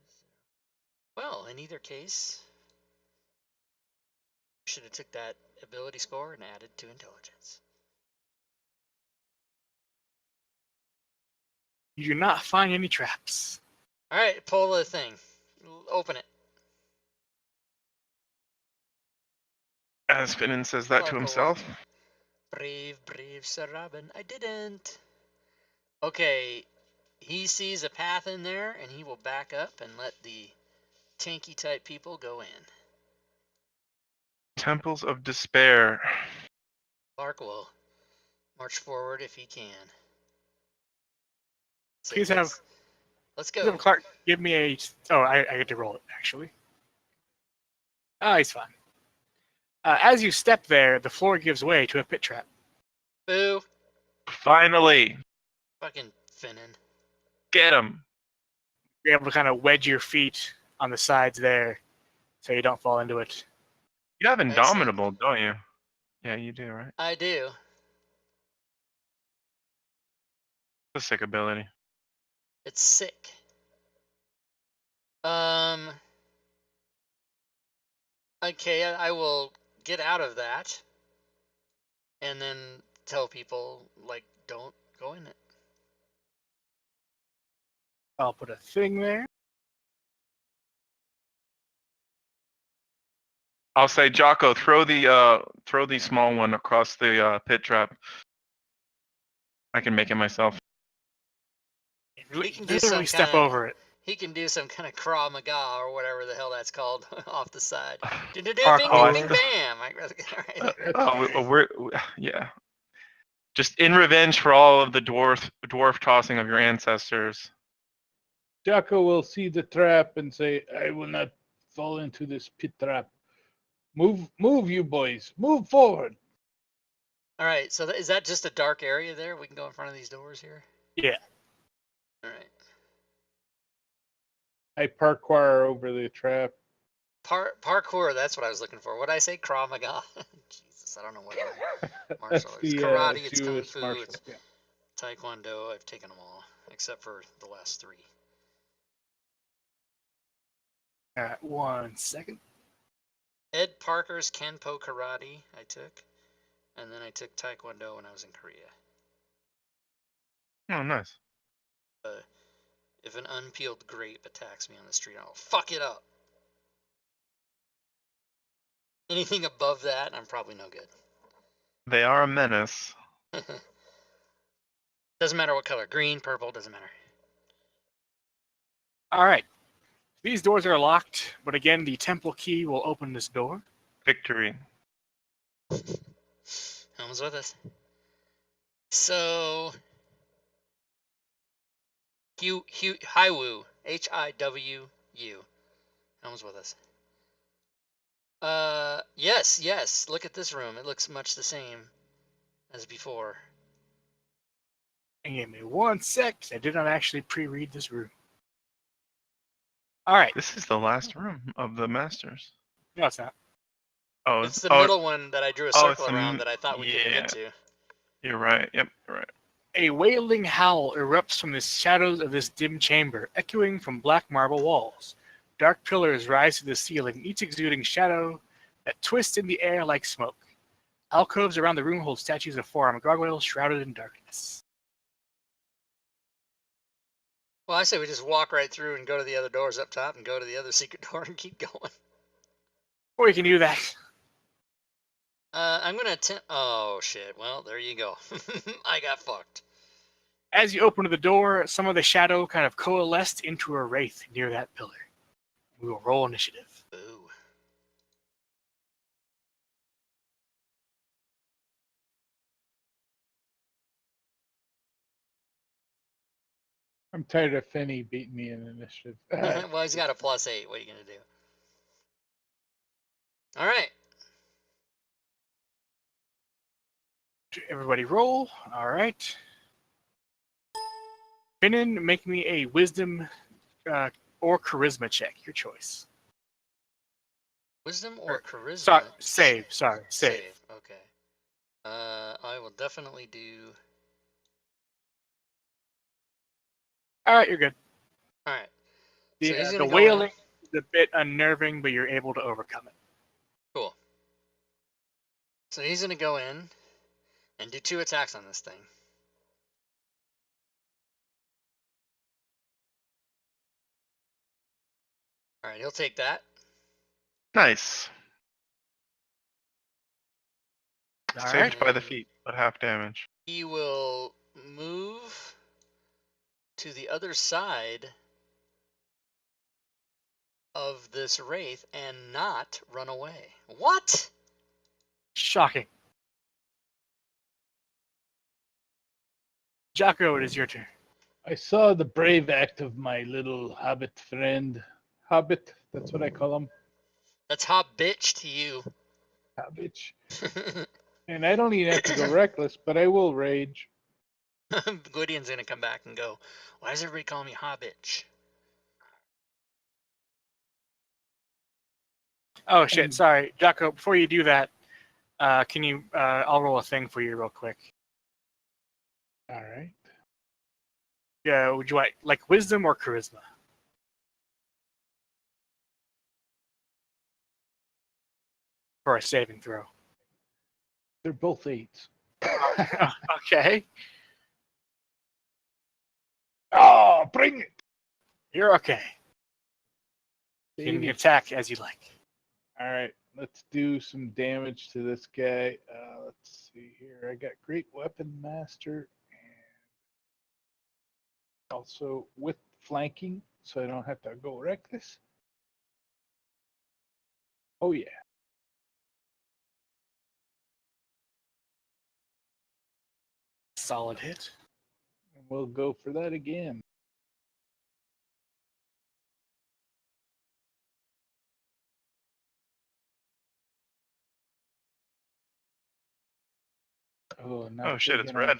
is 0. Well, in either case, should have took that ability score and added to intelligence. You do not find any traps. All right, pull the thing. Open it. As Finnan says that to himself. Brave, brave Sir Robin. I didn't. Okay, he sees a path in there, and he will back up and let the tanky type people go in. Temples of Despair. Clark will march forward if he can. Say, Please have let's go. Clark give me a. Oh, I get to roll it actually. Oh, he's fine. As you step there, the floor gives way to a pit trap. Boo. Finally, Fucking Finnan. get him. You're able to kind of wedge your feet on the sides there, so you don't fall into it. You have Indomitable, don't you? Yeah, you do, right? I do. It's a sick ability. It's sick. Okay, I will get out of that and then tell people, like, don't go in it. I'll put a thing there. I'll say, Jocko, throw the small one across the pit trap. I can make it myself. He can do Literally some step kinda, over it. He can do some kind of Krav Maga or whatever the hell that's called off the side. Bing, bing, Parkour. bing, bam. Yeah. Just in revenge for all of the dwarf tossing of your ancestors. Jocko will see the trap and say, I will not fall into this pit trap. Move, you boys. Move forward. All right, so is that just a dark area there? We can go in front of these doors here? Yeah. All right. I parkour over the trap. Parkour, that's what I was looking for. What did I say? Krav Maga? Jesus, I don't know what martial arts. The Karate, it's Kung Jewish Fu, martial. it's Yeah. Taekwondo. I've taken them all, except for the last 3. All right, 1 second. Ed Parker's Kenpo Karate I took, and then I took Taekwondo when I was in Korea. Oh, nice. If an unpeeled grape attacks me on the street, I'll fuck it up. Anything above that, I'm probably no good. They are a menace. Doesn't matter what color. Green, purple, doesn't matter. All right. These doors are locked, but again, the temple key will open this door. Victory. Helm's with us. So, Hiwu, Hiwu. Helm's with us. Yes. Look at this room. It looks much the same as before. And give me 1 sec. I did not actually pre-read this room. All right. This is the last room of the Masters. No, it's not. Oh, It's the middle one that I drew a circle around that I thought we could get to. You're right. Yep, you're right. A wailing howl erupts from the shadows of this dim chamber, echoing from black marble walls. Dark pillars rise to the ceiling, each exuding shadow that twists in the air like smoke. Alcoves around the room hold statues of four-armed gargoyles shrouded in darkness. Well, I say we just walk right through and go to the other doors up top and go to the other secret door and keep going. Or you can do that. I'm gonna attempt. Oh shit! Well, there you go. I got fucked. As you open the door, some of the shadow kind of coalesced into a wraith near that pillar. We will roll initiative. Boo. I'm tired of Finney beating me in initiative. Well, he's got a +8. What are you gonna do? All right. Everybody roll. All right. Finnan, make me a wisdom or charisma check. Your choice. Wisdom or charisma? Sorry, save. Sorry, save. Okay. I will definitely do. All right, you're good. All right. The, So he's the gonna go wailing in. is a bit unnerving, but you're able to overcome it. Cool. So he's gonna go in and do 2 attacks on this thing. All right, he'll take that. Nice. All Saved right. by the feet, but half damage. He will move to the other side of this wraith and not run away. What? Shocking. Jocko, it is your turn. I saw the brave act of my little hobbit friend. Hobbit, that's what I call him. That's hot bitch to you. Hobbit. And I don't even have to go reckless, but I will rage. Gwydion's gonna come back and go, why does everybody call me hot bitch? Oh shit! Sorry, Jocko. Before you do that, can you? I'll roll a thing for you real quick. All right. Yeah. Would you like wisdom or charisma? For a saving throw. They're both 8s. Okay. Oh, bring it. You're okay. You can attack as you like. All right, let's do some damage to this guy. Let's see here. I got Great Weapon Master and also with flanking, so I don't have to go reckless. Oh, yeah. Solid hit. And we'll go for that again. Oh, not Oh shit, big it's enough. red.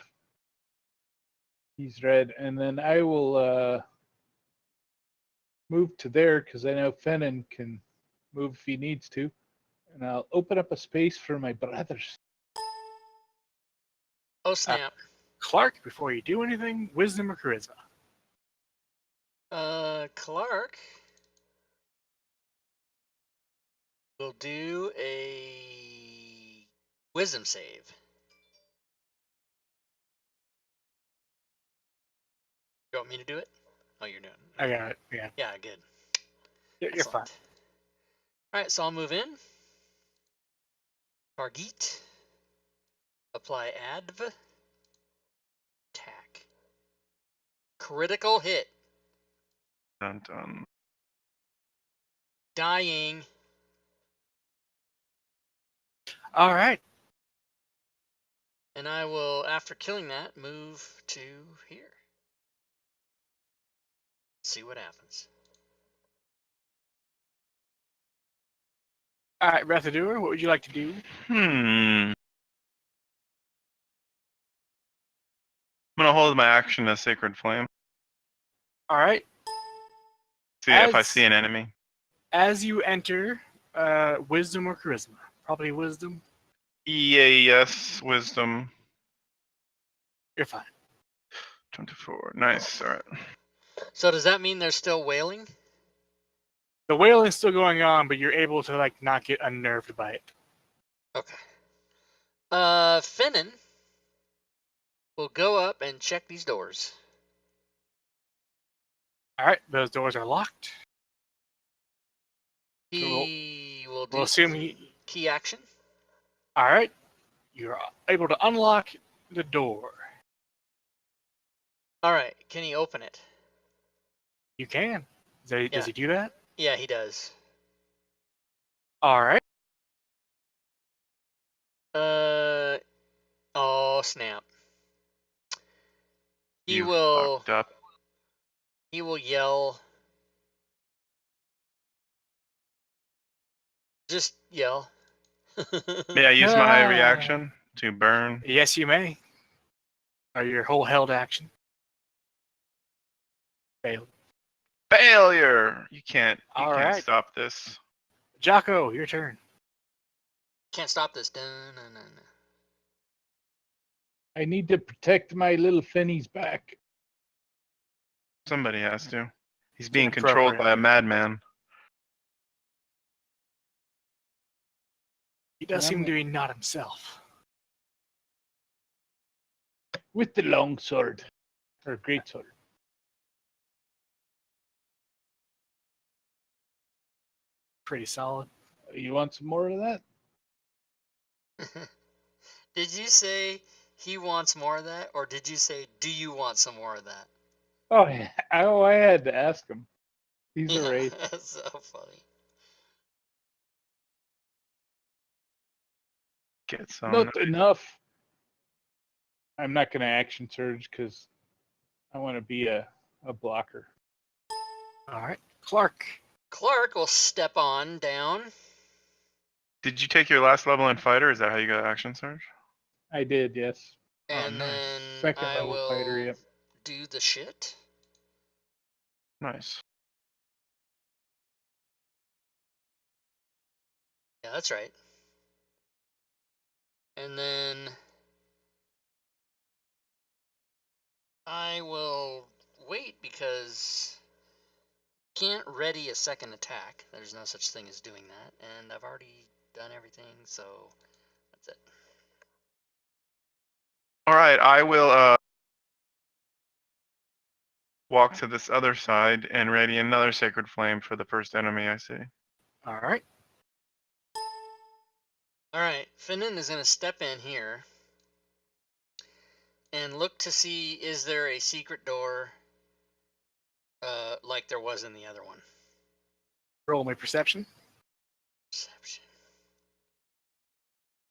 He's red. And then I will move to there because I know Fennon can move if he needs to. And I'll open up a space for my brothers. Oh snap. Clark, before you do anything, wisdom or charisma? Clark will do a wisdom save. You want me to do it? Oh, you're doing it. I got it. Yeah. Yeah, good. You're fine. All right, so I'll move in. Target. Apply adv. Attack. Critical hit. Dun, dun. Dying. All right. And I will, after killing that, move to here. See what happens. All right, Rethadur, what would you like to do? I'm gonna hold my action as Sacred Flame. All right. See if I see an enemy. As you enter, wisdom or charisma? Probably wisdom. Yes, wisdom. You're fine. 24. Nice. All right. So does that mean they're still wailing? The wailing's still going on, but you're able to not get unnerved by it. Okay. Finnan will go up and check these doors. All right, those doors are locked. He will do We'll assume he. key action. All right, you're able to unlock the door. All right, can he open it? You can. Does Yeah. he do that? Yeah, he does. All right. Oh snap. He You will. fucked up. He will yell. Just yell. May I use my Ah. reaction to burn? Yes, you may. Or your whole held action. Failed. Failure! You can't All right. stop this. Jocko, your turn. Can't stop this. Dun, dun, dun. I need to protect my little Finny's back. Somebody has to. He's being It's controlled appropriate. by a madman. He does Yeah, seem to be not himself. With the long sword. Or great sword. Pretty solid. You want some more of that? Did you say he wants more of that, or did you say, do you want some more of that? Oh, yeah. I had to ask him. He's a wraith. That's so funny. Get some. Not enough. I'm not going to action surge because I want to be a blocker. All right. Clark. Clark will step on down. Did you take your last level in fighter? Is that how you got action surge? I did, yes. And nice. then Second I level will fighter, yep. do the shit. Nice. Yeah, that's right. And then I will wait because can't ready a second attack. There's no such thing as doing that, and I've already done everything, so that's it. All right, I will walk to this other side and ready another sacred flame for the first enemy I see. All right. All right, Finnan is going to step in here and look to see is there a secret door like there was in the other one. Roll my perception. Perception.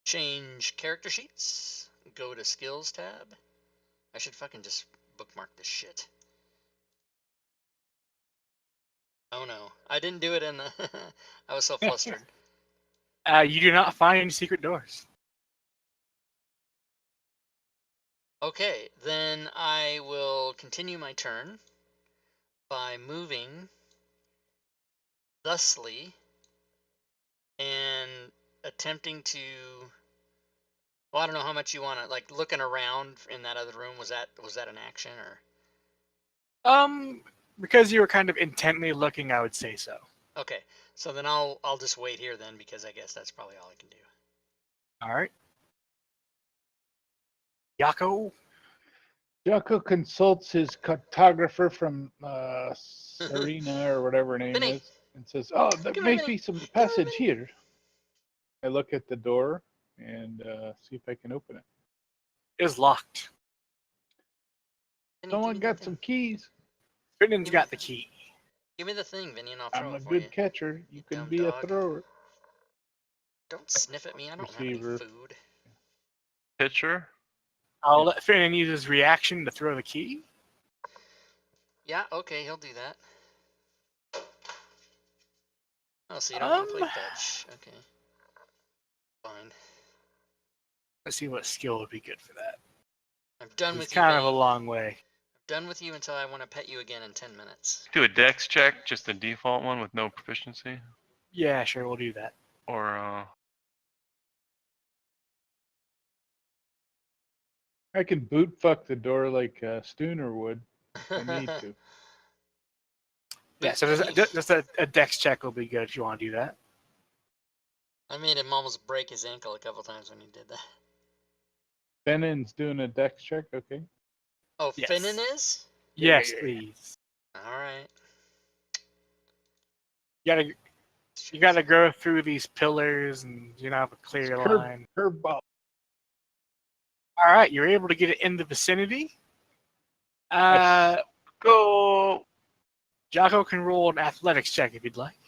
Change character sheets. Go to skills tab. I should fucking just bookmark this shit. Oh no, I didn't do it in the... I was so flustered. You do not find any secret doors. Okay, then I will continue my turn by moving thusly and attempting to... Well, I don't know how much you want to, like, looking around in that other room. Was that an action, or... Because you were kind of intently looking, I would say so. Okay, so then I'll just wait here then, because I guess that's probably all I can do. All right. Yako. Jocko consults his cartographer from Serena or whatever her name Vinny. is and says, "Oh, there Come may here, Vinny. be some Come passage here, here." I look at the door and see if I can open it. It is locked. Vinny, Someone give me got the some thing. keys. Finnan's got the key. Give me the thing, Vinny, and I'll throw I'm a it for good you. catcher. You can dumb be a dog. thrower. Don't sniff at me. I don't Receiver. have any food. Pitcher? I'll let Finnan use his reaction to throw the key. Yeah, okay, he'll do that. Oh, so you don't want to play fetch. Okay. Fine. Let's see what skill would be good for that. I'm done It's with you, kind of a Vinny. long way. I'm done with you until I want to pet you again in 10 minutes. Do a dex check, just a default one with no proficiency. Yeah, sure, we'll do that. Or I can boot fuck the door like Stooner would if I need to. Yeah, so just a dex check will be good if you want to do that. I made him almost break his ankle a couple times when he did that. Fennon's doing a dex check, okay? Oh, Yes. Finnan is? Yes, Yeah. please. All right. You gotta go through these pillars, and you don't have a clear line. Curveball. All right, you're able to get it in the vicinity. Go. Jocko can roll an athletics check if you'd like.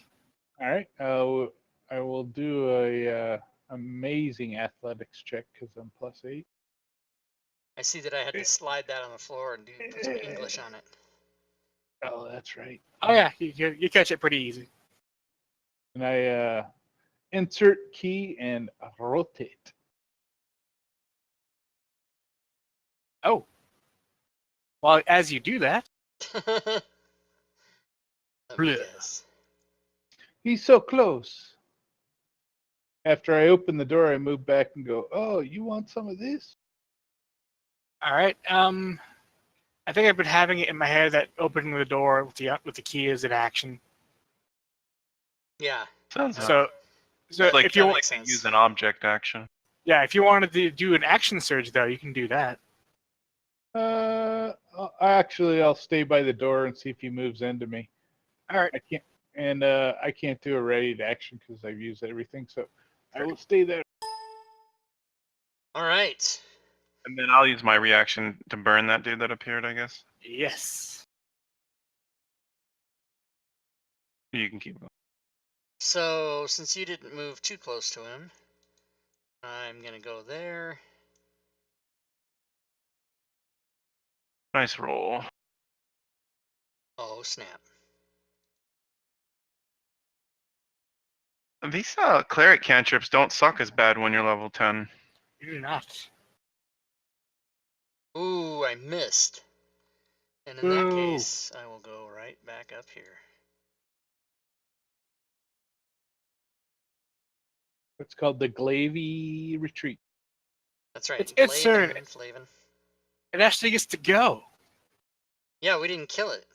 All right. I will do a amazing athletics check because I'm +8. I see that I had to slide that on the floor and put some English on it. Oh, that's right. Oh yeah, you catch it pretty easy. And I insert key and rotate. Oh. Well, as you do that, Let me guess. He's so close. After I open the door, I move back and go, "Oh, you want some of this?" all right. I think I've been having it in my head that opening the door with the key is an action. Yeah. Sounds So like if you want, makes sense. use an object action. yeah, if you wanted to do an action surge though, you can do that. I'll stay by the door and see if he moves into me. All right. I can't do a ready to action because I've used everything. So I will stay there. All right. And then I'll use my reaction to burn that dude that appeared, I guess. Yes. You can keep going. So since you didn't move too close to him, I'm gonna go there. Nice roll. Oh snap! These cleric cantrips don't suck as bad when you're level 10. You do not. Ooh, I missed. And in that case, I will go right back up here. It's called the Glavy Retreat. That's right. It's Flavin. It actually gets to go. Yeah, we didn't kill it.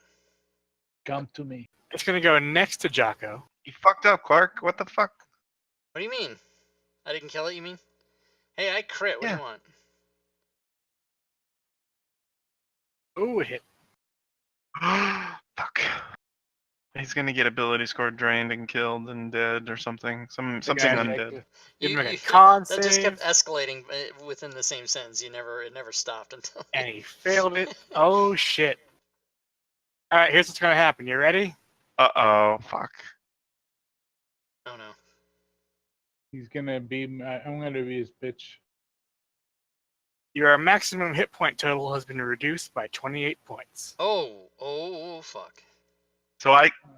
Come to me. It's gonna go next to Jocko. You fucked up, Clark. What the fuck? What do you mean? I didn't kill it, you mean? Hey, I crit. What do you want? Ooh, it hit. Fuck. He's gonna get ability score drained and killed and dead or something. Something undead. Give him a con that just kept save. escalating within the same sentence. It never stopped until. And he failed it. Oh shit. All right, here's what's gonna happen. You ready? Uh-oh. Fuck. Oh no. He's gonna be. I'm gonna be his bitch. Your maximum hit point total has been reduced by 28 points. Oh, fuck. So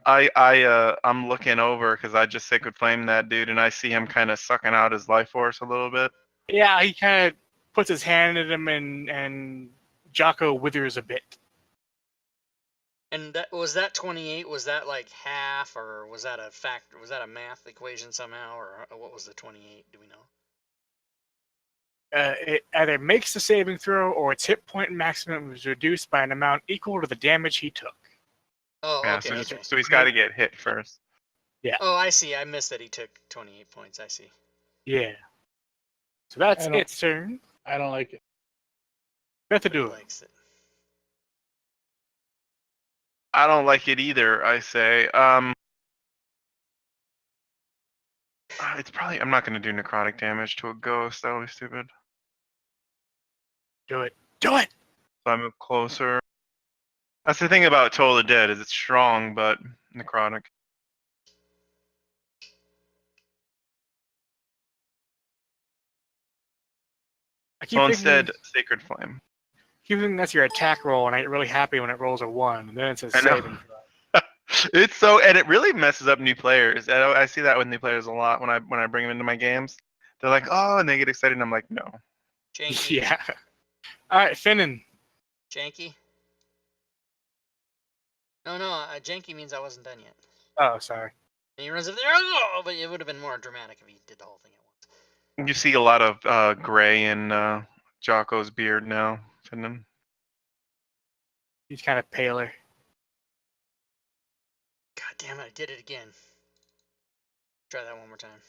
I'm looking over because I just sacred flame that dude and I see him kind of sucking out his life force a little bit. Yeah, he kind of puts his hand at him, and Jocko withers a bit. And was that 28? Was that like half, or was that a factor? Was that a math equation somehow, or what was the 28? Do we know? It either makes the saving throw or its hit point maximum is reduced by an amount equal to the damage he took. Oh, Yeah, okay. so he's got to get hit first. Yeah. Oh, I see. I missed that he took 28 points. I see. Yeah. So that's its turn. I don't like it. Bethadou. Likes it. I don't like it either, I say. It's probably... I'm not going to do necrotic damage to a ghost. That would be stupid. Do it. Do it! So I move closer. That's the thing about Toll of the Dead, is it's strong, but necrotic. So instead, Sacred Flame. Keep thinking that's your attack roll, and I get really happy when it rolls a 1. And then it says saving throw. It's so, and it really messes up new players. I see that with new players a lot when I bring them into my games. They're like, oh, and they get excited, and I'm like, no. Janky. Yeah. All right, Finnan. Janky. No. Janky means I wasn't done yet. Oh, sorry. And he runs up there. Oh, but it would have been more dramatic if he did the whole thing at once. You see a lot of gray in Jocko's beard now, Finnan. He's kind of paler. God damn it! I did it again. Try that one more time.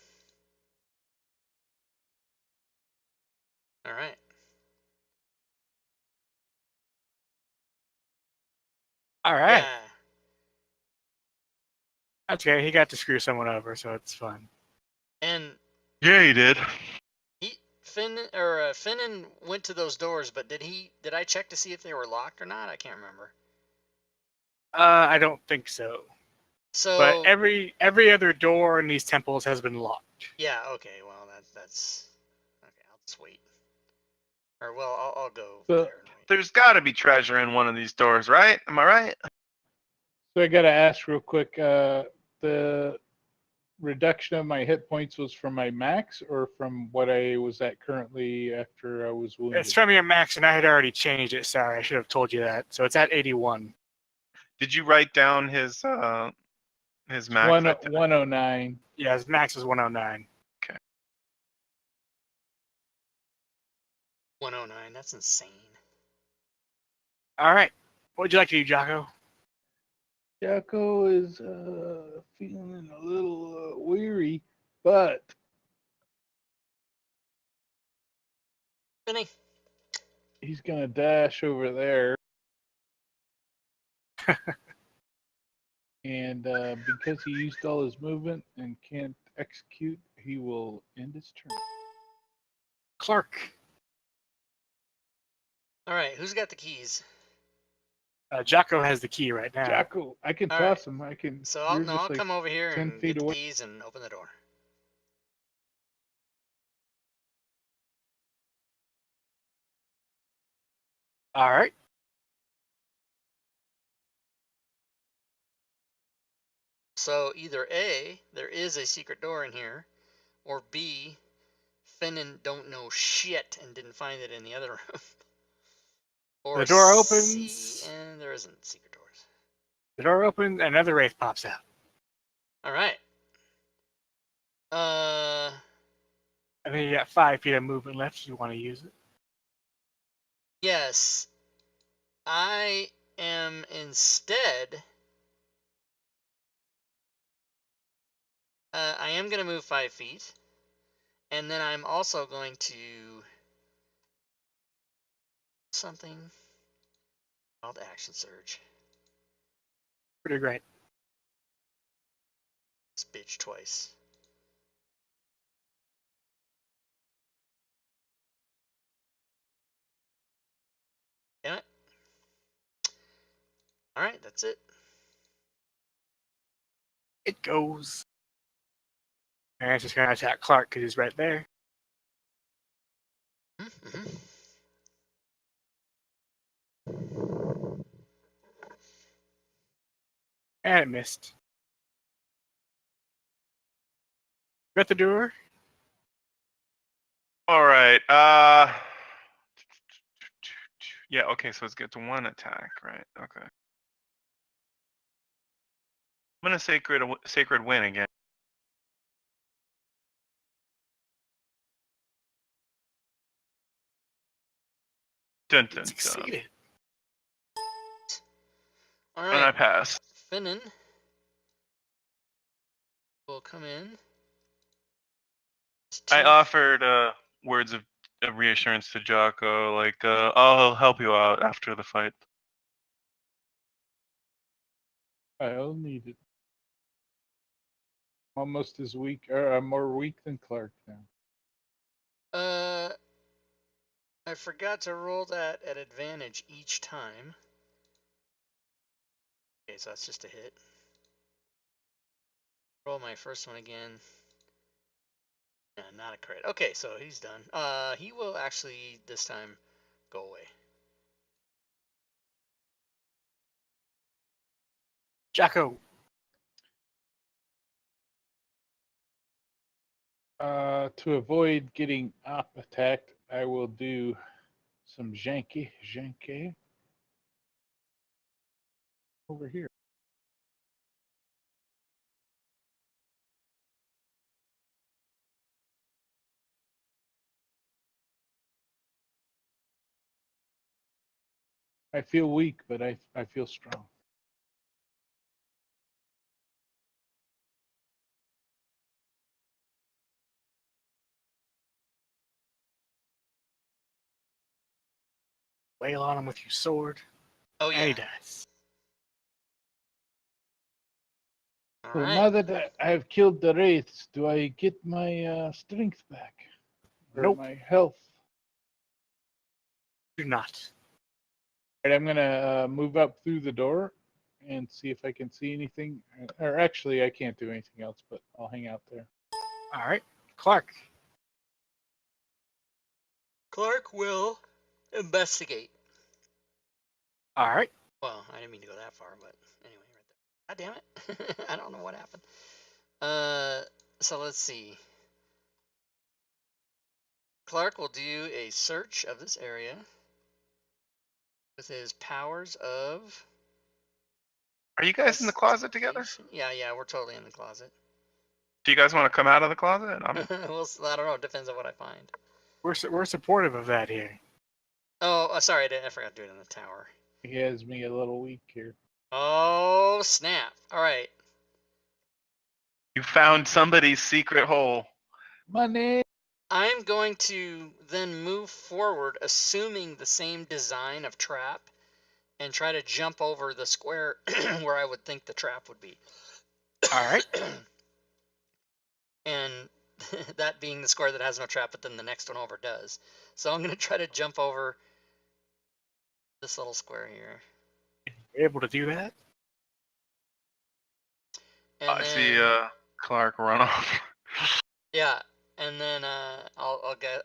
All right. All right. Yeah. That's okay. He got to screw someone over, so it's fun. And Yeah, he did. Finnan went to those doors, but did I check to see if they were locked or not? I can't remember. I don't think so. So But every other door in these temples has been locked. yeah, okay, well that's okay. I'll just wait. Or well, I'll go So- there and wait. There's got to be treasure in one of these doors, right? Am I right? So I got to ask real quick. The reduction of my hit points was from my max or from what I was at currently after I was wounded? It's from your max, and I had already changed it. Sorry, I should have told you that. So it's at 81. Did you write down his max? 109. Yeah, his max is 109. 109. That's insane. All right. What would you like to do, Jocko? Jocko is feeling a little weary, but Finny. he's going to dash over there. And because he used all his movement and can't execute, he will end his turn. Clark. All right, who's got the keys? Jocko has the key right now. Jocko, I can All toss him. I can. So I'll you're just like come over here 10 and feet get the away. keys and open the door. All right. So either A, there is a secret door in here, or B, Finnan don't know shit and didn't find it in the other room. Or The door C, opens. and there isn't secret doors. The door opens, and another wraith pops out. All right. And then you got 5 feet of movement left if you want to use it. Yes. I am instead. I am going to move 5 feet. And then I'm also going to. Something called Action Surge. Pretty great. This bitch twice. Damn it. Alright, that's it. It goes. And it's just going to attack Clark because he's right there. Mm-hmm. And it missed. Got the door? All right. Yeah. Okay. So it's gets 1 attack, right? Okay. I'm gonna sacred win again. Dun dun dun. Succeeded. Alright. And I pass. Finnan will come in. I offered words of reassurance to Jocko, like I'll help you out after the fight. I'll need it. Almost as weak, or I'm more weak than Clark now. I forgot to roll that at advantage each time. Okay, so that's just a hit. Roll my first one again. Yeah, not a crit. Okay, so he's done. He will actually this time go away. Jocko. To avoid getting up attacked, I will do some janky over here. I feel weak, but I feel strong. Wail on him with your sword. Oh yeah. And he dies. All So right. now that I have killed the wraiths, do I get my strength back? Or Nope. my health? Do not. All right, I'm gonna move up through the door and see if I can see anything. Or actually, I can't do anything else, but I'll hang out there. All right, Clark. Clark will investigate. All right. Well, I didn't mean to go that far, but anyway, right there. God damn it. I don't know what happened. So let's see. Clark will do a search of this area with his powers of. Are you guys in the closet together? Yeah, we're totally in the closet. Do you guys want to come out of the closet? Well, I don't know. It depends on what I find. We're supportive of that here. Oh, sorry, I forgot to do it in the tower. He has me a little weak here. Oh, snap. All right. You found somebody's secret hole. Money. I'm going to then move forward, assuming the same design of trap, and try to jump over the square where I would think the trap would be. All right. And that being the square that has no trap, but then the next one over does. So I'm going to try to jump over this little square here. You're able to do that. And I then, see Clark run off. yeah, and then I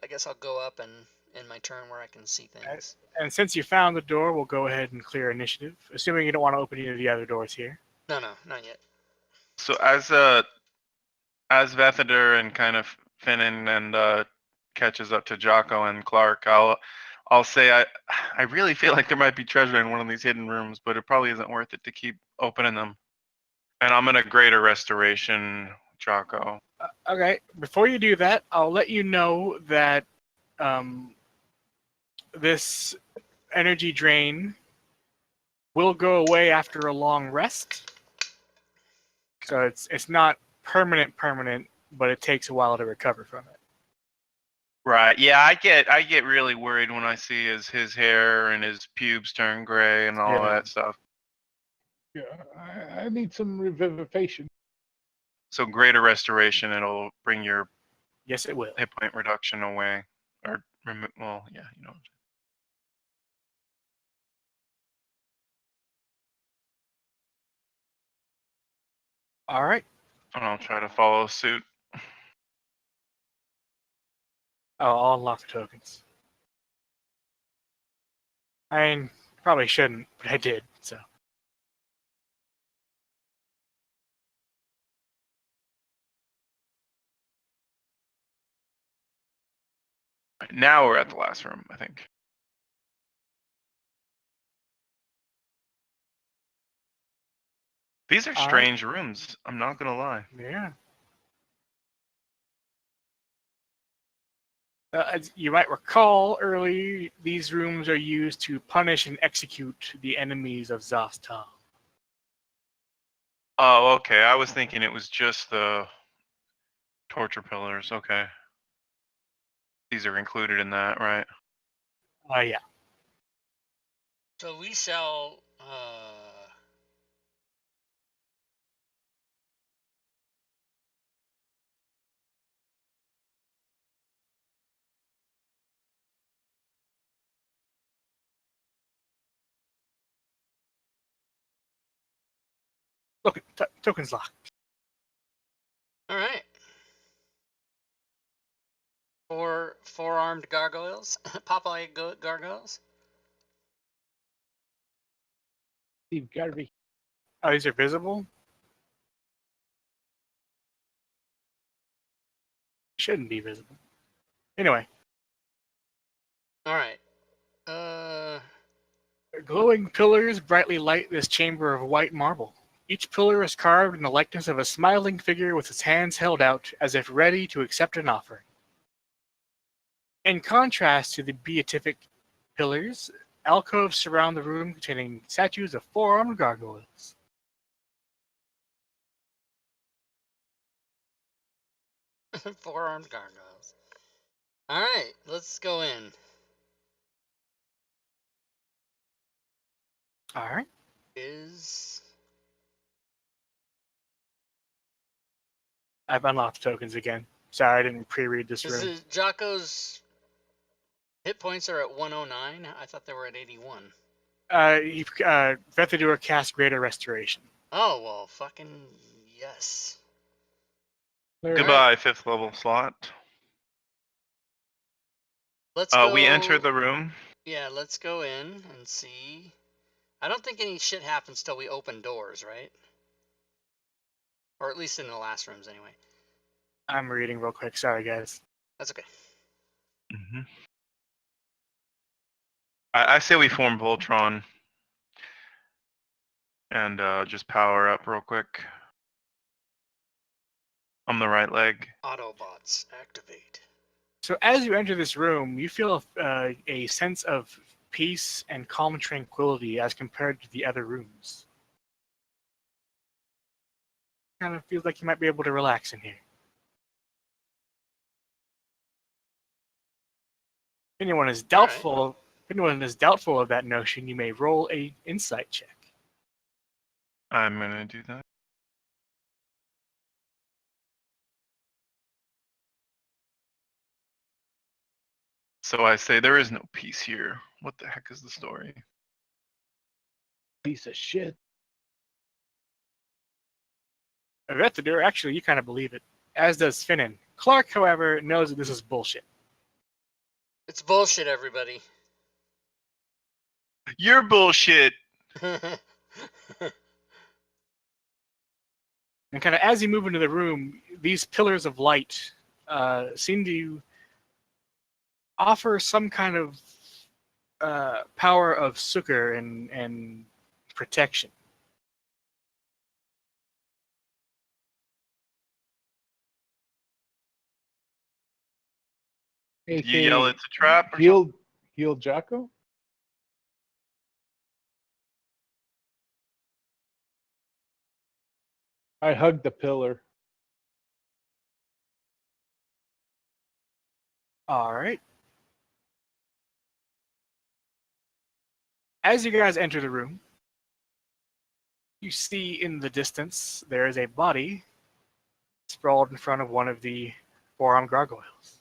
guess I'll go up and in my turn where I can see things. And since you found the door, we'll go ahead and clear initiative, assuming you don't want to open any of the other doors here. No, not yet. So as Vethader and kind of Finnan and catches up to Jocko and Clark, I'll say I really feel like there might be treasure in one of these hidden rooms, but it probably isn't worth it to keep opening them. And I'm gonna greater restoration Jocko. Okay. Before you do that, I'll let you know that this energy drain will go away after a long rest. So it's not permanent, but it takes a while to recover from it. Right. Yeah, I get really worried when I see his hair and his pubes turn gray and all Yeah. that stuff. Yeah, I need some revivification. So greater restoration, it'll bring your Yes, it will. hit point reduction away, or well, yeah, you know. All right. And I'll try to follow suit. Oh, I'll unlock the tokens. I mean, probably shouldn't, but I did, so. Now we're at the last room, I think. These are All right. strange rooms. I'm not gonna lie. Yeah. As you might recall earlier, these rooms are used to punish and execute the enemies of Zastal. Oh, okay. I was thinking it was just the torture pillars. Okay. These are included in that, right? Yeah. So we shall. Look, tokens locked. All right. Four-armed gargoyles, Popeye gargoyles. Steve Garvey. Oh, these are visible? Shouldn't be visible. Anyway. All right. Glowing pillars brightly light this chamber of white marble. Each pillar is carved in the likeness of a smiling figure with its hands held out as if ready to accept an offering. In contrast to the beatific pillars, alcoves surround the room containing statues of four-armed gargoyles. Four-armed gargoyles. All right, let's go in. All right. Is I've unlocked the tokens again. Sorry, I didn't pre-read this Is room. it Jocko's hit points are at 109? I thought they were at 81. Vethador cast Greater Restoration. Oh, well, fucking yes. There. Goodbye, 5th level slot. Let's go. We enter the room. Yeah, let's go in and see. I don't think any shit happens till we open doors, right? Or at least in the last rooms, anyway. I'm reading real quick. Sorry, guys. That's okay. Mm-hmm. I say we form Voltron and just power up real quick. On the right leg. Autobots activate. So as you enter this room, you feel a sense of peace and calm tranquility as compared to the other rooms. Kind of feels like you might be able to relax in here. If anyone is doubtful of that notion, you may roll a insight check. I'm gonna do that. So I say there is no peace here. What the heck is the story? Piece of shit. Vethador, actually, you kind of believe it, as does Finnan. Clark, however, knows that this is bullshit. It's bullshit, everybody. You're bullshit. And kind of as you move into the room, these pillars of light seem to offer some kind of power of succor and protection. Hey, You yell it's a trap or heal Jocko? I hugged the pillar. All right. As you guys enter the room, you see in the distance there is a body sprawled in front of one of the four-armed gargoyles.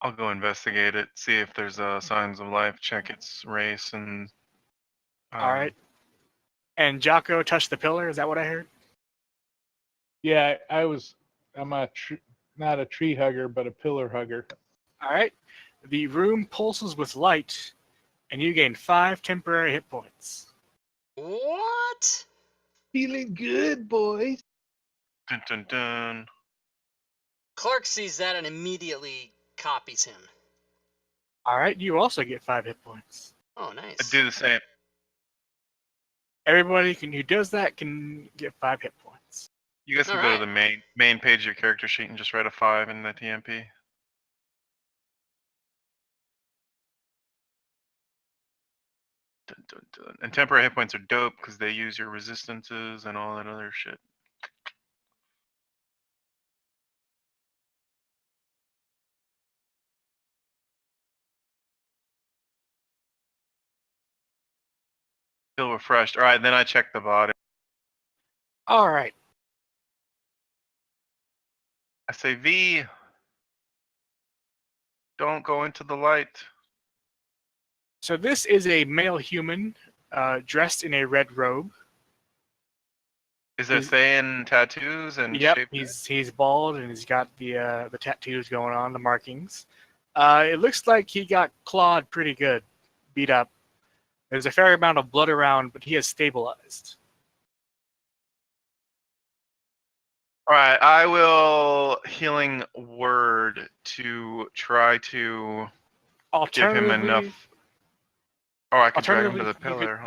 I'll go investigate it, see if there's signs of life, check its race, and. All right. And Jocko touched the pillar. Is that what I heard? Yeah, I'm not a tree hugger, but a pillar hugger. All right. The room pulses with light, and you gain 5 temporary hit points. What? Feeling good, boys. Dun dun dun. Clark sees that and immediately copies him. All right. You also get 5 hit points. Oh, I nice. do the same. Everybody who does that can get 5 hit points. You guys can go to the main page of your character sheet and just write a 5 in the TMP. Dun, dun, dun. And temporary hit points are dope because they use your resistances and all that other shit. Feel refreshed. All right, then I check the body. All right. I say, V, don't go into the light. So this is a male human dressed in a red robe. Is there Thayan tattoos and Yep, shape? he's bald and he's got the tattoos going on, the markings. It looks like he got clawed pretty good, beat up. There's a fair amount of blood around, but he has stabilized. All right, I will healing word to try to give him enough. Oh, I could drag him to the pillar.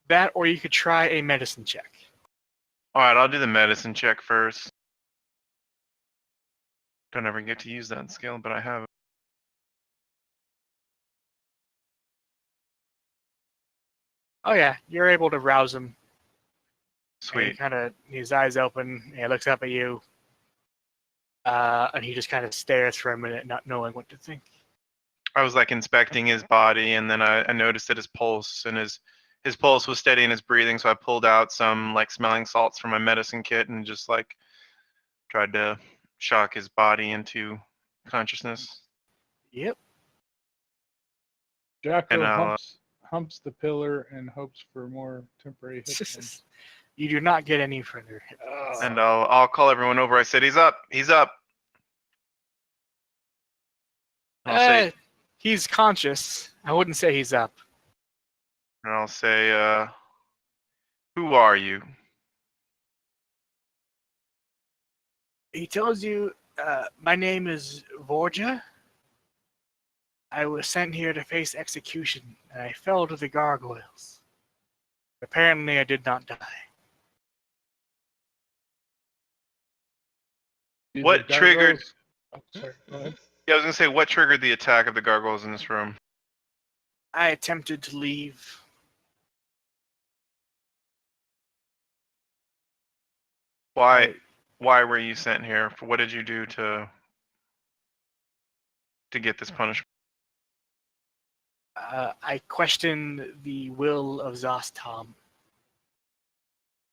That, or you could try a medicine check. All right, I'll do the medicine check first. Don't ever get to use that skill, but I have it. Oh yeah, you're able to rouse him. Sweet. His eyes open, and he looks up at you, and he just kind of stares for a minute, not knowing what to think. I was like inspecting his body, and then I noticed that his pulse and his his pulse was steady in his breathing, so I pulled out some like smelling salts from my medicine kit and just like tried to shock his body into consciousness. Yep. Jacko And I'll, humps the pillar and hopes for more temporary hit points. You do not get any further. and I'll call everyone over. I said, he's up. He's up. I'll say, He's conscious. I wouldn't say he's up. and I'll say, who are you? He tells you, my name is Vorja. I was sent here to face execution, and I fell to the gargoyles. Apparently, I did not die. Do What the triggered- gargoyles- Oh, sorry, go ahead. Yeah, I was gonna say, what triggered the attack of the gargoyles in this room? I attempted to leave. Why were you sent here? What did you do to get this punishment? I question the will of Zostom.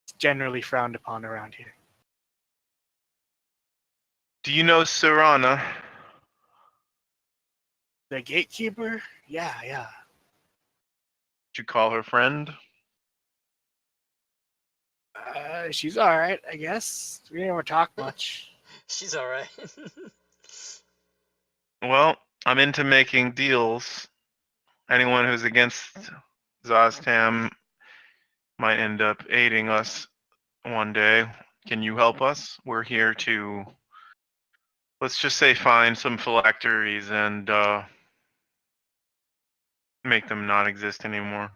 It's generally frowned upon around here. Do you know Serana? The gatekeeper? Yeah. Did you call her friend? She's alright, I guess. We never talk much. She's all right. Well, I'm into making deals. Anyone who's against Zostam might end up aiding us one day. Can you help us? We're here to, let's just say, find some phylacteries and make them not exist anymore.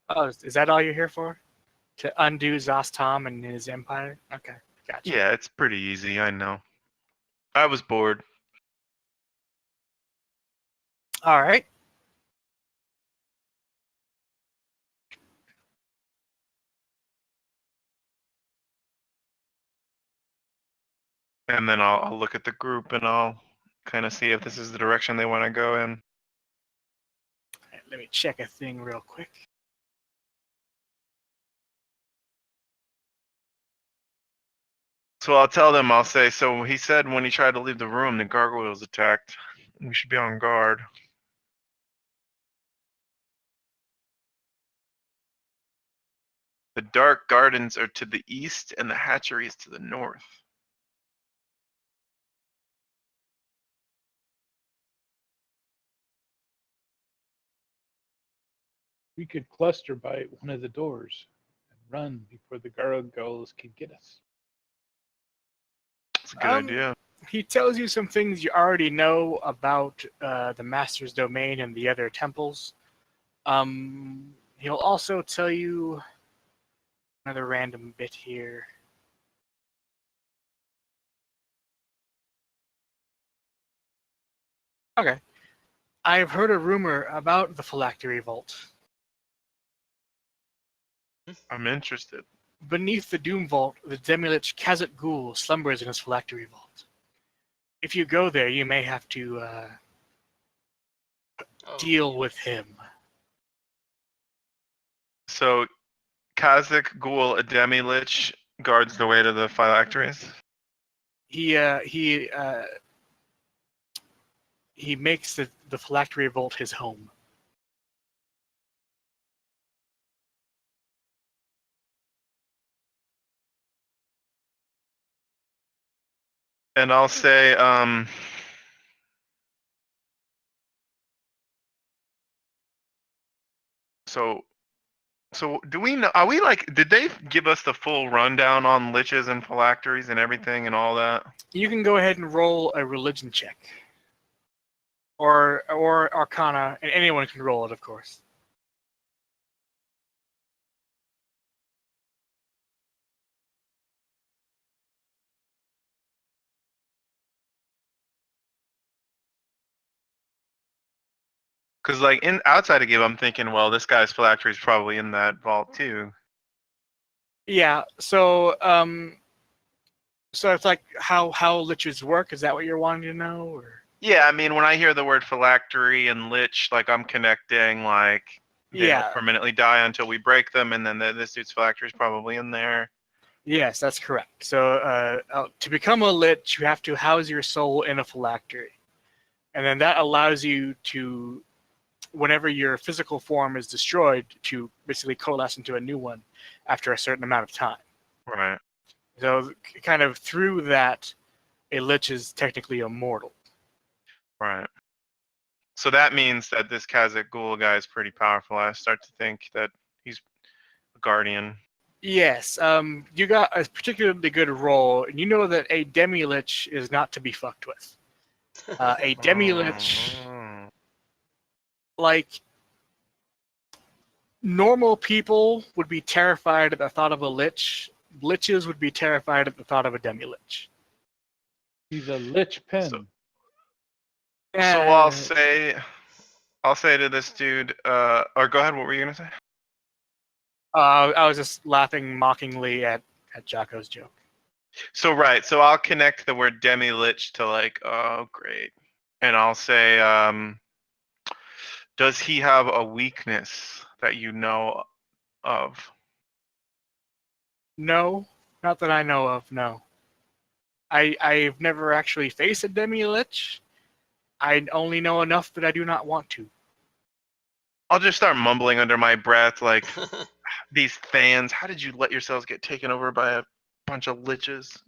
Oh, is that all you're here for? To undo Zostom and his empire? Okay, gotcha. Yeah, it's pretty easy, I know. I was bored. Alright. And then I'll look at the group and I'll kind of see if this is the direction they want to go in. Let me check a thing real quick. So I'll tell them, I'll say, so he said when he tried to leave the room, the gargoyles attacked. We should be on guard. The dark gardens are to the east and the hatchery is to the north. We could cluster by one of the doors and run before the gargoyles could get us. That's a good idea. He tells you some things you already know about the Master's Domain and the other temples. He'll also tell you another random bit here. Okay. I've heard a rumor about the Phylactery Vault. I'm interested. Beneath the Doom Vault, the Demilich Kazat Ghoul slumbers in his Phylactery Vault. If you go there, you may have to deal with him. So, Kazakh Ghoul, a demi-lich, guards the way to the phylacteries? He makes the Phylactery Vault his home. And I'll say, so do we know, are we like, did they give us the full rundown on liches and phylacteries and everything and all that? You can go ahead and roll a religion check. Or Arcana, and anyone can roll it, of course. Because like outside of game, I'm thinking, well, this guy's phylactery is probably in that vault too. Yeah, so it's like how liches work. Is that what you're wanting to know, or? Yeah, I mean, when I hear the word phylactery and lich, like I'm connecting like They Yeah. don't permanently die until we break them, and then this dude's phylactery is probably in there. Yes, that's correct. So to become a lich, you have to house your soul in a phylactery. And then that allows you to, whenever your physical form is destroyed, to basically coalesce into a new one after a certain amount of time. Right. So kind of through that, a lich is technically immortal. Right. So that means that this Kazakh ghoul guy is pretty powerful. I start to think that he's a guardian. Yes, you got a particularly good roll, and you know that a demi-lich is not to be fucked with. A demi-lich, Mm. like, normal people would be terrified at the thought of a lich. Liches would be terrified at the thought of a demi-lich. He's a lich pin. So Eh, I'll say to this dude, or go ahead, what were you gonna say? I was just laughing mockingly at Jocko's joke. So right, so I'll connect the word demi-lich to like, oh great. And I'll say, does he have a weakness that you know of? No, not that I know of, no. I've never actually faced a demi-lich. I only know enough that I do not want to. I'll just start mumbling under my breath, like, these fans, how did you let yourselves get taken over by a bunch of liches?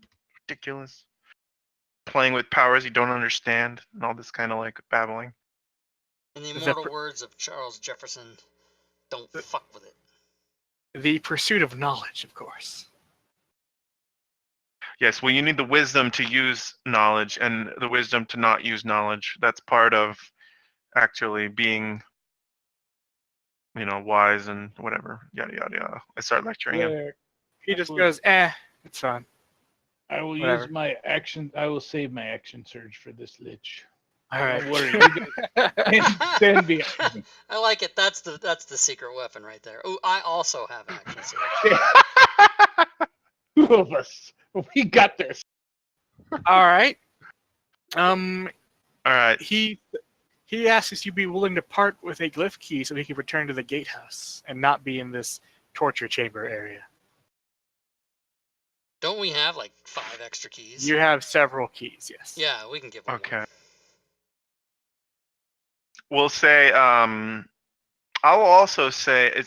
Ridiculous. Playing with powers you don't understand, and all this kind of like babbling. In the immortal words of Charles Jefferson, don't fuck with it. The pursuit of knowledge, of course. Yes, well, you need the wisdom to use knowledge and the wisdom to not use knowledge. That's part of actually being, wise and whatever, yada, yada, yada. I start lecturing him. Yeah, He just goes, it's fine. I will Whatever. use my action. I will save my action surge for this lich. All right. Don't worry, you guys stand behind me. I like it. That's the secret weapon right there. Oh, I also have action surge. Two of us. We got this. All right. All right. He asks if you'd be willing to part with a glyph key so he can return to the gatehouse and not be in this torture chamber area. Don't we have like 5 extra keys? You have several keys, yes. Yeah, we can give one. Okay. We'll say, I'll also say,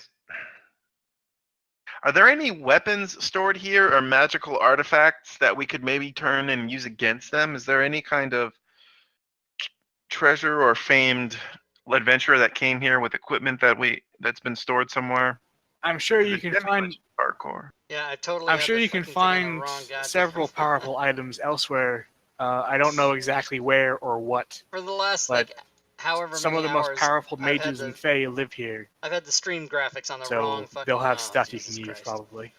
are there any weapons stored here or magical artifacts that we could maybe turn and use against them? Is there any kind of treasure or famed adventurer that came here with equipment that's been stored somewhere? I'm sure you can find hardcore. Yeah, I totally. I'm sure you can find several powerful items elsewhere. I don't know exactly where or what. For the last but however some many of the most hours, powerful mages and fae live here. I've had the stream graphics on the So wrong fucking. they'll have oh, stuff Jesus you can use Christ. probably.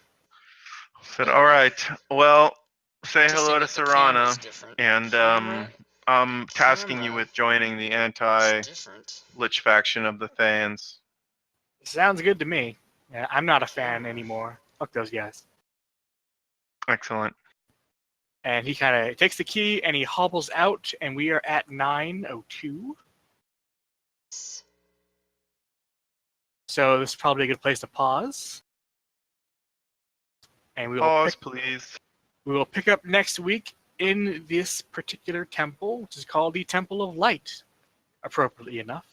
Said, all right. Well, say hello to Interesting that the camera's Sarana, different. and I'm tasking you with joining the It's different. anti-lich faction of the Thans. Sounds good to me. Yeah, I'm not a fan anymore. Fuck those guys. Excellent. And he kind of takes the key and he hobbles out, and we are at 9:02. So this is probably a good place to pause. And we will Pause, please. We will pick up next week in this particular temple, which is called the Temple of Light, appropriately enough.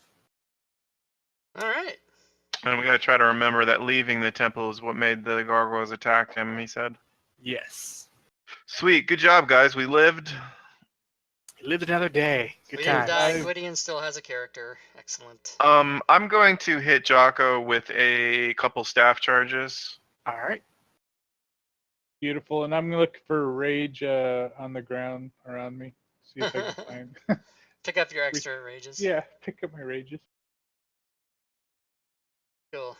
All right. And we gotta try to remember that leaving the temple is what made the gargoyles attack him, he said. Yes. Sweet, good job, guys. We lived. We lived another day. Good We didn't times. die. Gwydion still has a character. Excellent. I'm going to hit Jocko with a couple staff charges. All right. Beautiful. And I'm looking for rage on the ground around me. See if I can find. Pick up your extra rages. Yeah, pick up my rages. Cool.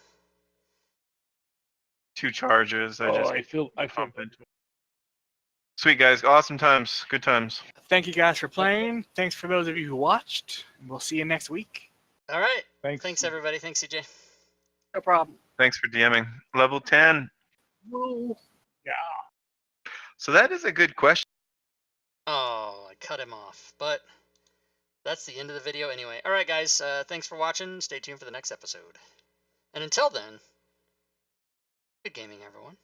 2 charges. I feel pump into it. Sweet, guys. Awesome times. Good times. Thank you guys for playing. Thanks for those of you who watched. We'll see you next week. All right. Thanks everybody. Thanks, CJ. No problem. Thanks for DMing. Level 10. Woo. Yeah. So that is a good question. Oh, I cut him off. But that's the end of the video anyway. All right, guys. Thanks for watching. Stay tuned for the next episode. And until then, good gaming, everyone.